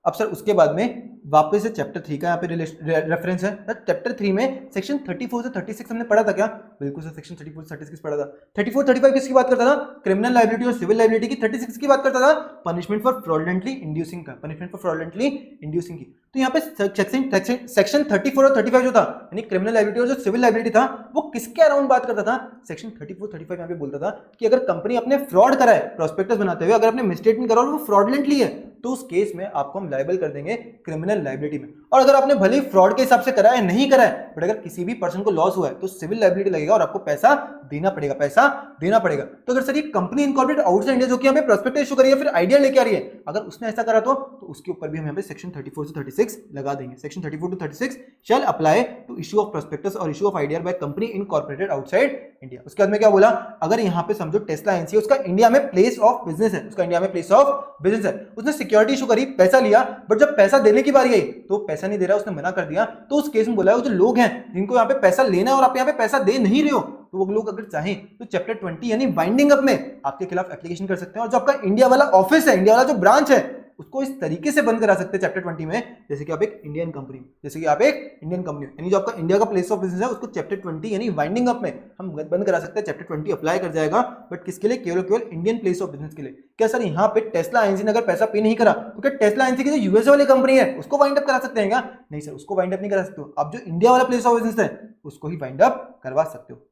अब सर उसके बाद में वापस से चैप्टर 3 का यहाँ पे रेफरेंस है। चैप्टर 3 में सेक्शन 34 से 36 हमने पढ़ा था क्या? बिल्कुल सर, सेक्शन 34 से 36 पढ़ा था। 34 35 किसकी बात करता था? क्रिमिनल लायबिलिटी और सिविल लायबिलिटी की। 36 की बात करता था पनिशमेंट फॉर फ्रॉडलेंटली इंड्यूसिंग का, पनिशमेंट फॉर फ्रॉडलेंटली इंड्यूसिंग की। तो यहाँ पे सेक्शन 34 और 35 जो था, यानी क्रिमिनल लायबिलिटी और जो सिविल लायबिलिटी था, वो किसके अराउंड बात करता था? सेक्शन 34 35 यहाँ पे बोलता था कि अगर कंपनी अपने फ्रॉड करा है प्रोस्पेक्टस बनाते हुए, अगर अपने मिसस्टेटमेंट करा और वो फ्रॉडलेंटली है, तो उस केस में आपको हम लायबल कर देंगे क्रिमिनल लायबिलिटी में। और अगर आपने भले फ्रॉड के हिसाब से करा है, नहीं करा है, बट अगर किसी भी पर्सन को लॉस हुआ है तो सिविल लायबिलिटी लगेगा और आपको पैसा देना पड़ेगा, पैसा देना पड़ेगा। तो अगर सर ये कंपनी इनकॉर्पोरेटेड आउटसाइड इंडिया जो कि हमें प्रोस्पेक्टस इशू करी है, फिर आईडीआर लेके आ रही है, अगर उसने ऐसा करा तो उसके ऊपर भी हम यहाँ पे सेक्शन 34 से 36 लगा देंगे। Section 34 to 36 shall apply to issue of prospectus और issue of IDR by company incorporated outside India. उसके बाद में क्या बोला? अगर यहाँ पे समझो टेस्ला एनसी उसका इंडिया में प्लेस ऑफ बिजनेस है, उसका इंडिया में प्लेस ऑफ बिजनेस है, उसने सिक्योरिटी इशू करी, पैसा लिया, बट जब पैसा देने की बारी आई तो पैसा नहीं दे रहा, उसने मना कर दिया, तो उस केस में बोला है जो लोग हैं जिनको यहाँ पे पैसा लेना है और आप यहाँ पे पैसा दे नहीं रहे हो, तो वो लोग अगर चाहें तो चैप्टर 20 यानी वाइंडिंग अप में आपके खिलाफ एप्लीकेशन कर सकते हैं, और जो आपका इंडिया वाला ऑफिस है, इंडिया वाला जो ब्रांच है, उसको इस तरीके से बंद करा सकते हैं चैप्टर 20 में, जैसे कि आप एक इंडियन कंपनी, यानी जो आपका इंडिया का प्लेस ऑफ बिजनेस है उसको चैप्टर 20 यानी वाइंडिंग अप में हम बंद करा सकते हैं। चैप्टर 20 अप्लाई कर जाएगा, बट किसके लिए? केवल इंडियन प्लेस ऑफ बिजनेस के लिए। क्या सर यहाँ पे टेस्ला आईएनसी ने अगर पैसा पे नहीं करा तो क्या टेस्ला आईएनसी की जो यूएसए वाली कंपनी है उसको वाइंड अप करा सकते हैं क्या? नहीं सर, उसको वाइंड अप नहीं करा सकते हो। आप जो इंडिया वाला प्लेस ऑफ बिजनेस है उसको ही वाइंड अप करवा सकते हो।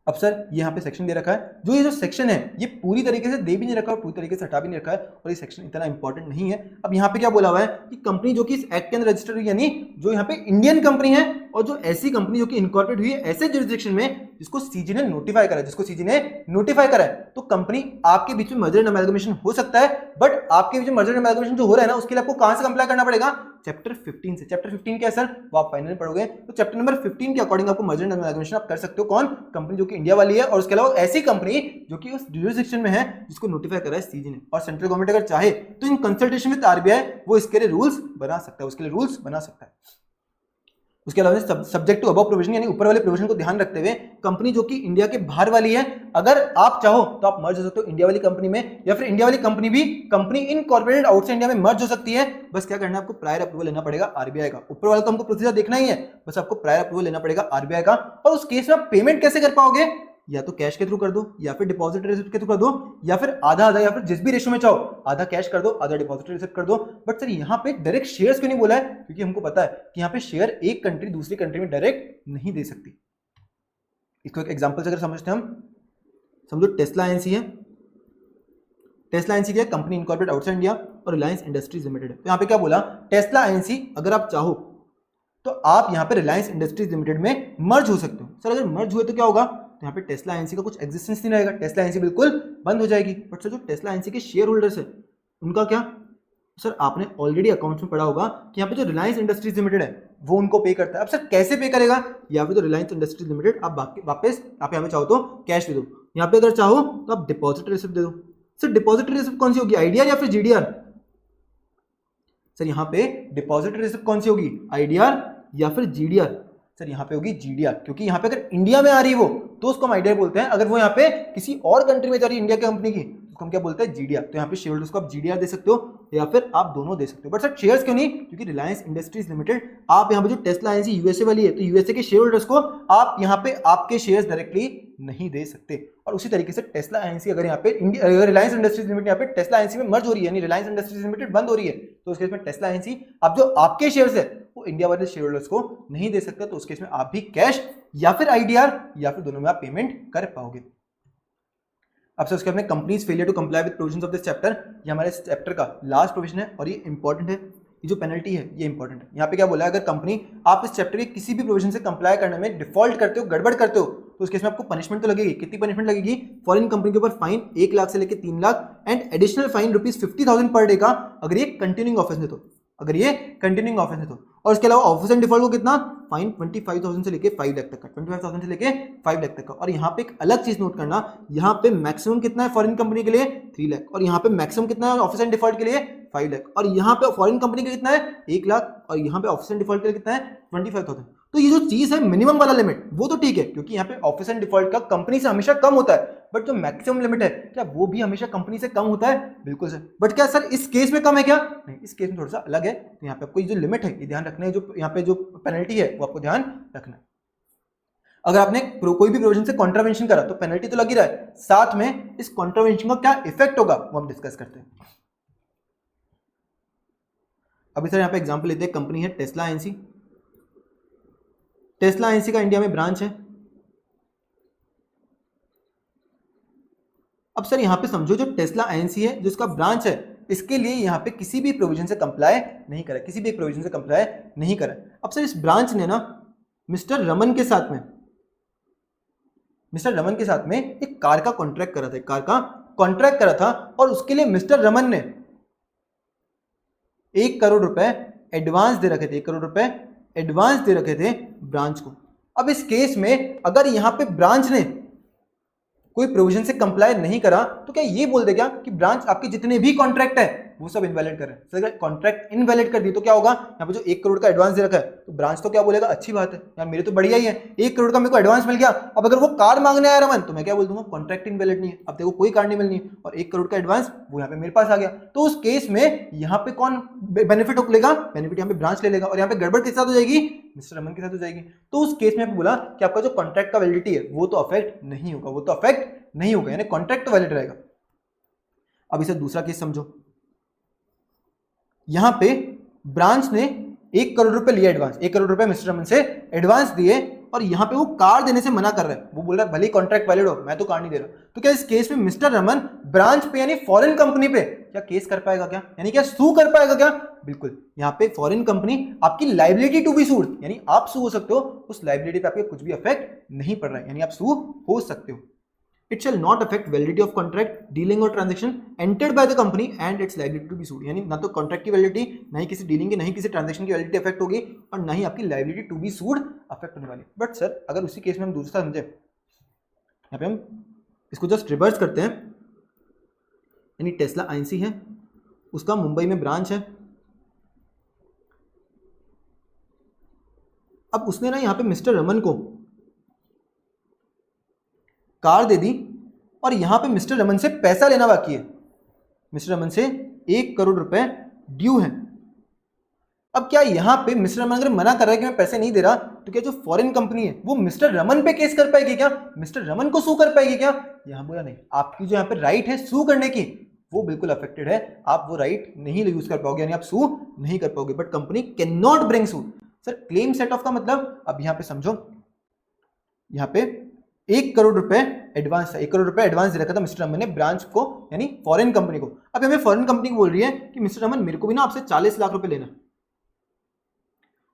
अब सर यहाँ पे सेक्शन दे रखा है, जो ये जो सेक्शन है ये पूरी तरीके से दे भी नहीं रखा और पूरी तरीके से हटा भी नहीं रखा है, और ये सेक्शन इतना इंपॉर्टेंट नहीं है। अब यहाँ पे क्या बोला हुआ है कि कंपनी जो कि इस एक्ट के अंदर रजिस्टर्ड हुई, यानी जो यहाँ पे इंडियन कंपनी है और जो ऐसी कंपनी जो कि इनकॉर्पोरेट हुई है ऐसे जुरिसडिक्शन में जिसको सीजी ने नोटिफाई करा है, तो कंपनी आपके बीच में मर्जर एंड अमैल्गमेशन हो सकता है, बट आपके बीच में मर्जर एंड अमैल्गमेशन जो हो रहा है ना उसके लिए आपको कहां से कंप्लाई करना पड़ेगा? चैप्टर 15 से। चैप्टर 15 क्या है सर? वो आप फाइनल में पढ़ोगे, तो चैप्टर नंबर 15 के अकॉर्डिंग आपको मर्जर एंड अमैल्गमेशन आप कर सकते हो। कौन? कंपनी जो कि इंडिया वाली है और उसके अलावा ऐसी कंपनी जो कि उस जुरिसडिक्शन में है जिसको नोटिफाई करा है सीजी ने। और सेंट्रल गवर्नमेंट अगर चाहे तो इन कंसल्टेशन विद आरबीआई वो इसके लिए रूल्स बना सकता है, उसके अलावा सब्जेक्ट टू अबव प्रोविजन यानी ऊपर वाले प्रोविजन को ध्यान रखते हुए कंपनी जो कि इंडिया के बाहर वाली है, अगर आप चाहो तो आप मर्ज हो सकते हो इंडिया वाली कंपनी में, या फिर इंडिया वाली कंपनी भी कंपनी इनकॉर्पोरेटेड आउटसाइड इंडिया में मर्ज हो सकती है। बस क्या करना है आपको? प्रायर अप्रूवल लेना पड़ेगा आरबीआई का। ऊपर वाला तो हमको प्रोसीजर देखना ही है, बस आपको प्रायर अप्रूवल लेना पड़ेगा आरबीआई का। और उस केस में आप पेमेंट कैसे कर पाओगे? या तो कैश के थ्रू कर दो, या फिर डिपॉजिट रिसिप्ट के थ्रू कर दो, या फिर आधा आधा, या फिर जिस भी रेशो में चाहो, आधा कैश कर दो आधा डिपॉजिट रिसिप्ट कर दो। बट सर यहाँ पे डायरेक्ट शेयर्स क्यों नहीं बोला है? क्योंकि हमको पता है कि यहाँ पे शेयर एक कंट्री दूसरी कंट्री में डायरेक्ट नहीं दे सकती। इसको एक एग्जांपल से अगर समझते हैं हम, समझो टेस्ला आईएनसी है, टेस्ला आईएनसी क्या है? कंपनी इनकॉर्पोरेटेड आउटसाइड इंडिया और रिलायंस इंडस्ट्रीज लिमिटेड है। तो यहाँ पे क्या बोला? टेस्ला आईएनसी अगर आप चाहो तो आप यहाँ पे रिलायंस इंडस्ट्रीज लिमिटेड में मर्ज हो सकते हो। सर अगर मर्ज हुए तो क्या होगा? तो यहाँ पे टेस्ला आईएनसी का कुछ एग्जिस्टेंस नहीं रहेगा, टेस्ला आईएनसी बिल्कुल बंद हो जाएगी। बट सर जो टेस्ला आईएनसी के शेयर होल्डर्स है उनका क्या? सर आपने ऑलरेडी अकाउंट्स में पढ़ा होगा कि यहाँ पे जो रिलायंस इंडस्ट्रीज लिमिटेड है वो उनको पे करता है। अब सर कैसे पे करेगा? या फिर तो रिलायंस इंडस्ट्रीज लिमिटेड आप वापस आप यहाँ पे चाहो तो कैश दे दो, यहाँ पे अगर चाहो तो आप डिपॉजिट रिसिप्ट दे दो। सर डिपॉजिट रिसिप्ट कौन सी होगी? आईडीआर या फिर जीडीआर? सर यहाँ पे डिपॉजिट रिसिप्ट कौन सी होगी? आईडीआर या फिर जीडीआर? सर यहाँ पे होगी जीडीआर, क्योंकि यहाँ पे अगर इंडिया में आ रही है वो तो उसको हम आईडीआर बोलते हैं, अगर वो यहाँ पे किसी और कंट्री में जा रही है इंडिया की कंपनी की उसको हम क्या बोलते हैं? जीडीआर। तो यहाँ पे शेयर होल्डर्स को आप जीडीआर दे सकते हो या फिर आप दोनों दे सकते हो। बट सर शेयर्स क्यों नहीं? क्योंकि रिलायंस इंडस्ट्रीज लिमिटेड आप यहाँ पे जो टेस्ला आईएनसी यूएसए वाली है तो यूएसए के शेयर होल्डर्स को आप यहाँ पे आपके शेयर्स डायरेक्टली नहीं दे सकते। और उसी तरीके से टेस्ला आईएनसी अगर यहाँ पे रिलायंस इंडस्ट्रीज लिमिटेड यहाँ पे टेस्ला आईएनसी में मर्ज हो रही है, यानी रिलायंस इंडस्ट्रीज लिमिटेड बंद हो रही है, तो उस केस में टेस्ला आईएनसी आप जो आपके शेयर्स है वो इंडिया वाले शेयर होल्डर्स को नहीं दे सकते। तो उस केस में आप भी कैश या फिर आईडीआर या फिर दोनों में आप पेमेंट कर पाओगे। अब से उसके अपने companies failure to comply with provisions of this chapter, ये हमारे इस चैप्टर का लास्ट प्रोविजन है और ये इंपॉर्टेंट है। ये जो पेनल्टी है ये इंपॉर्टेंट है। यहाँ पे क्या बोला है? अगर कंपनी आप इस चैप्टर के किसी भी प्रोविजन से कंप्लाई करने में डिफॉल्ट करते हो, गड़बड़ करते हो, तो उस केस में आपको पनिशमेंट तो लगेगी। कितनी पनिशमेंट लगेगी? फॉरेन कंपनी के ऊपर फाइन 1 लाख से लेकर 3 lakh and additional fine ₹50,000 per day का अगर ये कंटिन्यूइंग ऑफेंस है तो, और इसके अलावा ऑफेंस एंड डिफॉल्ट को कितना? फाइन 25,000 से लेके 5 लाख तक का, 25,000 से लेके 5 लाख तक का। और यहाँ पे एक अलग चीज नोट करना, यहाँ पे मैक्सिमम कितना है फॉरेन कंपनी के लिए? 3 लाख, और यहाँ पे मैक्सिमम कितना है ऑफेंस एंड डिफॉल्ट के लिए? 5 लाख, और यहाँ पे फॉरेन कंपनी का कितना है? 1 लाख, और यहाँ पे ऑफेंस एंड डिफॉल्ट के लिए कितना है? 25,000। तो ये जो चीज है मिनिमम वाला लिमिट वो तो ठीक है, क्योंकि यहाँ पे ऑफेंस एंड डिफॉल्ट का कंपनी से हमेशा कम होता है, बट जो मैक्सिमम लिमिट है क्या वो भी हमेशा कंपनी से कम होता है? बिल्कुल सर। बट क्या सर इस केस में कम है क्या? नहीं, इस केस में थोड़ा सा अलग है। तो यहाँ पे आपको ये जो लिमिट है ये ध्यान रखना है, जो यहाँ पे जो पेनल्टी है वो आपको ध्यान रखना है। अगर आपने कोई भी प्रोविजन से कॉन्ट्रावेंशन करा तो पेनल्टी तो लगी रहा है, साथ में इस कॉन्ट्रावेंशन का क्या इफेक्ट होगा वो हम डिस्कस करते हैं। अभी सर यहाँ पे एग्जांपल लेते हैं, कंपनी है टेस्ला आईएनसी। टेस्ला आईएनसी का इंडिया में ब्रांच है। अब सर यहाँ पे समझो जो टेस्ला आईएनसी है जो इसका ब्रांच है इसके लिए यहाँ पे किसी भी प्रोविजन से कंप्लाई नहीं करा, किसी भी एक प्रोविजन से कंप्लाई नहीं करा। अब सर इस ब्रांच ने ना मिस्टर रमन के साथ में एक कार का कॉन्ट्रैक्ट करा था, और उसके लिए मिस्टर रमन ने 1 करोड़ रुपए एडवांस दे रखे थे, 1 करोड़ रुपए एडवांस दे रखे थे ब्रांच को। अब इस केस में अगर यहां पे ब्रांच ने कोई प्रोविजन से कंप्लाई नहीं करा तो क्या ये बोल देगा कि ब्रांच आपके जितने भी कॉन्ट्रैक्ट है वो सब इनवैलिड कर रहे हैं। अगर कॉन्ट्रैक्ट इनवैलिड कर दी तो क्या होगा, यहाँ पे जो 1 करोड़ का एडवांस दे रखा है तो ब्रांच तो क्या बोलेगा, अच्छी बात है यार, मेरे तो बढ़िया ही है, 1 करोड़ का मेरे को एडवांस मिल गया। अब अगर वो कार मांगने आया रमन तो मैं क्या बोल दूंगा, कॉन्ट्रैक्ट इनवैलिड नहीं है, अब देखो कोई कार नहीं मिलनी है और 1 करोड़ का एडवांस वो यहाँ पे मेरे पास आ गया। तो उस केस में यहाँ पे कौन बेनिफिट लेगा, बेनिफिट यहाँ पे ब्रांच ले लेगा और यहाँ पे गड़बड़ किसके साथ हो जाएगी, मिस्टर रमन के साथ हो जाएगी। तो उस केस में बोला कि आपका जो कॉन्ट्रैक्ट का वैलिडिटी है वो तो अफेक्ट नहीं होगा, वो तो अफेक्ट नहीं होगा, यानी कॉन्ट्रैक्ट तो वैलिड रहेगा। अब इसे दूसरा केस समझो, यहां पे ब्रांच ने 1 करोड़ रुपए लिया एडवांस, 1 करोड़ रुपए मिस्टर रमन से एडवांस दिए और यहां पे वो कार देने से मना कर रहा है, वो बोल रहा है भले कॉन्ट्रैक्ट वैलिड हो मैं तो कार नहीं दे रहा। तो क्या इस केस में मिस्टर रमन ब्रांच पे यानी फॉरेन कंपनी पे क्या केस कर पाएगा, क्या यानी क्या सू कर पाएगा क्या, बिल्कुल। यहाँ पे फॉरेन कंपनी आपकी लाइबिलिटी टू बी सूड, यानी आप सू हो सकते हो, उस लाइबिलिटी पे आपके कुछ भी अफेक्ट नहीं पड़ रहा है, यानी आप सू हो सकते हो। It shall not affect validity of contract, dealing or transaction entered by the company and its liability to be sued। यानी ना तो कॉन्ट्रैक्ट की वैलिडिटी, ना ही किसी डीलिंग की, ना ही किसी ट्रांजैक्शन की वैलिडिटी अफेक्ट होगी और ना ही आपकी liability to be sued affect होने वाली। बट सर अगर उसी केस में हम दूसरा समझे, यहाँ पे हम इसको जस्ट रिवर्स करते हैं, यानी टेस्ला आईएनसी है, उसका मुंबई में ब्रांच है, अब उसने ना यहाँ पे मिस्टर रमन को कार दे दी और यहां पे मिस्टर रमन से पैसा लेना बाकी है, मिस्टर रमन से 1 करोड़ रुपए ड्यू है। अब क्या यहां पे मिस्टर रमन अगर मना कर रहा है कि मैं पैसे नहीं दे रहा, तो क्या जो फॉरेन कंपनी है वो मिस्टर रमन पे केस कर पाएगी क्या, मिस्टर रमन को सू कर पाएगी क्या, यहां बोला नहीं, आपकी जो यहां पे राइट है सू करने की वो बिल्कुल अफेक्टेड है, आप वो राइट नहीं यूज कर पाओगे, यानी आप सू नहीं कर पाओगे। But company can not bring suit. Sir claim set of का मतलब, अब यहां पे समझो, यहां पे 1 करोड़ रुपए एडवांस था, 1 करोड़ रुपए एडवांस दे रखा था मिस्टर रमन ने ब्रांच को, यानी फॉरेन कंपनी को। अब हमें फॉरेन कंपनी बोल रही है कि मिस्टर रमन मेरे को भी ना आपसे 40 लाख रुपए लेना,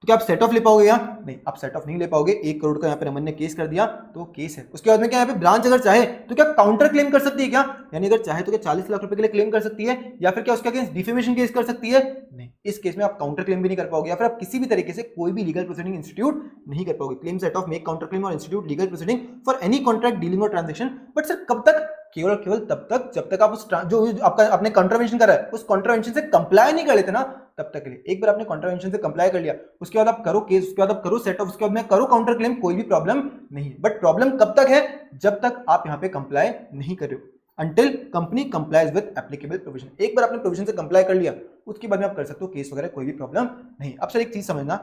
तो क्या आप सेट ऑफ ले पाओगे या नहीं, आप सेट ऑफ नहीं ले पाओगे। 1 करोड़ का यहाँ पे रमन ने केस कर दिया तो केस है। उसके बाद में क्या यहाँ पे ब्रांच अगर चाहे तो क्या काउंटर क्लेम कर सकती है क्या, यानी अगर चाहे तो क्या 40 लाख रुपए के लिए क्लेम कर सकती है, या फिर क्या उसके अगेंस्ट डिफेमेशन केस कर सकती है, नहीं। इस केस में आप काउंटर क्लेम भी नहीं कर पाओगे, या फिर आप किसी भी तरीके से कोई भी लीगल प्रोसीडिंग इंस्टीट्यूट नहीं कर पाओगे। Claim set off make counter claim और institute legal proceeding for any contract dealing और ट्रांजेक्शन। बट सर कब तक, केवल तब तक जब तक आप उस जो आपका आपने कॉन्ट्रावेंशन करा है उस कॉन्ट्रावेंशन से कंप्लाई नहीं कर लेते ना, तब तक के लिए। एक बार आपने कॉन्ट्रावेंशन से कंप्लाई कर लिया, उसके बाद आप करो केस, उसके बाद आप करो सेट ऑफ, उसके बाद में करो काउंटर क्लेम, कोई भी प्रॉब्लम नहीं है। बट प्रॉब्लम कब तक है, जब तक आप यहाँ पे कंप्लाई नहीं कर रहे हो, until company complies with applicable provision. एक बार आपने प्रोविजन से कंप्लाई कर लिया उसके बाद में आप कर सकते हो केस वगैरह, कोई भी प्रॉब्लम नहीं। अब सर एक चीज समझना,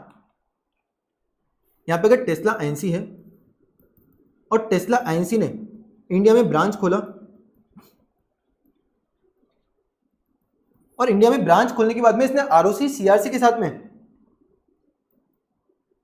यहाँ पे अगर टेस्ला आईएनसी है और टेस्ला आईएनसी ने इंडिया में ब्रांच खोला और इंडिया में ब्रांच खोलने के बाद में इसने आरओसी सीआरसी के साथ में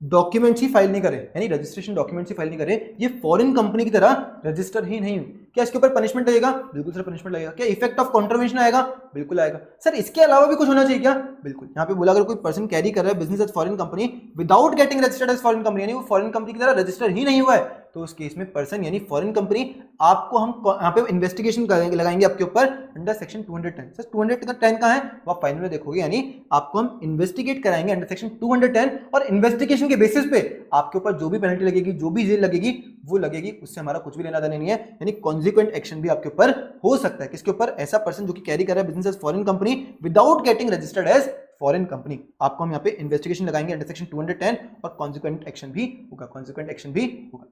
डॉक्यूमेंट्स ही फाइल नहीं करे, यानी रजिस्ट्रेशन डॉक्यूमेंट्स ही फाइल नहीं करे, ये फॉरेन कंपनी की तरह रजिस्टर ही नहीं, क्या इसके ऊपर पनिशमेंट लगेगा, बिल्कुल सर पनिशमेंट लगेगा। क्या इफेक्ट ऑफ कॉन्ट्रावेंशन आएगा, बिल्कुल आएगा। सर इसके अलावा भी कुछ होना चाहिए क्या, बिल्कुल। यहाँ पे बोला अगर कोई पर्सन कैरी कर रहा है business as foreign company without getting registered as foreign company, यानी वो फॉरेन कंपनी की तरह रजिस्टर ही नहीं हुआ है, तो उस केस में पर्सन यानी फॉरेन कंपनी, आपको हम यहाँ पे इन्वेस्टिगेशन लगाएंगे आपके ऊपर अंडर सेक्शन 210। सर 210 का है वो आप फाइनल में देखोगे, यानी आपको हम इन्वेस्टिगेट कराएंगे अंडर सेक्शन 210 और इन्वेस्टिगेशन के बेसिस पे आपके ऊपर जो भी पेनल्टी लगेगी, जो भी जेल लगेगी वो लगेगी, उससे हमारा कुछ भी लेना देना नहीं है, यानी कॉन्सिक्वेंट एक्शन भी आपके ऊपर हो सकता है। किसके ऊपर, ऐसा पर्सन जो कि कैरी कर रहा है business as foreign company without getting registered as foreign company. आपको हम यहाँ पे इन्वेस्टिगेशन लगाएंगे अंडर सेक्शन 210 और कॉन्सिक्वेंट एक्शन भी होगा, कॉन्सिक्वेंट एक्शन भी होगा।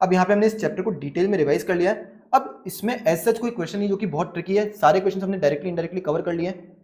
अब यहाँ पे हमने इस चैप्टर को डिटेल में रिवाइज कर लिया है। अब इसमें एज सच कोई क्वेश्चन नहीं जो कि बहुत ट्रिकी है, सारे क्वेश्चन हमने डायरेक्टली इनडायरेक्टली कवर कर लिए हैं।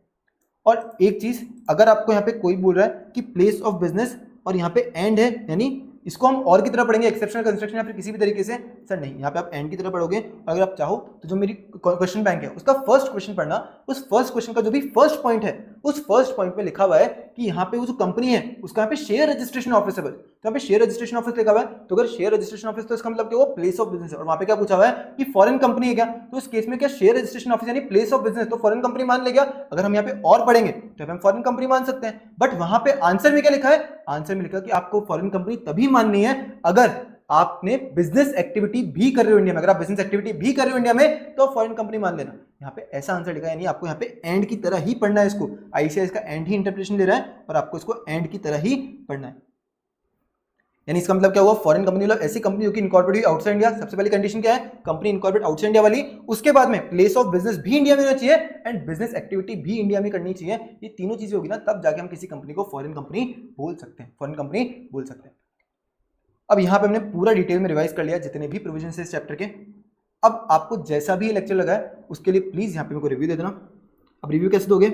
और एक चीज, अगर आपको यहाँ पे कोई बोल रहा है कि प्लेस ऑफ बिजनेस और यहाँ पे एंड है, यानी इसको हम और की तरह पढ़ेंगे एक्सेप्शनल कंस्ट्रक्शन या फिर किसी भी तरीके से, सर नहीं, यहाँ पे आप एंड की तरह पढ़ोगे। अगर आप चाहो तो जो मेरी क्वेश्चन बैंक है उसका फर्स्ट क्वेश्चन पढ़ना, उस फर्स्ट क्वेश्चन का जो भी फर्स्ट पॉइंट है उस फर्स्ट पॉइंट में लिखा हुआ है कि यहाँ पे वो जो कंपनी है उसका यहाँ पे शेयर रजिस्ट्रेशन ऑफिस है, तो यहाँ पे शेयर रजिस्ट्रेशन ऑफिस लिखा हुआ है। तो अगर शेयर रजिस्ट्रेशन ऑफिस, तो इसका मतलब क्या, वो प्लेस ऑफ बिजनेस है। और वहाँ पे क्या पूछा हुआ है कि फॉरेन कंपनी है क्या, तो इस केस में क्या शेयर रजिस्ट्रेशन ऑफिस यानी प्लेस ऑफ बिजनेस, तो फॉरेन कंपनी मान लेगा। अगर हम यहाँ पे और पढ़ेंगे तो हम फॉरेन कंपनी मान सकते हैं। बट वहां पे आंसर में क्या लिखा है, आंसर में लिखा कि आपको फॉरेन कंपनी तभी माननी है अगर आपने बिजनेस एक्टिविटी भी कर रहे हो इंडिया में। अगर आप बिजनेस एक्टिविटी भी कर रहे हो इंडिया में तो फॉरेन कंपनी मान लेना। यहाँ पे ऐसा आंसर लिखा है, यानी आपको यहाँ पे एंड की तरह ही पढ़ना है इसको। आईसीआई इसका एंड ही इंटरप्रिटेशन ले रहा है और आपको इसको एंड की तरह ही पढ़ना है। यानी इसका मतलब क्या हुआ, फॉरेन कंपनी मतलब ऐसी कंपनी जो कि इनकॉर्पोरेट हुई आउटसाइड इंडिया। सबसे पहली कंडीशन क्या है, कंपनी इनकॉर्पोरेट आउटसाइड इंडिया वाली। उसके बाद में प्लेस ऑफ बिजनेस भी इंडिया में होना चाहिए एंड बिजनेस एक्टिविटी भी इंडिया में करनी चाहिए। ये तीनों चीजें होगी ना, तब जाके हम किसी कंपनी को फॉरेन कंपनी बोल सकते हैं, फॉरेन कंपनी बोल सकते हैं। अब यहाँ पे हमने पूरा डिटेल में रिवाइज कर लिया जितने भी प्रोविजन है इस चैप्टर के। अब आपको जैसा भी लेक्चर लगा है उसके लिए प्लीज यहाँ पे मेरे को रिव्यू दे देना। अब रिव्यू कैसे दोगे,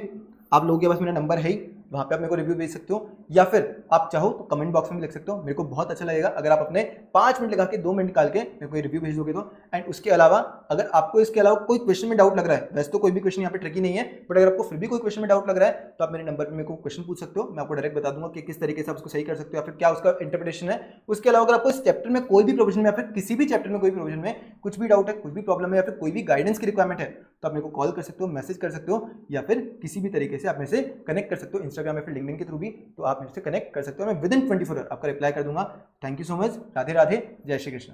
आप लोगों के पास मेरा नंबर है ही, वहाँ पे आप मेरे को रिव्यू भेज सकते हो, या फिर आप चाहो तो कमेंट बॉक्स में भी लिख सकते हो। मेरे को बहुत अच्छा लगेगा अगर आप अपने 5 मिनट लगा के 2 मिनट निकाल के मेरे को ये रिव्यू भेज दोगे तो। एंड उसके अलावा अगर आपको इसके अलावा कोई क्वेश्चन में डाउट लग रहा है, वैसे तो कोई भी क्वेश्चन यहाँ पे ट्रिकी नहीं है, बट अगर आपको फिर भी कोई क्वेश्चन में डाउट लग रहा है तो आप मेरे नंबर पर मेरे को क्वेश्चन पूछ सकते हो। मैं आपको डायरेक्ट बता दूंगा कि किस तरीके से आप उसको सही कर सकते हो या फिर क्या उसका इंटरप्रिटेशन है। उसके अलावा अगर आपको इस चैप्टर में कोई भी प्रोविजन में या फिर किसी भी चैप्टर में कोई प्रोविजन में कुछ भी डाउट है, कुछ भी प्रॉब्लम है या फिर कोई भी गाइडेंस की रिक्वायरमेंट है तो आप मेरे को कॉल कर सकते हो, मैसेज कर सकते हो, या फिर किसी भी तरीके से आप मेरे से कनेक्ट कर सकते हो, इंस्टाग्राम या फिर लिंक्डइन के थ्रू भी, तो आप मेरे से कनेक्ट कर सकते हो। मैं विद इन 24 आवर आपका रिप्लाई कर दूंगा। Thank you so much. Radhe Radhe, जय श्री कृष्ण।